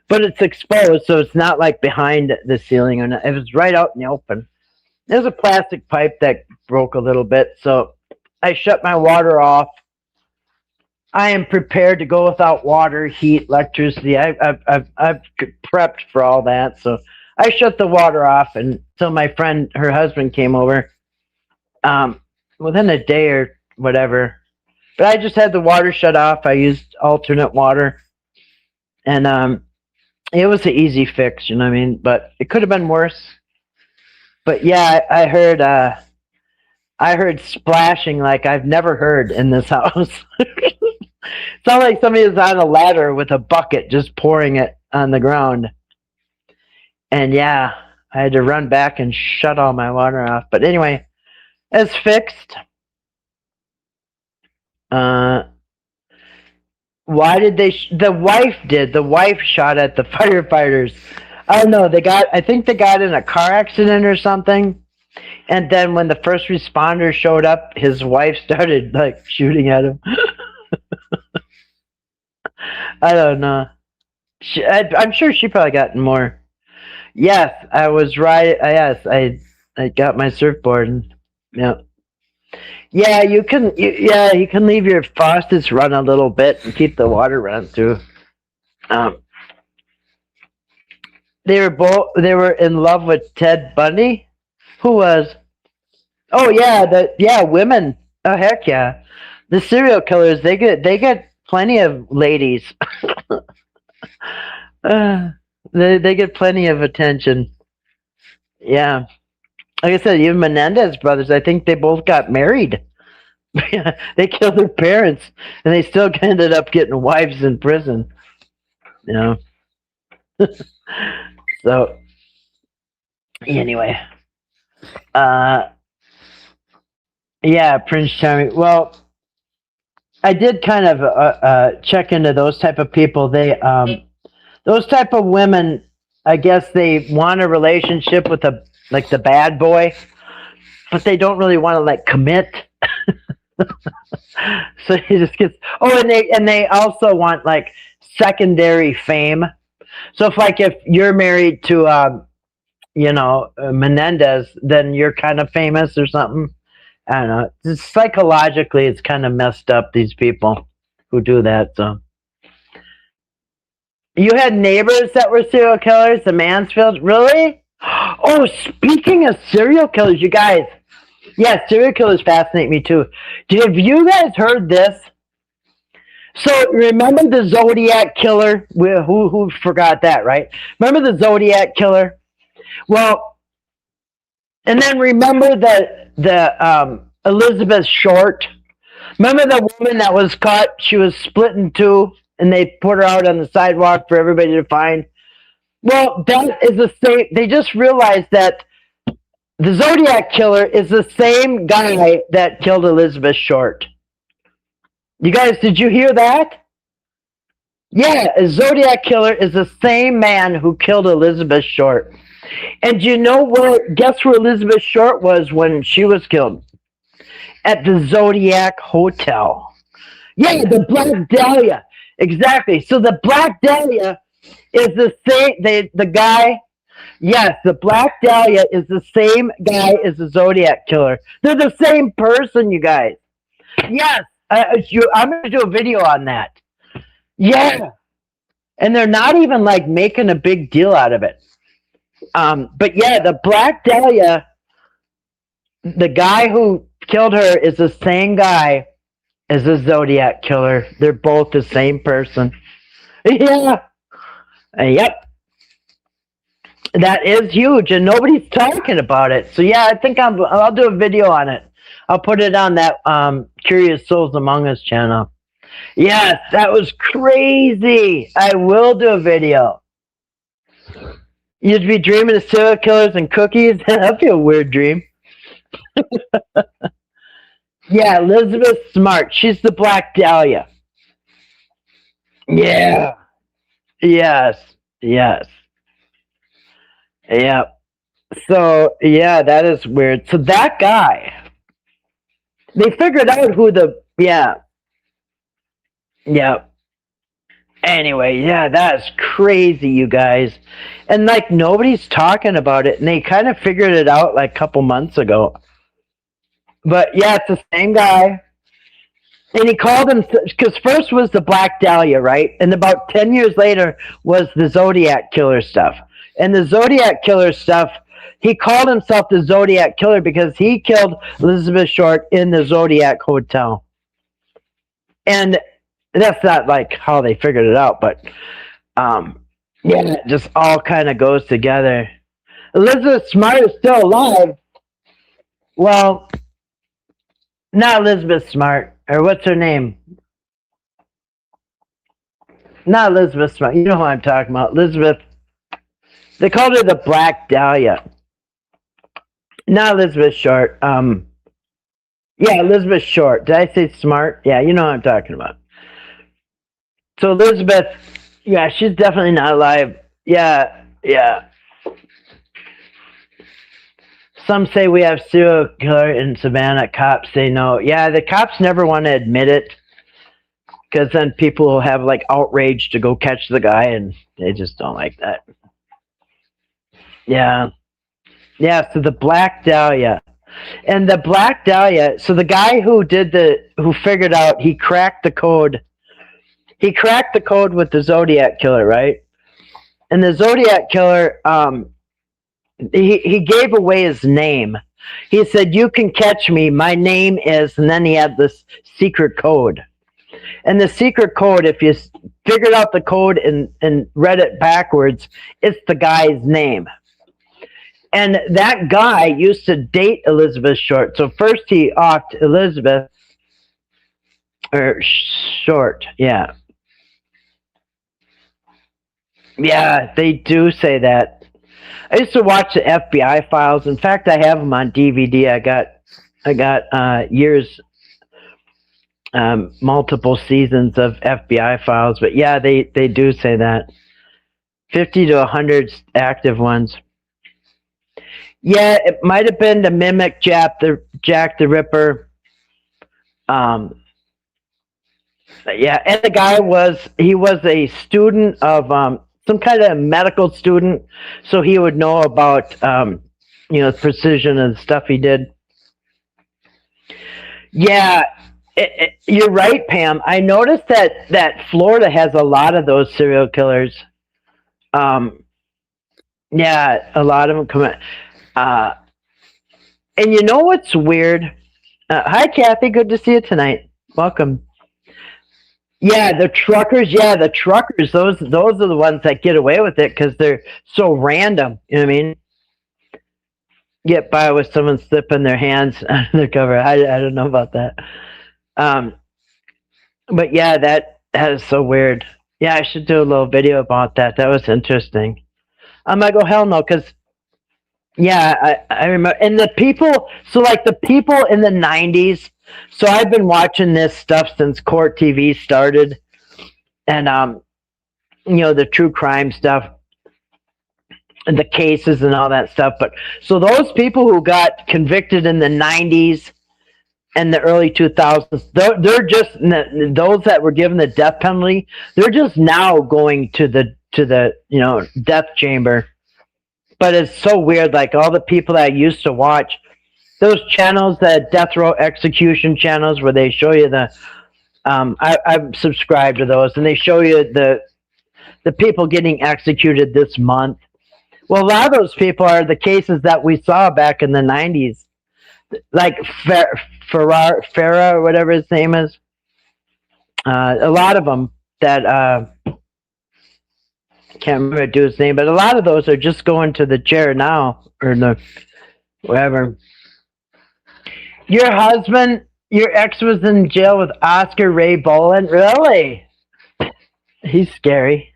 but it's exposed, so it's not like behind the ceiling. Or not. It was right out in the open. There's a plastic pipe that broke a little bit, so I shut my water off. I am prepared to go without water, heat, electricity. I've prepped for all that, so I shut the water off until my friend, her husband, came over within a day or whatever. But I just had the water shut off. I used alternate water, and it was an easy fix, you know what I mean? But it could have been worse. But yeah, I heard splashing like I've never heard in this house. It sounded like somebody was on a ladder with a bucket just pouring it on the ground. And yeah, I had to run back and shut all my water off. But anyway, it's fixed. Why did the wife shot at the firefighters. I don't know. I think they got in a car accident or something. And then when the first responder showed up, his wife started like shooting at him. I don't know. I'm sure she probably got more. Yes, I was right. Yes, I got my surfboard. And, yeah, you can leave your faucets run a little bit and keep the water running through. They were in love with Ted Bundy. Who was? Oh yeah, women. Oh heck yeah, the serial killers. They get plenty of ladies. They get plenty of attention. Yeah, like I said, even Menendez brothers. I think they both got married. They killed their parents, and they still ended up getting wives in prison. You know. So anyway. Yeah, Prince Charming. Well, I did kind of check into those type of people. They those type of women, I guess they want a relationship with the bad boy, but they don't really want to like commit. So he just gets and they also want like secondary fame. So if you're married to Menendez, then you're kind of famous or something. I don't know. Psychologically, it's kind of messed up, these people who do that. So, you had neighbors that were serial killers, the Mansfield? Really? Oh, speaking of serial killers, you guys. Yeah, serial killers fascinate me too. Have you guys heard this? So remember the Zodiac killer? Who forgot that, right? Remember the Zodiac killer? Well, and then remember the Elizabeth Short. Remember the woman that was caught? She was split in two, and they put her out on the sidewalk for everybody to find. Well, that is the same. They just realized that the Zodiac Killer is the same guy that killed Elizabeth Short. You guys, did you hear that? Yeah, a Zodiac Killer is the same man who killed Elizabeth Short. And you know where? Guess where Elizabeth Short was when she was killed? At the Zodiac Hotel. Yeah, the Black Dahlia. Exactly. So the Black Dahlia is the same. The guy. Yes, the Black Dahlia is the same guy as the Zodiac Killer. They're the same person, you guys. Yes, I'm going to do a video on that. Yeah. And they're not even like making a big deal out of it. But yeah, the Black Dahlia, the guy who killed her is the same guy as the Zodiac Killer. They're both the same person. Yeah. Yep. That is huge, and nobody's talking about it. So yeah, I think I'll do a video on it. I'll put it on that Curious Souls Among Us channel. Yes, that was crazy. I will do a video. You'd be dreaming of serial killers and cookies? That'd be a weird dream. Yeah, Elizabeth Smart. She's the Black Dahlia. Yeah. Yes. Yes. Yeah. So, yeah, that is weird. So that guy, they figured out who the, yeah. Yeah. Anyway, yeah, that's crazy, you guys. And like nobody's talking about it, and they kind of figured it out like a couple months ago. But yeah, it's the same guy. And he called him, because first was the Black Dahlia, right? And about 10 years later was the Zodiac Killer stuff. And the Zodiac Killer stuff, he called himself the Zodiac Killer because he killed Elizabeth Short in the Zodiac Hotel. And that's not like how they figured it out, but yeah, it just all kind of goes together. Elizabeth Smart is still alive. Well, not Elizabeth Smart, or what's her name? Not Elizabeth Smart. You know who I'm talking about. Elizabeth. They called her the Black Dahlia. Not Elizabeth Short. Yeah, Elizabeth Short. Did I say Smart? Yeah, you know what I'm talking about. So Elizabeth, yeah, she's definitely not alive. Yeah, yeah. Some say we have serial killer in Savannah. Cops say no. Yeah, the cops never want to admit it because then people will have like outrage to go catch the guy, and they just don't like that. Yeah. Yeah, so the Black Dahlia. And the Black Dahlia, so the guy who figured out, he cracked the code. He cracked the code with the Zodiac Killer, right? And the Zodiac Killer, he gave away his name. He said, "You can catch me. My name is," and then he had this secret code. And the secret code, if you figured out the code and read it backwards, it's the guy's name. And that guy used to date Elizabeth Short. So first he offed Elizabeth, or Short, yeah. Yeah, they do say that. I used to watch the FBI files. In fact, I have them on DVD. I got years, multiple seasons of FBI files. But yeah, they do say that. 50 to 100 active ones. Yeah, it might have been to mimic Jack the Ripper. Yeah, and the guy was a student of some kind of medical student, so he would know about precision and stuff he did. Yeah, you're right, Pam. I noticed that Florida has a lot of those serial killers. Yeah, a lot of them come in. And you know what's weird? Hi, Kathy. Good to see you tonight. Welcome. Yeah, the truckers. Yeah, the truckers. Those are the ones that get away with it because they're so random. You know what I mean? Get by with someone slipping their hands under their cover. I don't know about that. But yeah, that is so weird. Yeah, I should do a little video about that. That was interesting. I'm like, oh hell no, because yeah, I remember, and the people. So like the people in the '90s. So I've been watching this stuff since Court TV started, and the true crime stuff, and the cases and all that stuff. But so those people who got convicted in the '90s and the early 2000s, they're just those that were given the death penalty. They're just now going to the death chamber. But it's so weird. Like all the people that I used to watch those channels, the death row execution channels, where they show you the. I've subscribed to those, and they show you the people getting executed this month. Well, a lot of those people are the cases that we saw back in the '90s, like Farah, or whatever his name is. A lot of them that I can't remember the dude's name, but a lot of those are just going to the chair now, or the whatever. Your husband, your ex, was in jail with Oscar Ray Boland. Really? He's scary.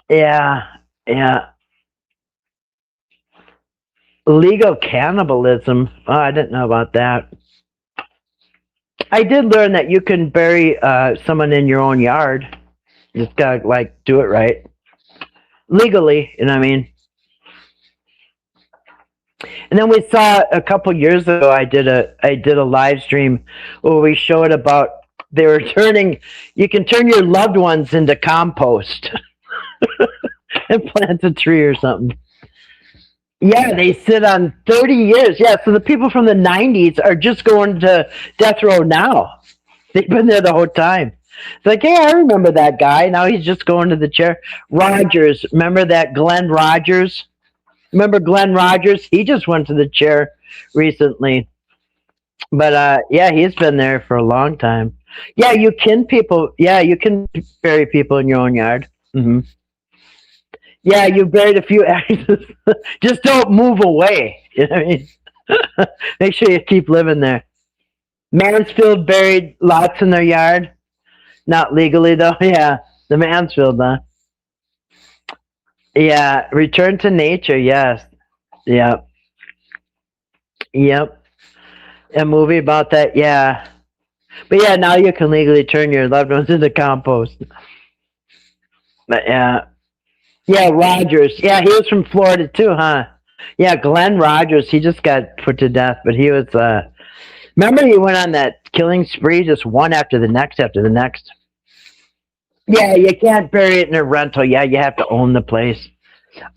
Yeah. Legal cannibalism. Oh, I didn't know about that. I did learn that you can bury someone in your own yard. You just gotta do it right, legally. You know what I mean? And then we saw a couple years ago. I did a live stream where we showed about they were you can turn your loved ones into compost and plant a tree or something. Yeah, they sit on 30 years. Yeah, so the people from the '90s are just going to death row now. They've been there the whole time. It's like, hey, I remember that guy. Now he's just going to the chair. Rogers, remember that Glenn Rogers? Remember Glenn Rogers? He just went to the chair recently. But yeah, he's been there for a long time. Yeah, you can bury people in your own yard. Mm-hmm. Yeah, you buried a few exes. Just don't move away. You know what I mean? Make sure you keep living there. Mansfield buried lots in their yard. Not legally, though. Yeah, the Mansfield, huh? Yeah, Return to Nature, yes. Yep. A movie about that, yeah. But yeah, now you can legally turn your loved ones into compost. But yeah. Yeah, Rogers. Yeah, he was from Florida too, huh? Yeah, Glenn Rogers, he just got put to death, but he was, remember he went on that killing spree, just one after the next. Yeah, you can't bury it in a rental. Yeah, you have to own the place.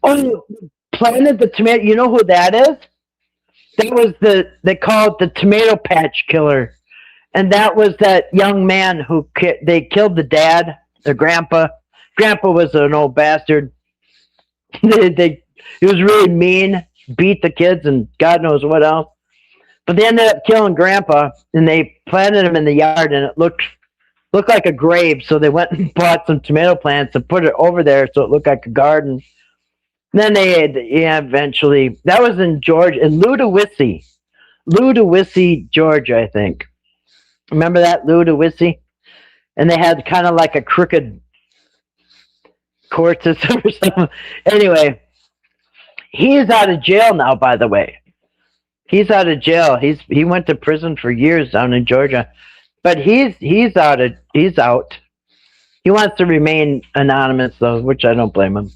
Oh, Planet the Tomato, you know who that is? That was they called the Tomato Patch Killer. And that was that young man who, they killed the dad, the grandpa. Grandpa was an old bastard. He was really mean, beat the kids, and God knows what else. But they ended up killing Grandpa, and they planted him in the yard, and it looked like a grave. So they went and bought some tomato plants and put it over there so it looked like a garden. And then eventually, that was in Georgia, in Ludowici, Georgia, I think. Remember that, Ludowici? And they had kind of like a crooked court system or something. Anyway, he is out of jail now, by the way. He's out of jail. He went to prison for years down in Georgia. But he's out. He wants to remain anonymous though, which I don't blame him.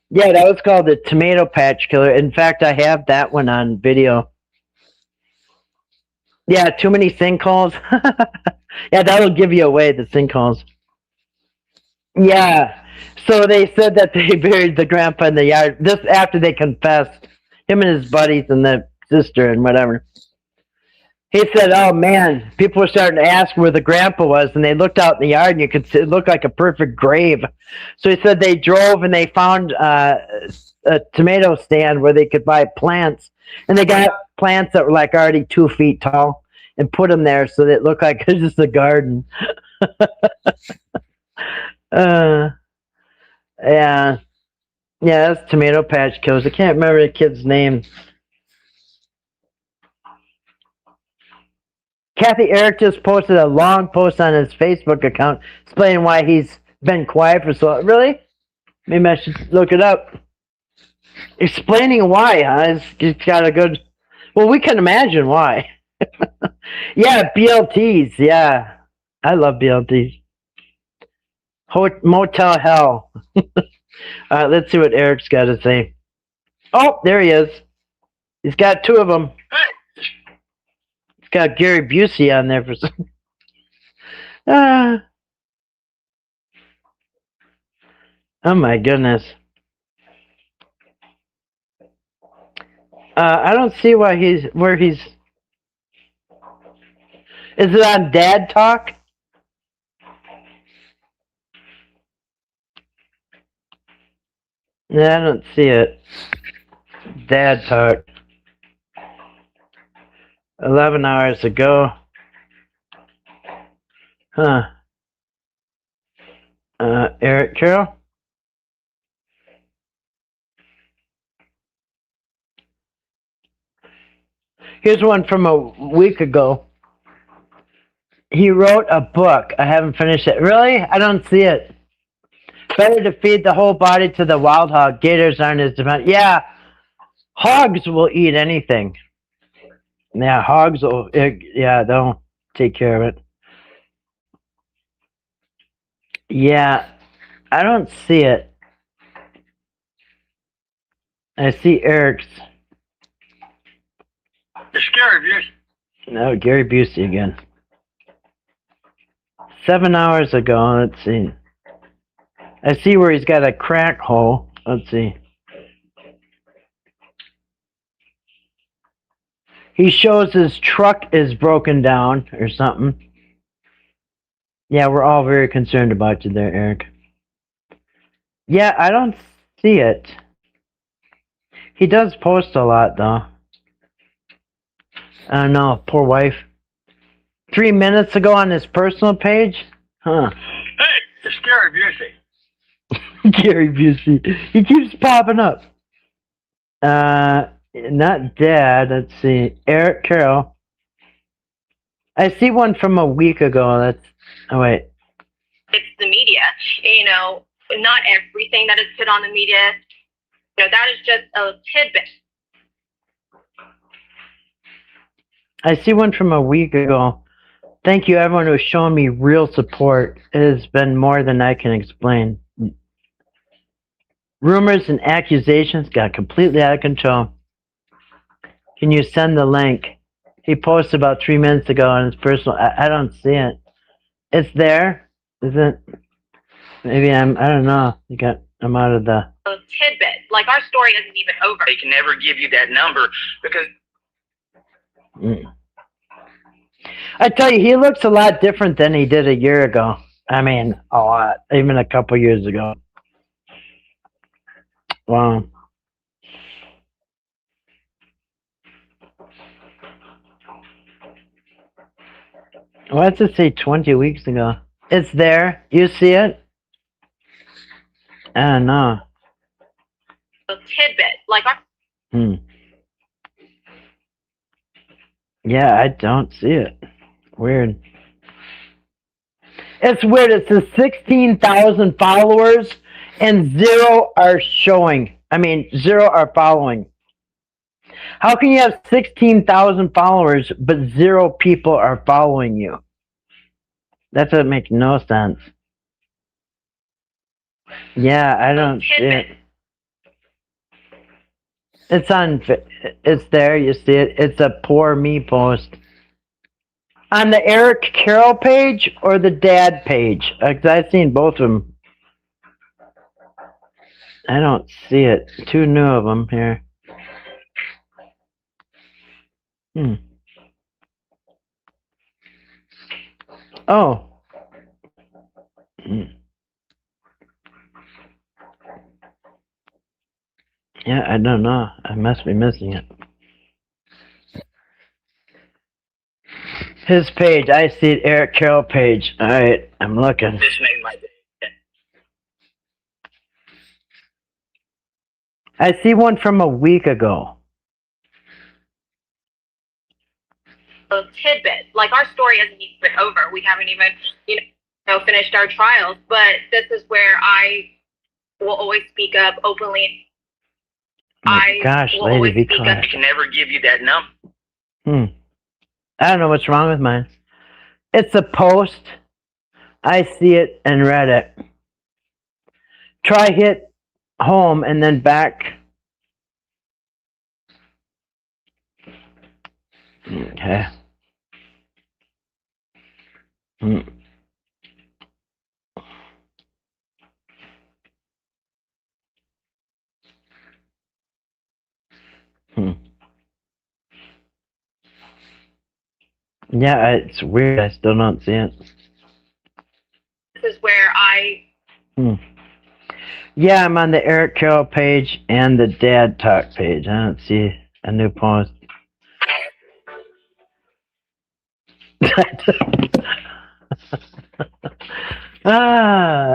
Yeah, that was called the Tomato Patch Killer. In fact, I have that one on video. Yeah, too many sinkholes. Yeah, that'll give you away, the sinkholes. Yeah. So they said that they buried the grandpa in the yard just after they confessed, him and his buddies and the sister and whatever. He said, oh man, people were starting to ask where the grandpa was, and they looked out in the yard and you could see it looked like a perfect grave. So he said they drove and they found a tomato stand where they could buy plants, and they got plants that were like already 2 feet tall and put them there so that it looked like it was just a garden. Yeah, that's Tomato Patch Killers. I can't remember the kid's name. Kathy Eric just posted a long post on his Facebook account explaining why he's been quiet for so long. Really? Maybe I should look it up. Explaining why, huh? It's got a good. Well, we can imagine why. Yeah, BLTs. Yeah, I love BLTs. Motel Hell. Let's see what Eric's got to say. Oh, there he is. He's got two of them. He's got Gary Busey on there for some. Oh my goodness. I don't see why where he's. Is it on Dad Talk? Yeah, I don't see it. Dad Talk. 11 hours ago. Huh. Eric Carroll? Here's one from a week ago. He wrote a book. I haven't finished it. Really? I don't see it. Better to feed the whole body to the wild hog. Gators aren't as dependent. Yeah. Hogs will eat anything. Yeah, hogs will. Yeah, they'll take care of it. Yeah, I don't see it. I see Eric's. It's Gary Busey. No, Gary Busey again. 7 hours ago, let's see. I see where he's got a crack hole. Let's see. He shows his truck is broken down or something. Yeah, we're all very concerned about you there, Eric. Yeah, I don't see it. He does post a lot, though. I don't know, poor wife. 3 minutes ago on his personal page? Huh. Hey, it's Gary Busey. Gary Busey. He keeps popping up. Not Dad. Let's see. Eric Carroll. I see one from a week ago. Oh, wait. It's the media. You know, not everything that is put on the media. You know, that is just a tidbit. I see one from a week ago. Thank you, everyone who's shown me real support. It has been more than I can explain. Rumors and accusations got completely out of control. Can you send the link? He posted about 3 minutes ago on his personal. I don't see it. It's there. Is it? Maybe I don't know. I'm out of the. A tidbit. Like, our story isn't even over. They can never give you that number because. I tell you, he looks a lot different than he did a year ago. I mean, a lot. Even a couple years ago. Wow. What's it say 20 weeks ago? It's there. You see it? I don't know. A tidbit. Like, our. Yeah, I don't see it. Weird. It's weird. It says 16,000 followers and 0 are showing. I mean, 0 are following. How can you have 16,000 followers but 0 people are following you? That doesn't make no sense. Yeah, I don't see it. It's there, you see it. It's a poor me post. On the Eric Carroll page or the Dad page? Because I've seen both of them. I don't see it. 2 new of them here. Oh. Yeah, I don't know. I must be missing it. His page. I see it. Eric Carroll page. All right, I'm looking. This made my day. I see one from a week ago. A tidbit. Like, our story isn't even over. We haven't even, finished our trials. But this is where I will always speak up openly. I gosh, will lady, always be speak up. quiet. I can never give you that number. I don't know what's wrong with mine. It's a post. I see it and read it. Try hit home and then back. Okay. Yeah, it's weird. I still don't see it. This is where I Yeah, I'm on the Eric Carroll page and the Dad Talk page. I don't see a new post.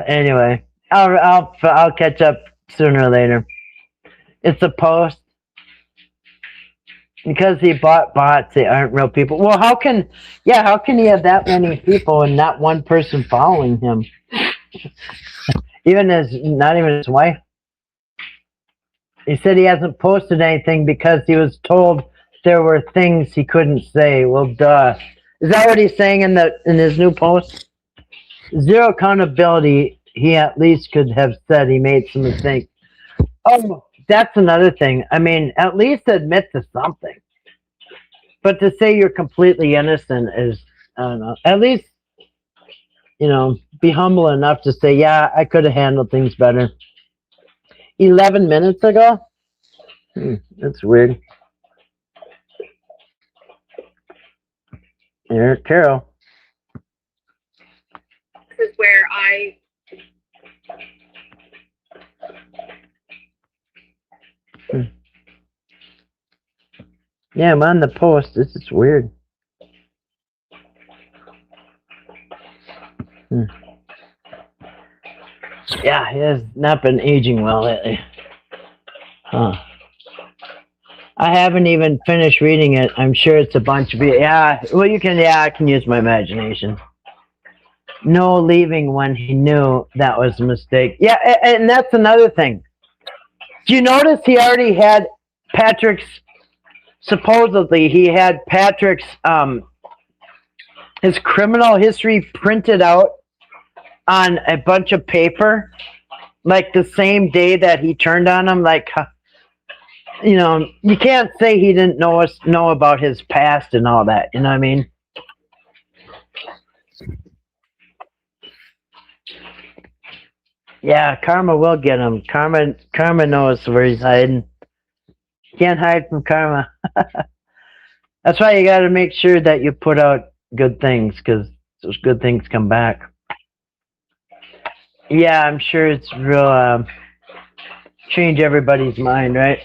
Anyway, I'll catch up sooner or later. It's a post. Because he bought bots, they aren't real people. Well, how can he have that many people and not one person following him? Not even his wife. He said he hasn't posted anything because he was told there were things he couldn't say. Well, duh. Is that what he's saying in his new post? Zero accountability. He at least could have said he made some mistakes. Oh, that's another thing. I mean, at least admit to something. But to say you're completely innocent is, I don't know. At least, be humble enough to say, yeah, I could have handled things better. 11 minutes ago? That's weird. Eric Carroll. this is where I Yeah, I'm on the post. This is weird. Yeah, he has not been aging well lately. Huh. I haven't even finished reading it. I'm sure it's a bunch of... I can use my imagination. No leaving when he knew that was a mistake. Yeah, and that's another thing. Do you notice he already had Patrick's... Supposedly, he had Patrick's... his criminal history printed out on a bunch of paper, like the same day that he turned on him. Like, you can't say he didn't know about his past and all that. You know what I mean? Yeah, karma will get him. Karma knows where he's hiding. Can't hide from karma. That's why you got to make sure that you put out good things, because those good things come back. Yeah, I'm sure it's real, change everybody's mind, right?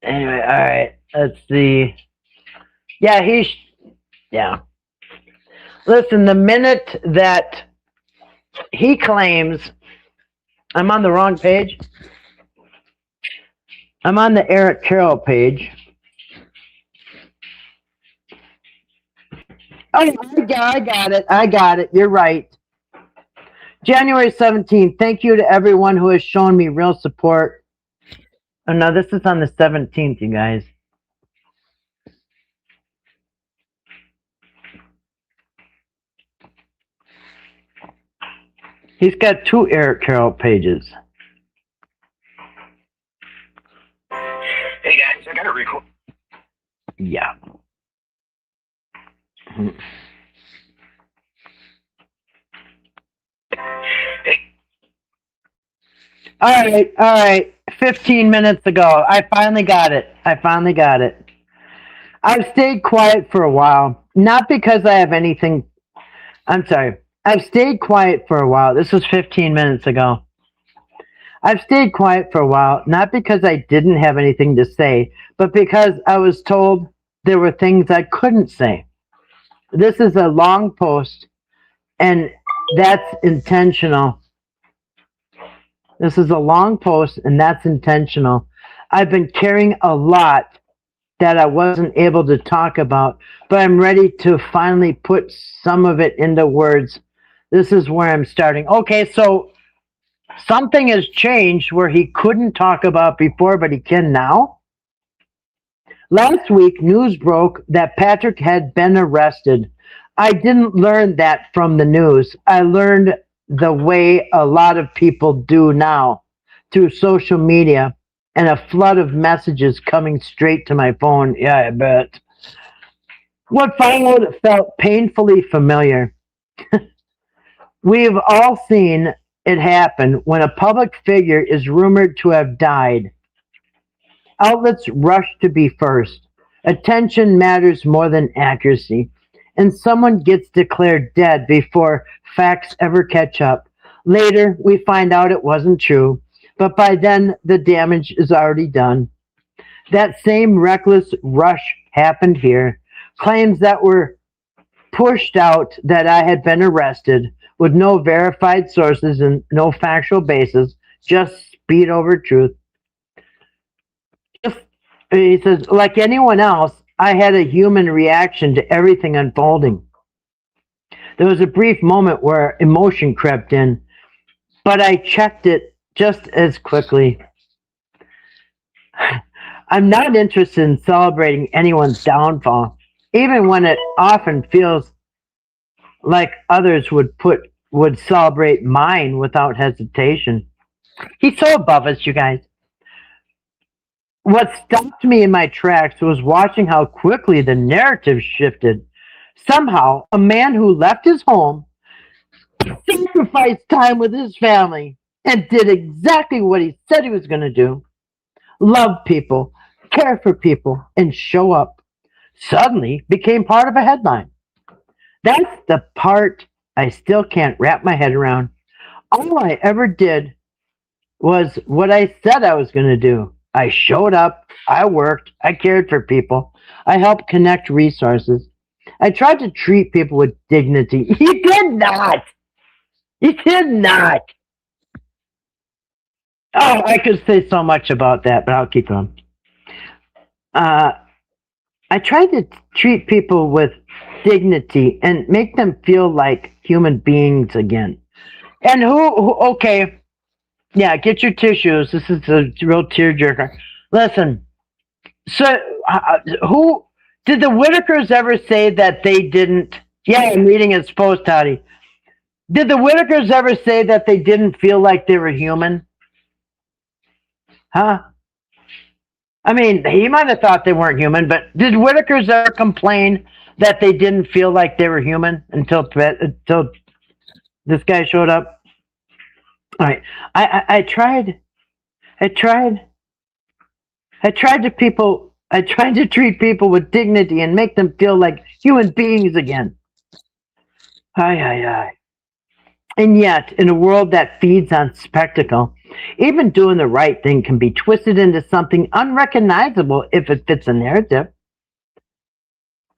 Anyway, all right, let's see. Yeah, listen, the minute that he claims, I'm on the wrong page. I'm on the Eric Carroll page. Oh, I got it. You're right. January 17th. Thank you to everyone who has shown me real support. Oh, no, this is on the 17th, you guys. He's got 2 Eric Carroll pages. Hey guys, I got a record. Yeah. All right. 15 minutes ago, I finally got it. I've stayed quiet for a while, not because I have anything. I'm sorry. I've stayed quiet for a while. This was 15 minutes ago. I've stayed quiet for a while, not because I didn't have anything to say, but because I was told there were things I couldn't say. This is a long post, and that's intentional. This is a long post, and that's intentional. I've been carrying a lot that I wasn't able to talk about, but I'm ready to finally put some of it into words. This is where I'm starting. Okay, so something has changed where he couldn't talk about before, but he can now. Last week, news broke that Patrick had been arrested. I didn't learn that from the news. I learned the way a lot of people do now, through social media and a flood of messages coming straight to my phone. Yeah, I bet. What followed felt painfully familiar. We've all seen it happen when a public figure is rumored to have died. Outlets rush to be first. Attention matters more than accuracy. And someone gets declared dead before facts ever catch up. Later, we find out it wasn't true, but by then, the damage is already done. That same reckless rush happened here. Claims that were pushed out that I had been arrested with no verified sources and no factual basis, just speed over truth. He says, like anyone else, I had a human reaction to everything unfolding. There was a brief moment where emotion crept in, but I checked it just as quickly. I'm not interested in celebrating anyone's downfall, even when it often feels like others would celebrate mine without hesitation. He's so above us, you guys. What stopped me in my tracks was watching how quickly the narrative shifted. Somehow, a man who left his home, sacrificed time with his family, and did exactly what he said he was going to do, love people, care for people, and show up, suddenly became part of a headline. That's the part I still can't wrap my head around. All I ever did was what I said I was going to do. I showed up, I worked, I cared for people, I helped connect resources. I tried to treat people with dignity. He did not! He did not! Oh, I could say so much about that, but I'll keep going. I tried to treat people with dignity and make them feel like human beings again. And okay, yeah, get your tissues. This is a real tearjerker. Listen, so who did the Whitakers ever say that they didn't? Yeah, I'm reading his post, Toddy. Did the Whitakers ever say that they didn't feel like they were human? Huh? I mean, he might have thought they weren't human, but did Whitakers ever complain that they didn't feel like they were human until this guy showed up? All right, I tried to treat people with dignity and make them feel like human beings again. Aye. And yet, in a world that feeds on spectacle, even doing the right thing can be twisted into something unrecognizable if it fits a narrative.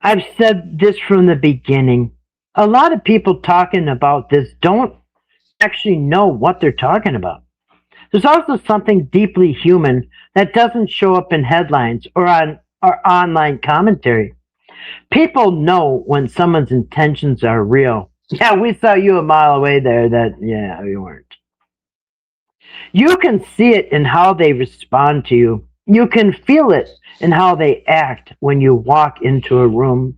I've said this from the beginning. A lot of people talking about this don't actually know what they're talking about. There's also something deeply human that doesn't show up in headlines or on our online commentary. People know when someone's intentions are real. Yeah, we saw you a mile away there. Yeah, you weren't. You can see it in how they respond to you. You can feel it in how they act when you walk into a room.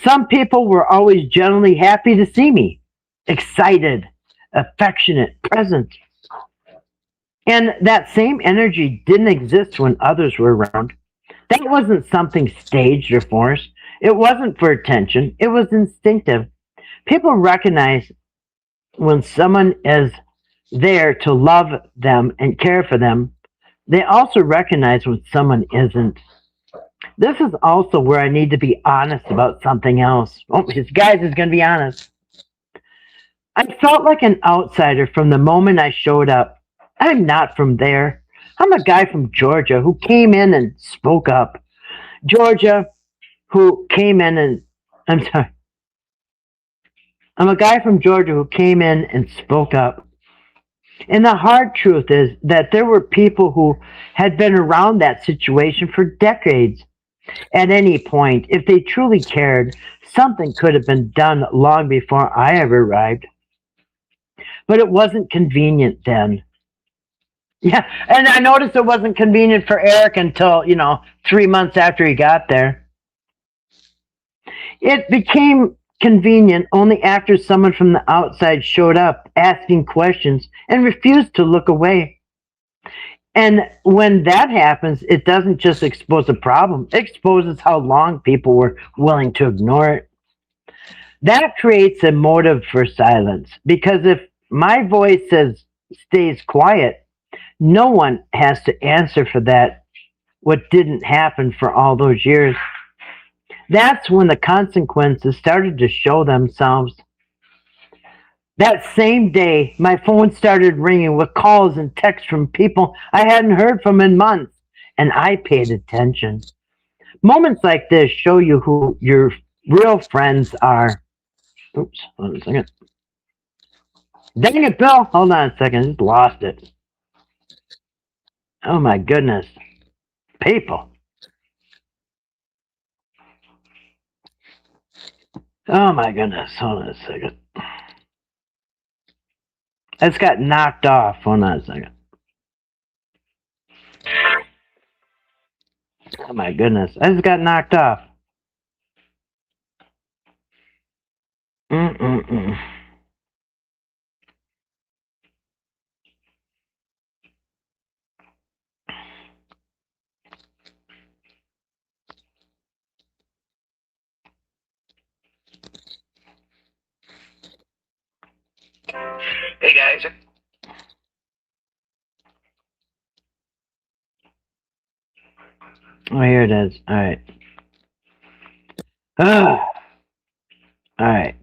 Some people were always generally happy to see me, excited, affectionate, present. And that same energy didn't exist when others were around. That wasn't something staged or forced. It wasn't for attention. It was instinctive. People recognize when someone is there to love them and care for them. They also recognize when someone isn't. This is also where I need to be honest about something else. Oh, this guys is going to be honest. I felt like an outsider from the moment I showed up. I'm not from there. I'm a guy from Georgia who came in and spoke up. I'm a guy from Georgia who came in and spoke up. And the hard truth is that there were people who had been around that situation for decades. At any point, if they truly cared, something could have been done long before I ever arrived. but it wasn't convenient then. Yeah, and I noticed it wasn't convenient for Eric until, 3 months after he got there. It became convenient only after someone from the outside showed up asking questions and refused to look away. And when that happens, it doesn't just expose a problem, it exposes how long people were willing to ignore it. That creates a motive for silence, because if my voice stays quiet, no one has to answer for that, what didn't happen for all those years. That's when the consequences started to show themselves. That same day, my phone started ringing with calls and texts from people I hadn't heard from in months, and I paid attention. Moments like this show you who your real friends are. Oops, hold on a second. Dang it, Bill. Hold on a second. I just lost it. Oh, my goodness. People. Oh, my goodness. Hold on a second. I just got knocked off. Hold on a second. Oh, my goodness. I just got knocked off. Hey guys. Oh, here it is. All right. All right.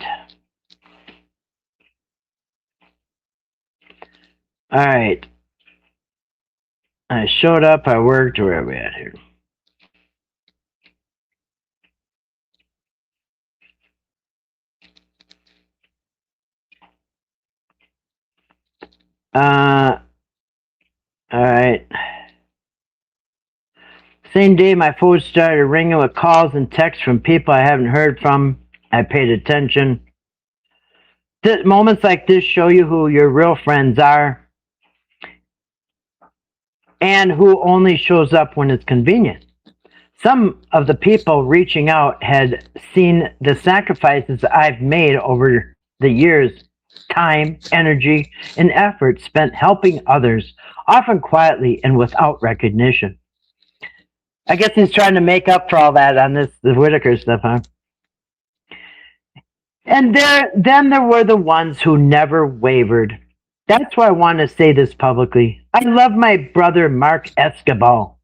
All right. I showed up. I worked. Where are we at here? All right. Same day, my phone started ringing with calls and texts from people I haven't heard from. I paid attention. Moments like this show you who your real friends are and who only shows up when it's convenient. Some of the people reaching out had seen the sacrifices I've made over the years, time, energy, and effort spent helping others, often quietly and without recognition. I guess he's trying to make up for all that on the Whitaker stuff, huh? And then there were the ones who never wavered. That's why I want to say this publicly. I love my brother, Mark Escobar.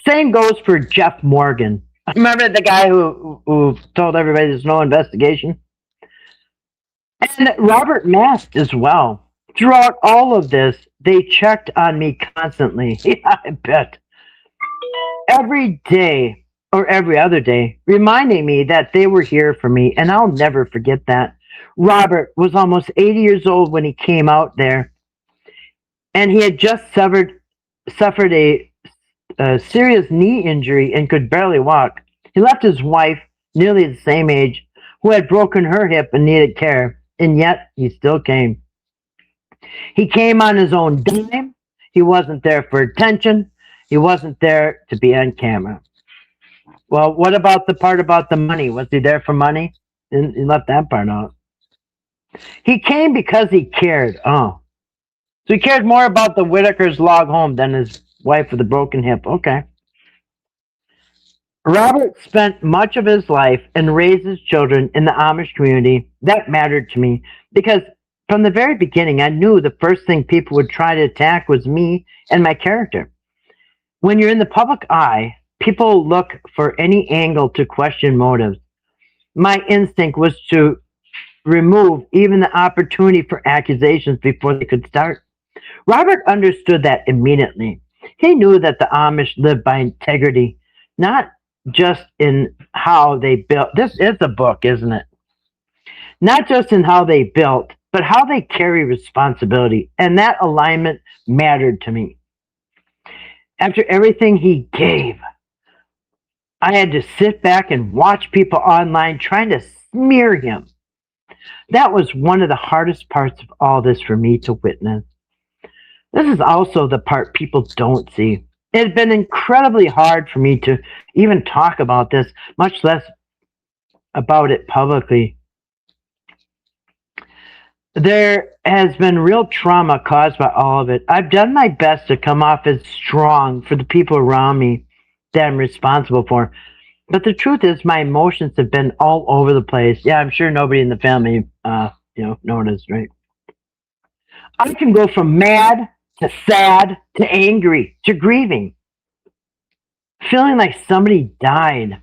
Same goes for Jeff Morgan. Remember the guy who told everybody there's no investigation? And Robert Mast as well. Throughout all of this, they checked on me constantly. Yeah, I bet. Every day or every other day, reminding me that they were here for me, and I'll never forget that. Robert was almost 80 years old when he came out there, and he had just suffered a serious knee injury and could barely walk. He left his wife, nearly the same age, who had broken her hip and needed care, and yet he still came. He came on his own dime. He wasn't there for attention. He wasn't there to be on camera. Well, what about the part about the money? Was he there for money? And he left that part out. He came because he cared. Oh. So he cared more about the Whitaker's log home than his wife with a broken hip. Okay. Robert spent much of his life and raised his children in the Amish community. That mattered to me because from the very beginning, I knew the first thing people would try to attack was me and my character. When you're in the public eye, people look for any angle to question motives. My instinct was to remove even the opportunity for accusations before they could start. Robert understood that immediately. He knew that the Amish lived by integrity, not just in how they built. This is a book, isn't it? Not just in how they built, but how they carry responsibility. And that alignment mattered to me. After everything he gave, I had to sit back and watch people online trying to smear him. That was one of the hardest parts of all this for me to witness. This is also the part people don't see. It had been incredibly hard for me to even talk about this, much less about it publicly. There has been real trauma caused by all of it. I've done my best to come off as strong for the people around me that I'm responsible for. But the truth is, my emotions have been all over the place. Yeah, I'm sure nobody in the family, noticed, right? I can go from mad to sad to angry to grieving, feeling like somebody died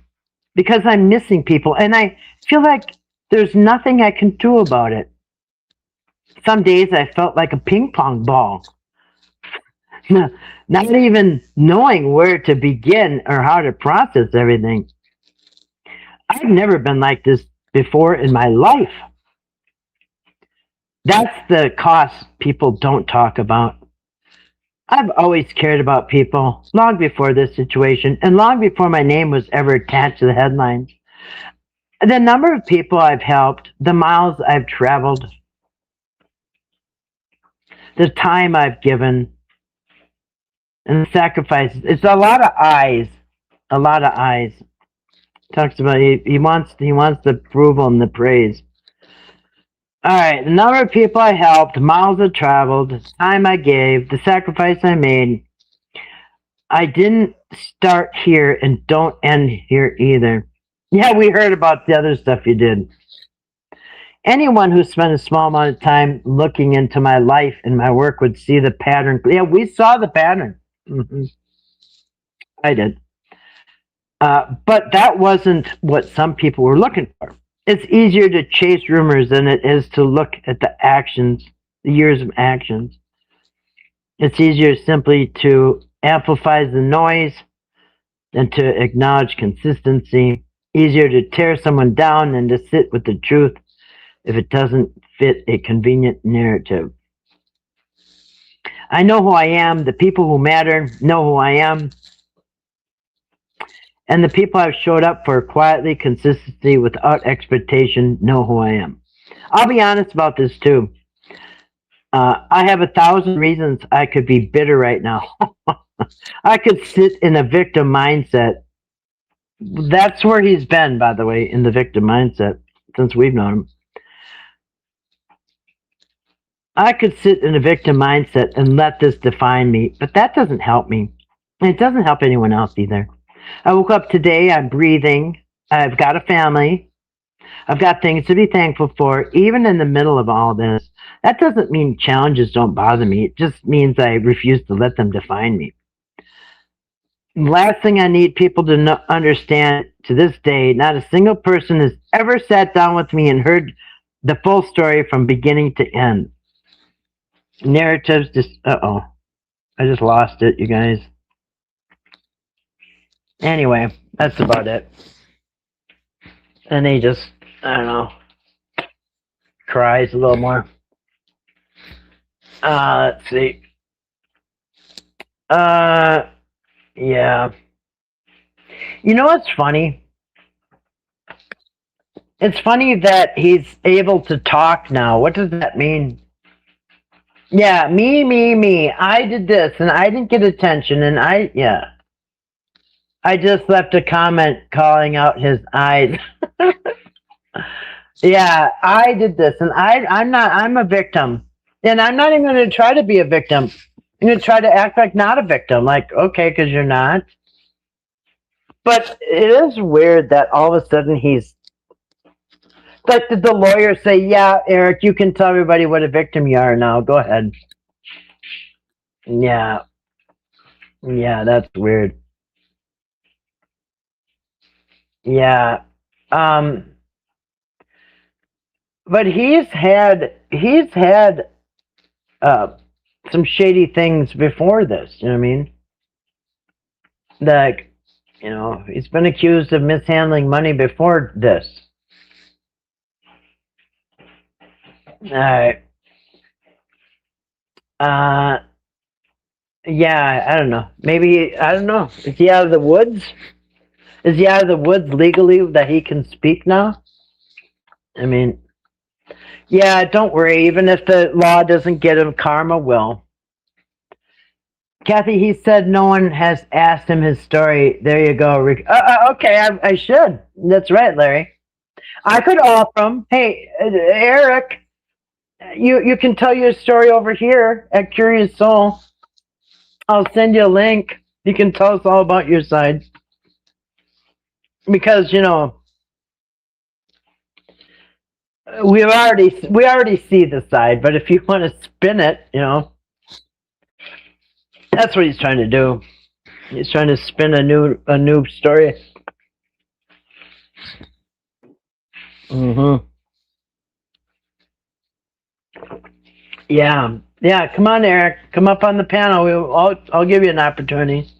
because I'm missing people, and I feel like there's nothing I can do about it. Some days I felt like a ping pong ball, not even knowing where to begin or how to process everything. I've never been like this before in my life. That's the cost people don't talk about. I've always cared about people, long before this situation, and long before my name was ever attached to the headlines. The number of people I've helped, the miles I've traveled, the time I've given, and the sacrifices. It's a lot of eyes. A lot of eyes. Talks about he wants the approval and the praise. All right, the number of people I helped, the miles I traveled, the time I gave, the sacrifice I made. I didn't start here and don't end here either. Yeah, we heard about the other stuff you did. Anyone who spent a small amount of time looking into my life and my work would see the pattern. Yeah, we saw the pattern. Mm-hmm. I did. But that wasn't what some people were looking for. It's easier to chase rumors than it is to look at the actions, the years of actions. It's easier simply to amplify the noise than to acknowledge consistency. Easier to tear someone down than to sit with the truth if it doesn't fit a convenient narrative. I know who I am. The people who matter know who I am. And the people I've showed up for quietly, consistently, without expectation, know who I am. I'll be honest about this too. I have 1,000 reasons I could be bitter right now. I could sit in a victim mindset. That's where he's been, by the way, in the victim mindset, since we've known him. I could sit in a victim mindset and let this define me, but that doesn't help me. And it doesn't help anyone else either. I woke up today, I'm breathing, I've got a family, I've got things to be thankful for, even in the middle of all this. That doesn't mean challenges don't bother me, it just means I refuse to let them define me. Last thing I need people to understand, to this day, not a single person has ever sat down with me and heard the full story from beginning to end. Narratives just, I just lost it, you guys. Anyway, that's about it. And he just, I don't know, cries a little more. Let's see. Yeah. You know what's funny? It's funny that he's able to talk now. What does that mean? Yeah, me. I did this and I didn't get attention and I just left a comment calling out his eyes. Yeah, I did this and I'm a victim. And I'm not even going to try to be a victim. I'm going to try to act like not a victim. Like, okay, because you're not. But it is weird that all of a sudden he's... Like, did the lawyer say, yeah, Eric, you can tell everybody what a victim you are now. Go ahead. Yeah. Yeah, that's weird. Yeah. But he's had some shady things before this, you know what I mean? Like, you know, he's been accused of mishandling money before this. Alright. Yeah, I don't know. Maybe, I don't know. Is he out of the woods? Is he out of the woods legally that he can speak now? I mean, Yeah, don't worry. Even if the law doesn't get him, karma will. Kathy, he said no one has asked him his story. There you go. Okay, I should. That's right, Larry. I could offer him. Hey, Eric, you can tell your story over here at Curious Soul. I'll send you a link. You can tell us all about your side. Because, you know, we already see the side, but if you want to spin it, you know, that's what he's trying to do. He's trying to spin a new story. Yeah. Come on, Eric. Come up on the panel. I'll give you an opportunity.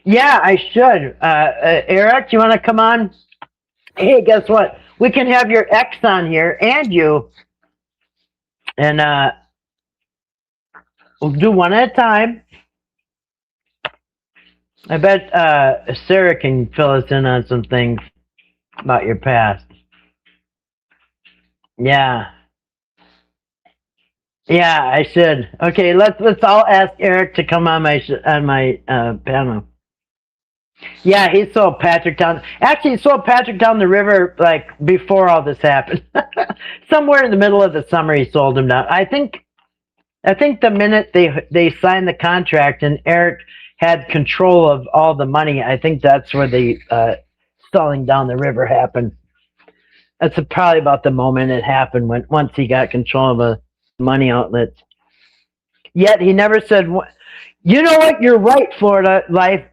Yeah, I should. Eric, do you want to come on? Hey, guess what? We can have your ex on here and you, and we'll do one at a time. I bet Sarah can fill us in on some things about your past. Yeah, I should. Okay, let's all ask Eric to come on my panel. Yeah, he sold Patrick down. Actually, he sold Patrick down the river like before all this happened. Somewhere in the middle of the summer, he sold him down. I think the minute they signed the contract and Eric had control of all the money, I think that's where the selling down the river happened. That's probably about the moment it happened once he got control of the money outlets. Yet he never said, "You know what? You're right, Florida Life."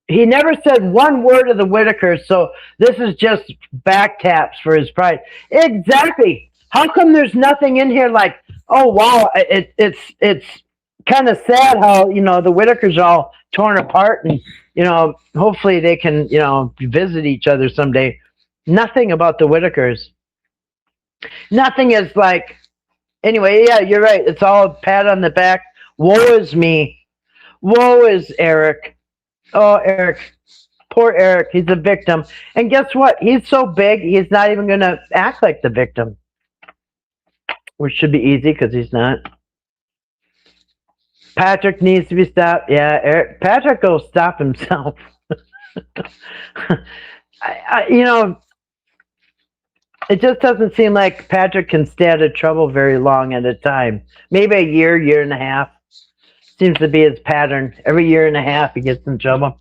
He never said one word of the Whitakers, so this is just back taps for his pride. Exactly. How come there's nothing in here like, oh wow, it's kind of sad how, you know, the Whitakers are all torn apart, and, you know, hopefully they can, you know, visit each other someday. Nothing about the Whitakers. Nothing is like, anyway, yeah, you're right. It's all a pat on the back. Woe is me. Woe is Eric. Oh, Eric. Poor Eric. He's a victim. And guess what? He's so big, he's not even going to act like the victim. Which should be easy because he's not. Patrick needs to be stopped. Yeah, Eric. Patrick will stop himself. You know, it just doesn't seem like Patrick can stay out of trouble very long at a time. Maybe a year and a half. Seems to be his pattern. Every year and a half he gets in trouble.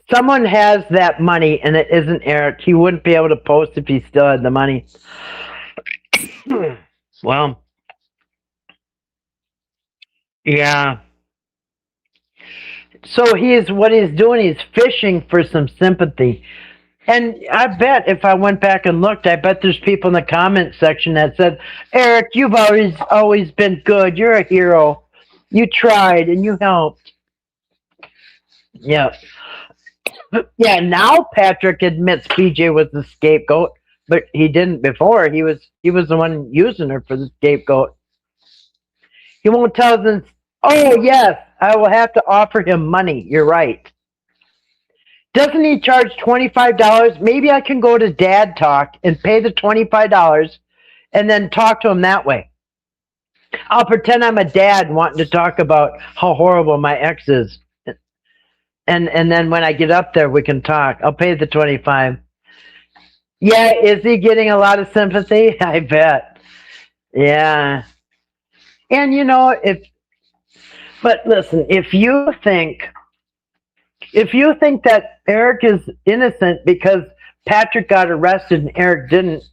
Someone has that money and it isn't Eric. He wouldn't be able to post if he still had the money. Well, yeah. So what he's doing, he's fishing for some sympathy. And I bet if I went back and looked, I bet there's people in the comment section that said, Eric, you've always been good. You're a hero. You tried and you helped. Yeah. Yeah, now Patrick admits PJ was the scapegoat, but he didn't before. He was the one using her for the scapegoat. He won't tell them, oh, yes, I will have to offer him money. You're right. Doesn't he charge $25? Maybe I can go to Dad Talk and pay the $25 and then talk to him that way. I'll pretend I'm a dad wanting to talk about how horrible my ex is. And then when I get up there, we can talk. I'll pay the $25. Yeah, is he getting a lot of sympathy? I bet. Yeah. And you know, but listen, if you think that Eric is innocent because Patrick got arrested and Eric didn't,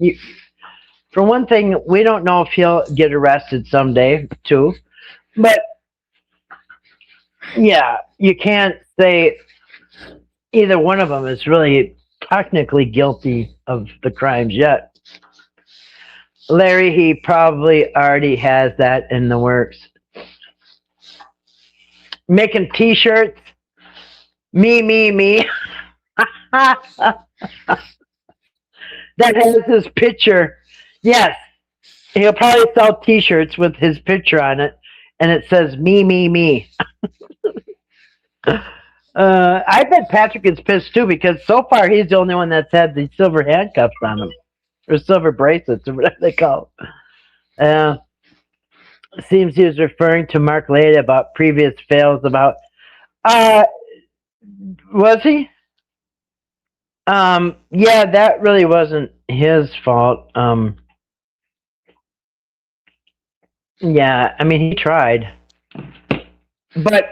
for one thing, we don't know if he'll get arrested someday, too. But, yeah, you can't say either one of them is really technically guilty of the crimes yet. Larry, he probably already has that in the works. Making T-shirts. Me. That has his picture. Yes. He'll probably sell T-shirts with his picture on it, and it says me. I bet Patrick is pissed too because so far he's the only one that's had the silver handcuffs on him, or silver bracelets, or whatever they call it. Seems he was referring to Mark Lade about previous fails about. Was he? Yeah, that really wasn't his fault. Yeah, I mean, he tried. But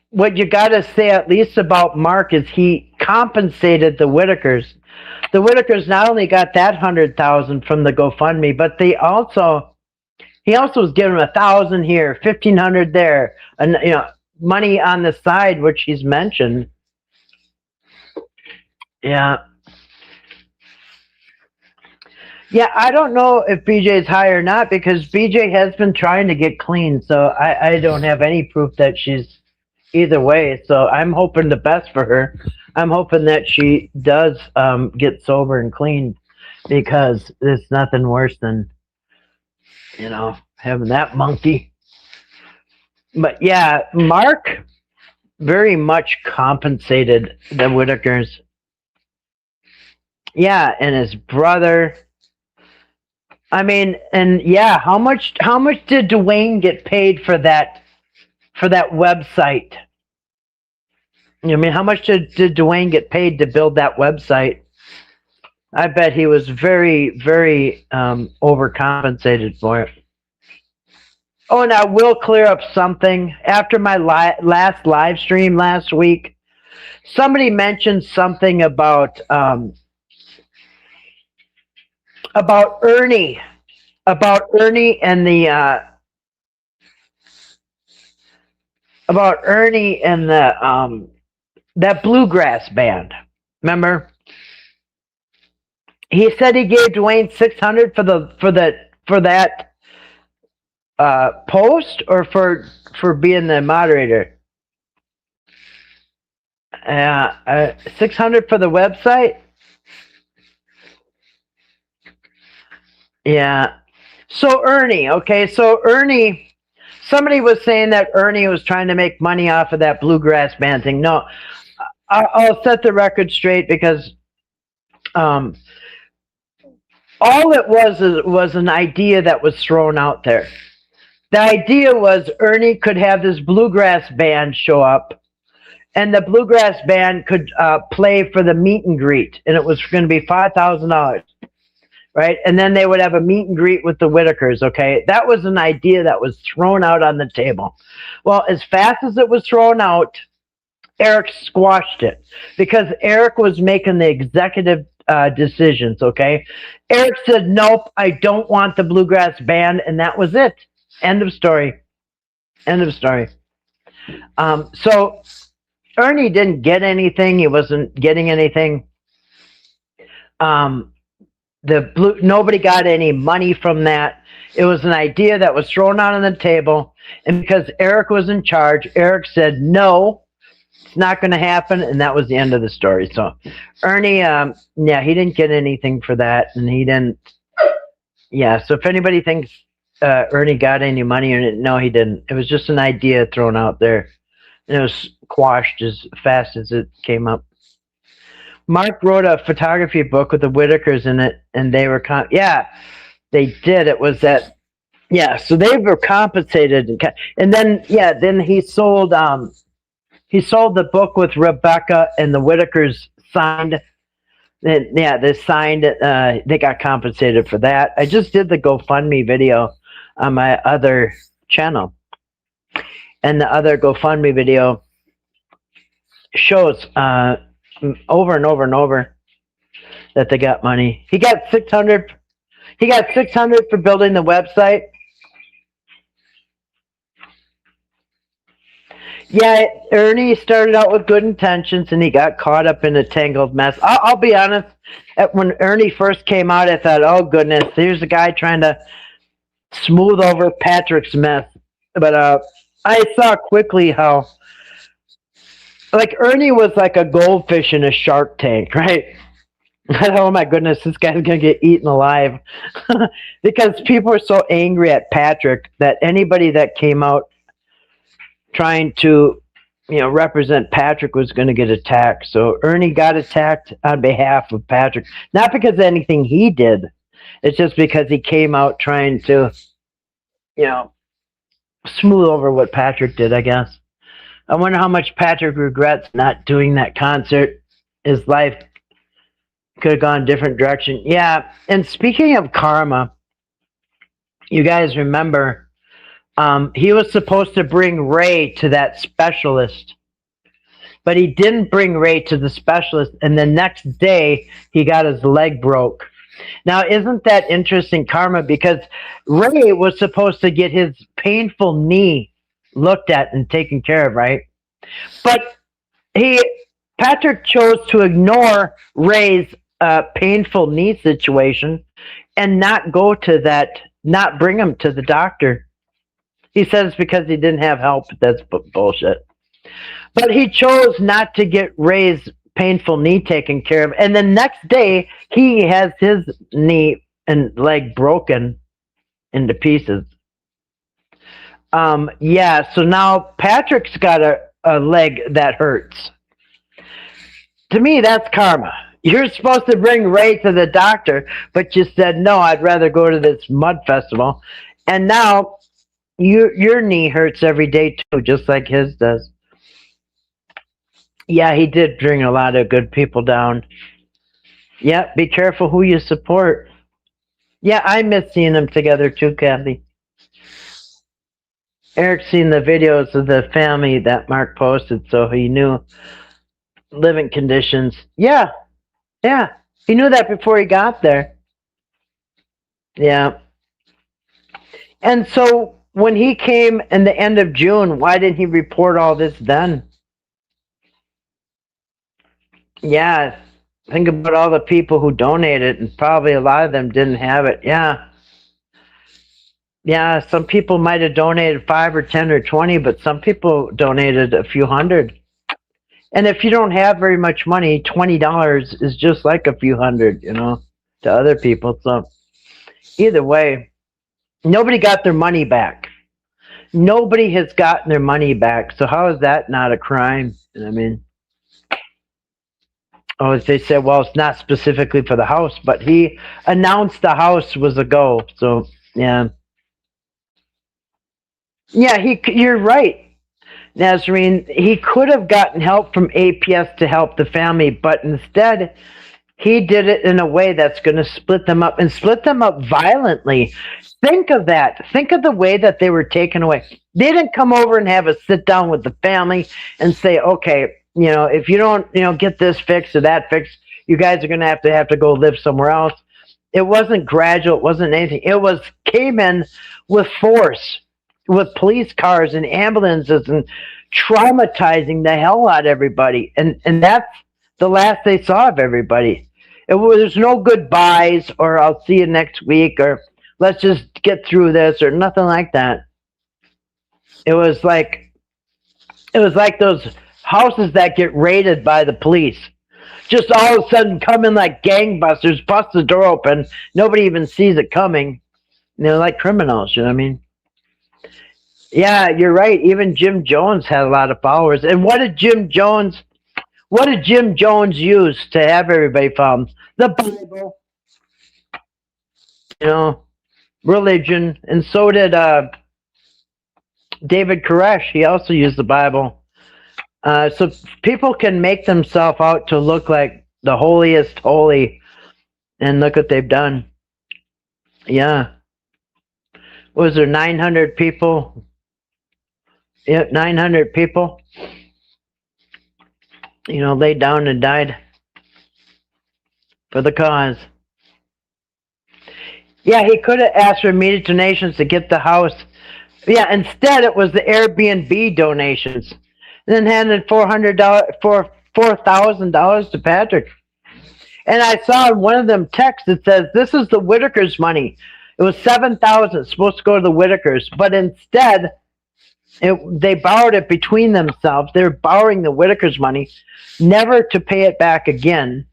what you got to say at least about Mark is he compensated the Whitakers. The Whitakers not only got that 100,000 from the GoFundMe, but he also was giving them 1,000 here, 1,500 there, and money on the side, which he's mentioned. Yeah. Yeah, I don't know if BJ's high or not because BJ has been trying to get clean, so I don't have any proof that she's either way. So I'm hoping the best for her. I'm hoping that she does get sober and clean because there's nothing worse than, having that monkey. But yeah, Mark very much compensated the Whitakers. Yeah, and his brother. I mean, and yeah, how much did Dwayne get paid for that website? I mean, how much did Dwayne get paid to build that website? I bet he was very, very overcompensated for it. Oh, and I will clear up something. After my last live stream last week, somebody mentioned something about Ernie and the that bluegrass band. Remember? He said he gave Dwayne $600 for that post or for being the moderator. $600 for the website. Yeah. So Ernie, somebody was saying that Ernie was trying to make money off of that bluegrass band thing. No, I'll set the record straight because all it was an idea that was thrown out there. The idea was Ernie could have this bluegrass band show up, and the bluegrass band could play for the meet and greet, and it was going to be $5,000. Right? And then they would have a meet and greet with the Whitakers, okay? That was an idea that was thrown out on the table. Well, as fast as it was thrown out, Eric squashed it because Eric was making the executive decisions, okay? Eric said, nope, I don't want the bluegrass band, and that was it. End of story. End of story. So Ernie didn't get anything. He wasn't getting anything. Nobody got any money from that. It was an idea that was thrown out on the table, and because Eric was in charge, Eric said no, it's not going to happen, and that was the end of the story. So Ernie, he didn't get anything for that, and he didn't. Yeah, so if anybody thinks Ernie got any money, no, he didn't. It was just an idea thrown out there, and it was quashed as fast as it came up. Mark wrote a photography book with the Whitakers in it, and they were they did. It was that, so they were compensated, and then he sold the book with Rebecca, and the Whitakers signed. And they signed it. They got compensated for that. I just did the GoFundMe video on my other channel, and the other GoFundMe video shows over and over and over that they got money. He got $600. He got $600 for building the website. Yeah, Ernie started out with good intentions, and he got caught up in a tangled mess. I'll be honest. When Ernie first came out, I thought, "Oh goodness, here's a guy trying to smooth over Patrick's mess." But I saw quickly how. Like Ernie was like a goldfish in a shark tank, right? Oh my goodness, this guy's gonna get eaten alive. Because people are so angry at Patrick that anybody that came out trying to represent Patrick was going to get attacked. So Ernie got attacked on behalf of Patrick, not because of anything he did. It's just because he came out trying to, smooth over what Patrick did, I guess. I wonder how much Patrick regrets not doing that concert. His life could have gone a different direction. Yeah, and speaking of karma, you guys remember he was supposed to bring Ray to that specialist, but he didn't bring Ray to the specialist, and the next day he got his leg broke. Now, isn't that interesting karma? Because Ray was supposed to get his painful knee looked at and taken care of, right? But Patrick chose to ignore Ray's painful knee situation and not go to that, not bring him to the doctor. He says because he didn't have help. That's bullshit. But he chose not to get Ray's painful knee taken care of, and the next day he has his knee and leg broken into pieces. So now Patrick's got a leg that hurts. To me, that's karma. You're supposed to bring Ray to the doctor, but you said no, I'd rather go to this mud festival, and now your knee hurts every day too, just like his does. Yeah, he did bring a lot of good people down. Yeah, be careful who you support. Yeah, I miss seeing them together too, Kathy. Eric's seen the videos of the family that Mark posted, so he knew living conditions. Yeah, he knew that before he got there. Yeah. And so when he came in the end of June, why didn't he report all this then? Yeah, think about all the people who donated, and probably a lot of them didn't have it. Yeah, some people might have donated 5 or 10 or 20, but some people donated a few hundred. And if you don't have very much money, $20 is just like a few hundred, to other people. So either way, nobody got their money back. Nobody has gotten their money back. So how is that not a crime? Oh, they said, well, it's not specifically for the house, but he announced the house was a go. So, yeah. Yeah, you're right, Nazarene. He could have gotten help from APS to help the family, but instead he did it in a way that's going to split them up, and split them up violently. Think of that. Think of the way that they were taken away. They didn't come over and have a sit down with the family and say, okay, if you don't, get this fixed or that fixed, you guys are going to have to go live somewhere else. It wasn't gradual. It wasn't anything. It came in with force, with police cars and ambulances, and traumatizing the hell out of everybody. And that's the last they saw of everybody. There's no goodbyes or I'll see you next week or let's just get through this or nothing like that. It was like those houses that get raided by the police. Just all of a sudden come in like gangbusters, bust the door open. Nobody even sees it coming. They're like criminals, you know what I mean? Yeah, you're right. Even Jim Jones had a lot of followers. And what did Jim Jones use to have everybody follow him? The Bible. Religion. And so did David Koresh. He also used the Bible. So people can make themselves out to look like the holiest holy, and look what they've done. Yeah. Was there 900 people? Yeah, 900 people. Laid down and died for the cause. Yeah, he could have asked for immediate donations to get the house. Yeah, instead it was the Airbnb donations. And then handed $4,000 to Patrick. And I saw in one of them texts that says, this is the Whitakers money. It was $7,000 supposed to go to the Whitakers, but instead they borrowed it between themselves. They're borrowing the Whitakers money, never to pay it back again.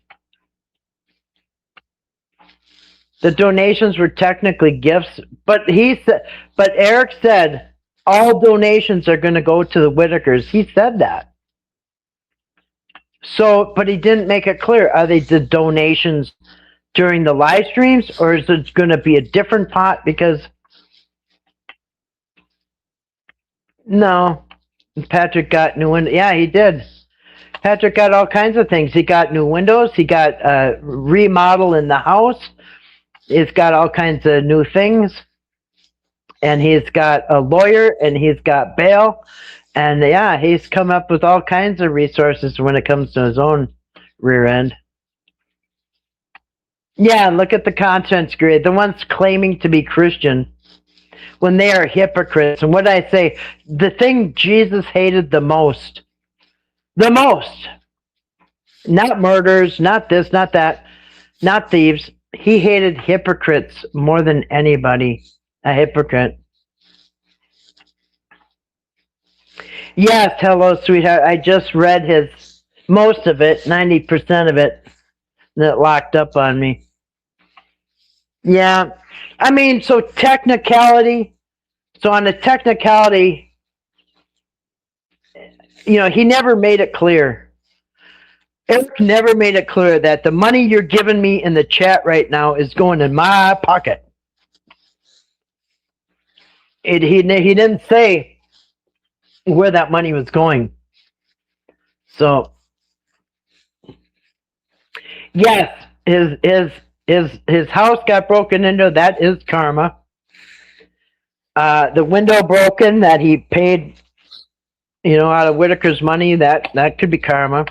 The donations were technically gifts, but Eric said all donations are going to go to the Whitakers. He said that. So, but he didn't make it clear. Are they the donations during the live streams, or is it going to be a different pot? Because no, Patrick got new windows. Yeah, he did. Patrick got all kinds of things. He got new windows. He got a remodel in the house. He's got all kinds of new things. And he's got a lawyer, and he's got bail. And yeah, he's come up with all kinds of resources when it comes to his own rear end. Yeah, look at the contents grid. The ones claiming to be Christian, when they are hypocrites. And what I say, the thing Jesus hated the most, not murders, not this, not that, not thieves. He hated hypocrites more than anybody. A hypocrite. Yes, hello, sweetheart. I just read most of it, 90% of it, that locked up on me. Yeah. I mean, so on the technicality, he never made it clear. Eric never made it clear that the money you're giving me in the chat right now is going in my pocket. He didn't say where that money was going. So, yes, his house got broken into. That is karma. The window broken that he paid, out of Whitaker's money. That could be karma.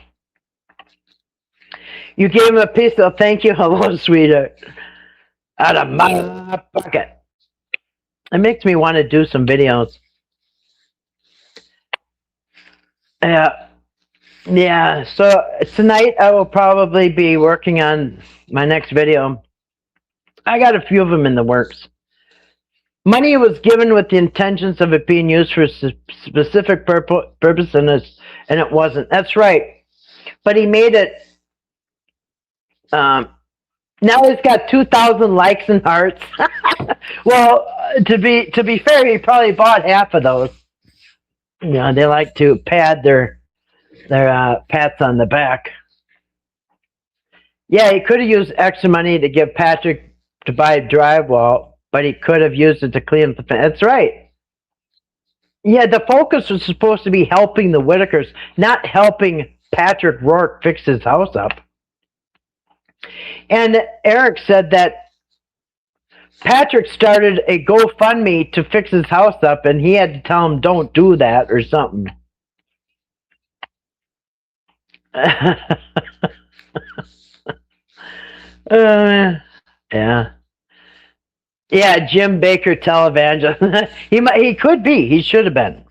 You gave him a piece of thank you. Hello, sweetheart. Out of my pocket. It makes me want to do some videos. Yeah. So tonight I will probably be working on my next video. I got a few of them in the works. Money was given with the intentions of it being used for a specific purpose, and it wasn't. That's right. But he made it. Now he's got 2,000 likes and hearts. Well, to be fair, he probably bought half of those. They like to pad their pats on the back. Yeah, he could have used extra money to give Patrick to buy drywall, but he could have used it to clean up the fence. That's right. Yeah, the focus was supposed to be helping the Whitakers, not helping Patrick Rourke fix his house up. And Eric said that Patrick started a GoFundMe to fix his house up, and he had to tell him don't do that or something. Yeah. Yeah, Jim Baker televangelist. He could be. He should have been.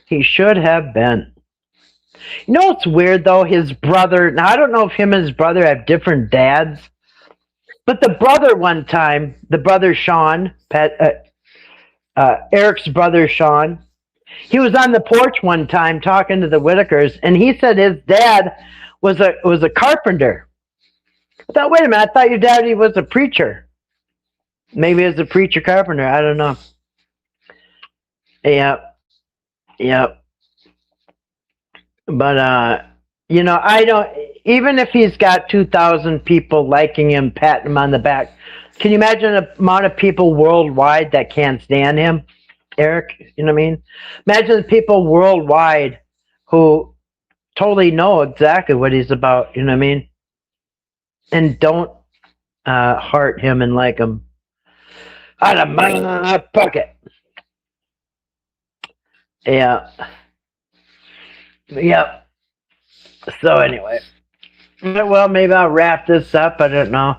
He should have been. You know what's weird though? His brother. Now I don't know if him and his brother have different dads, but the brother one time, the brother Sean, Eric's brother Sean, he was on the porch one time talking to the Whitakers, and he said his dad was a carpenter. I thought, wait a minute, I thought your daddy was a preacher. Maybe he was a preacher carpenter. I don't know. Yep. But I don't. Even if he's got 2,000 people liking him, patting him on the back, can you imagine the amount of people worldwide that can't stand him, Eric? You know what I mean? Imagine the people worldwide who totally know exactly what he's about. You know what I mean? And don't heart him and like him. Out of my pocket. Yeah. Yep. So anyway. Well, maybe I'll wrap this up. I don't know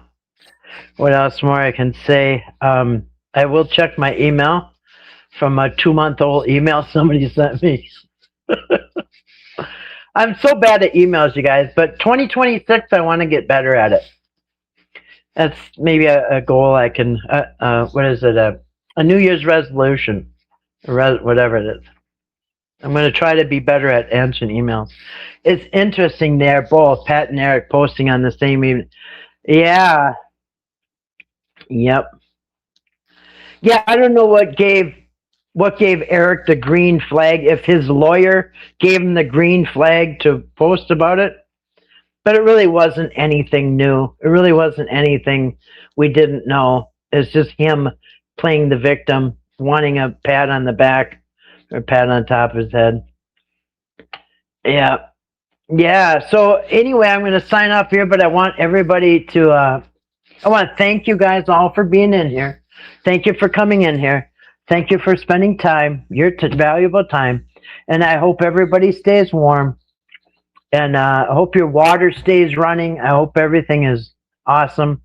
what else more I can say. I will check my email from a 2-month-old email somebody sent me. I'm so bad at emails, you guys, but 2026, I want to get better at it. That's maybe a goal I can, what is it? A New Year's resolution, whatever it is. I'm going to try to be better at answering emails. It's interesting they're both, Pat and Eric, posting on the same evening. Yeah. Yep. Yeah, I don't know what gave what gave Eric the green flag, if his lawyer gave him the green flag to post about it. But it really wasn't anything new. It really wasn't anything we didn't know. It's just him playing the victim, wanting a pat on the back or pat on top of his head. Yeah. Yeah. So anyway, I'm going to sign off here, but I want everybody to, I want to thank you guys all for being in here. Thank you for coming in here. Thank you for spending time, your valuable time. And I hope everybody stays warm. And I hope your water stays running. I hope everything is awesome.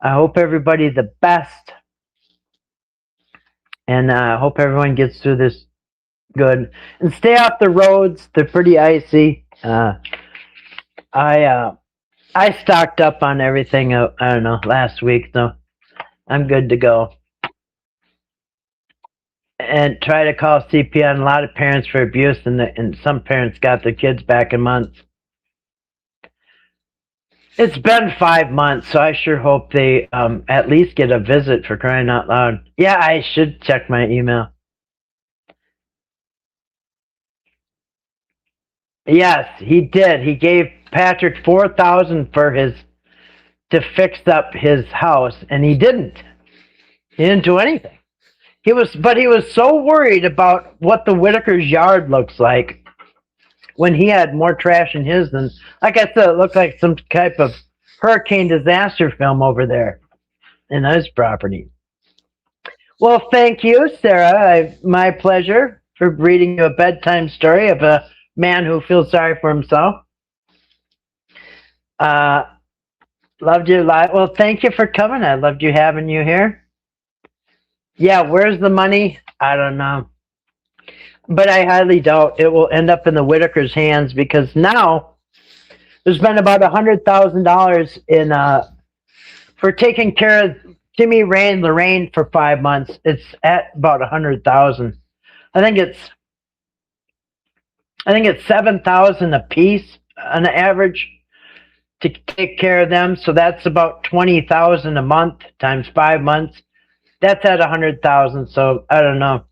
I hope everybody the best. And I hope everyone gets through this good. And stay off the roads. They're pretty icy. I stocked up on everything, I don't know, last week. So I'm good to go. And try to call CPS on a lot of parents for abuse, and some parents got their kids back in months. It's been 5 months, so I sure hope they at least get a visit, for crying out loud. Yeah, I should check my email. Yes, he did. He gave Patrick $4,000 for to fix up his house, and he didn't. He didn't do anything. He was so worried about what the Whitaker's yard looks like when he had more trash in his than, like I said, it looked like some type of hurricane disaster film over there in his property. Well, thank you, Sarah. My pleasure for reading you a bedtime story of a man who feels sorry for himself. Loved you live. Well, thank you for coming. I loved you having you here. Yeah, where's the money? I don't know. But I highly doubt it will end up in the Whitaker's hands, because now there's been about $100,000 in for taking care of Timmy, Ray, and Lorraine for 5 months. It's at about $100,000. I think it's $7,000 a piece on average to take care of them. So that's about $20,000 a month times 5 months. That's at $100,000. So I don't know.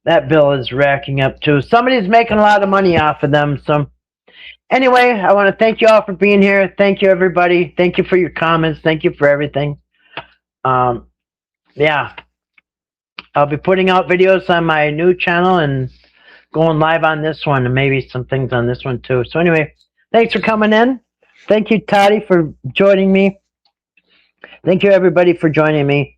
That bill is racking up too. Somebody's making a lot of money off of them. So anyway, I want to thank you all for being here. Thank you, everybody. Thank you for your comments. Thank you for everything. Yeah, I'll be putting out videos on my new channel and going live on this one, and maybe some things on this one too. So anyway, thanks for coming in. Thank you, Toddy, for joining me. Thank you, everybody, for joining me.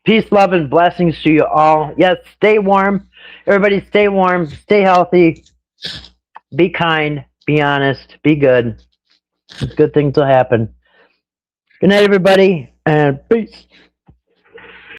Peace, love, and blessings to you all. Yes, stay warm. Everybody stay warm. Stay healthy. Be kind. Be honest. Be good. Good things will happen. Good night, everybody, and peace.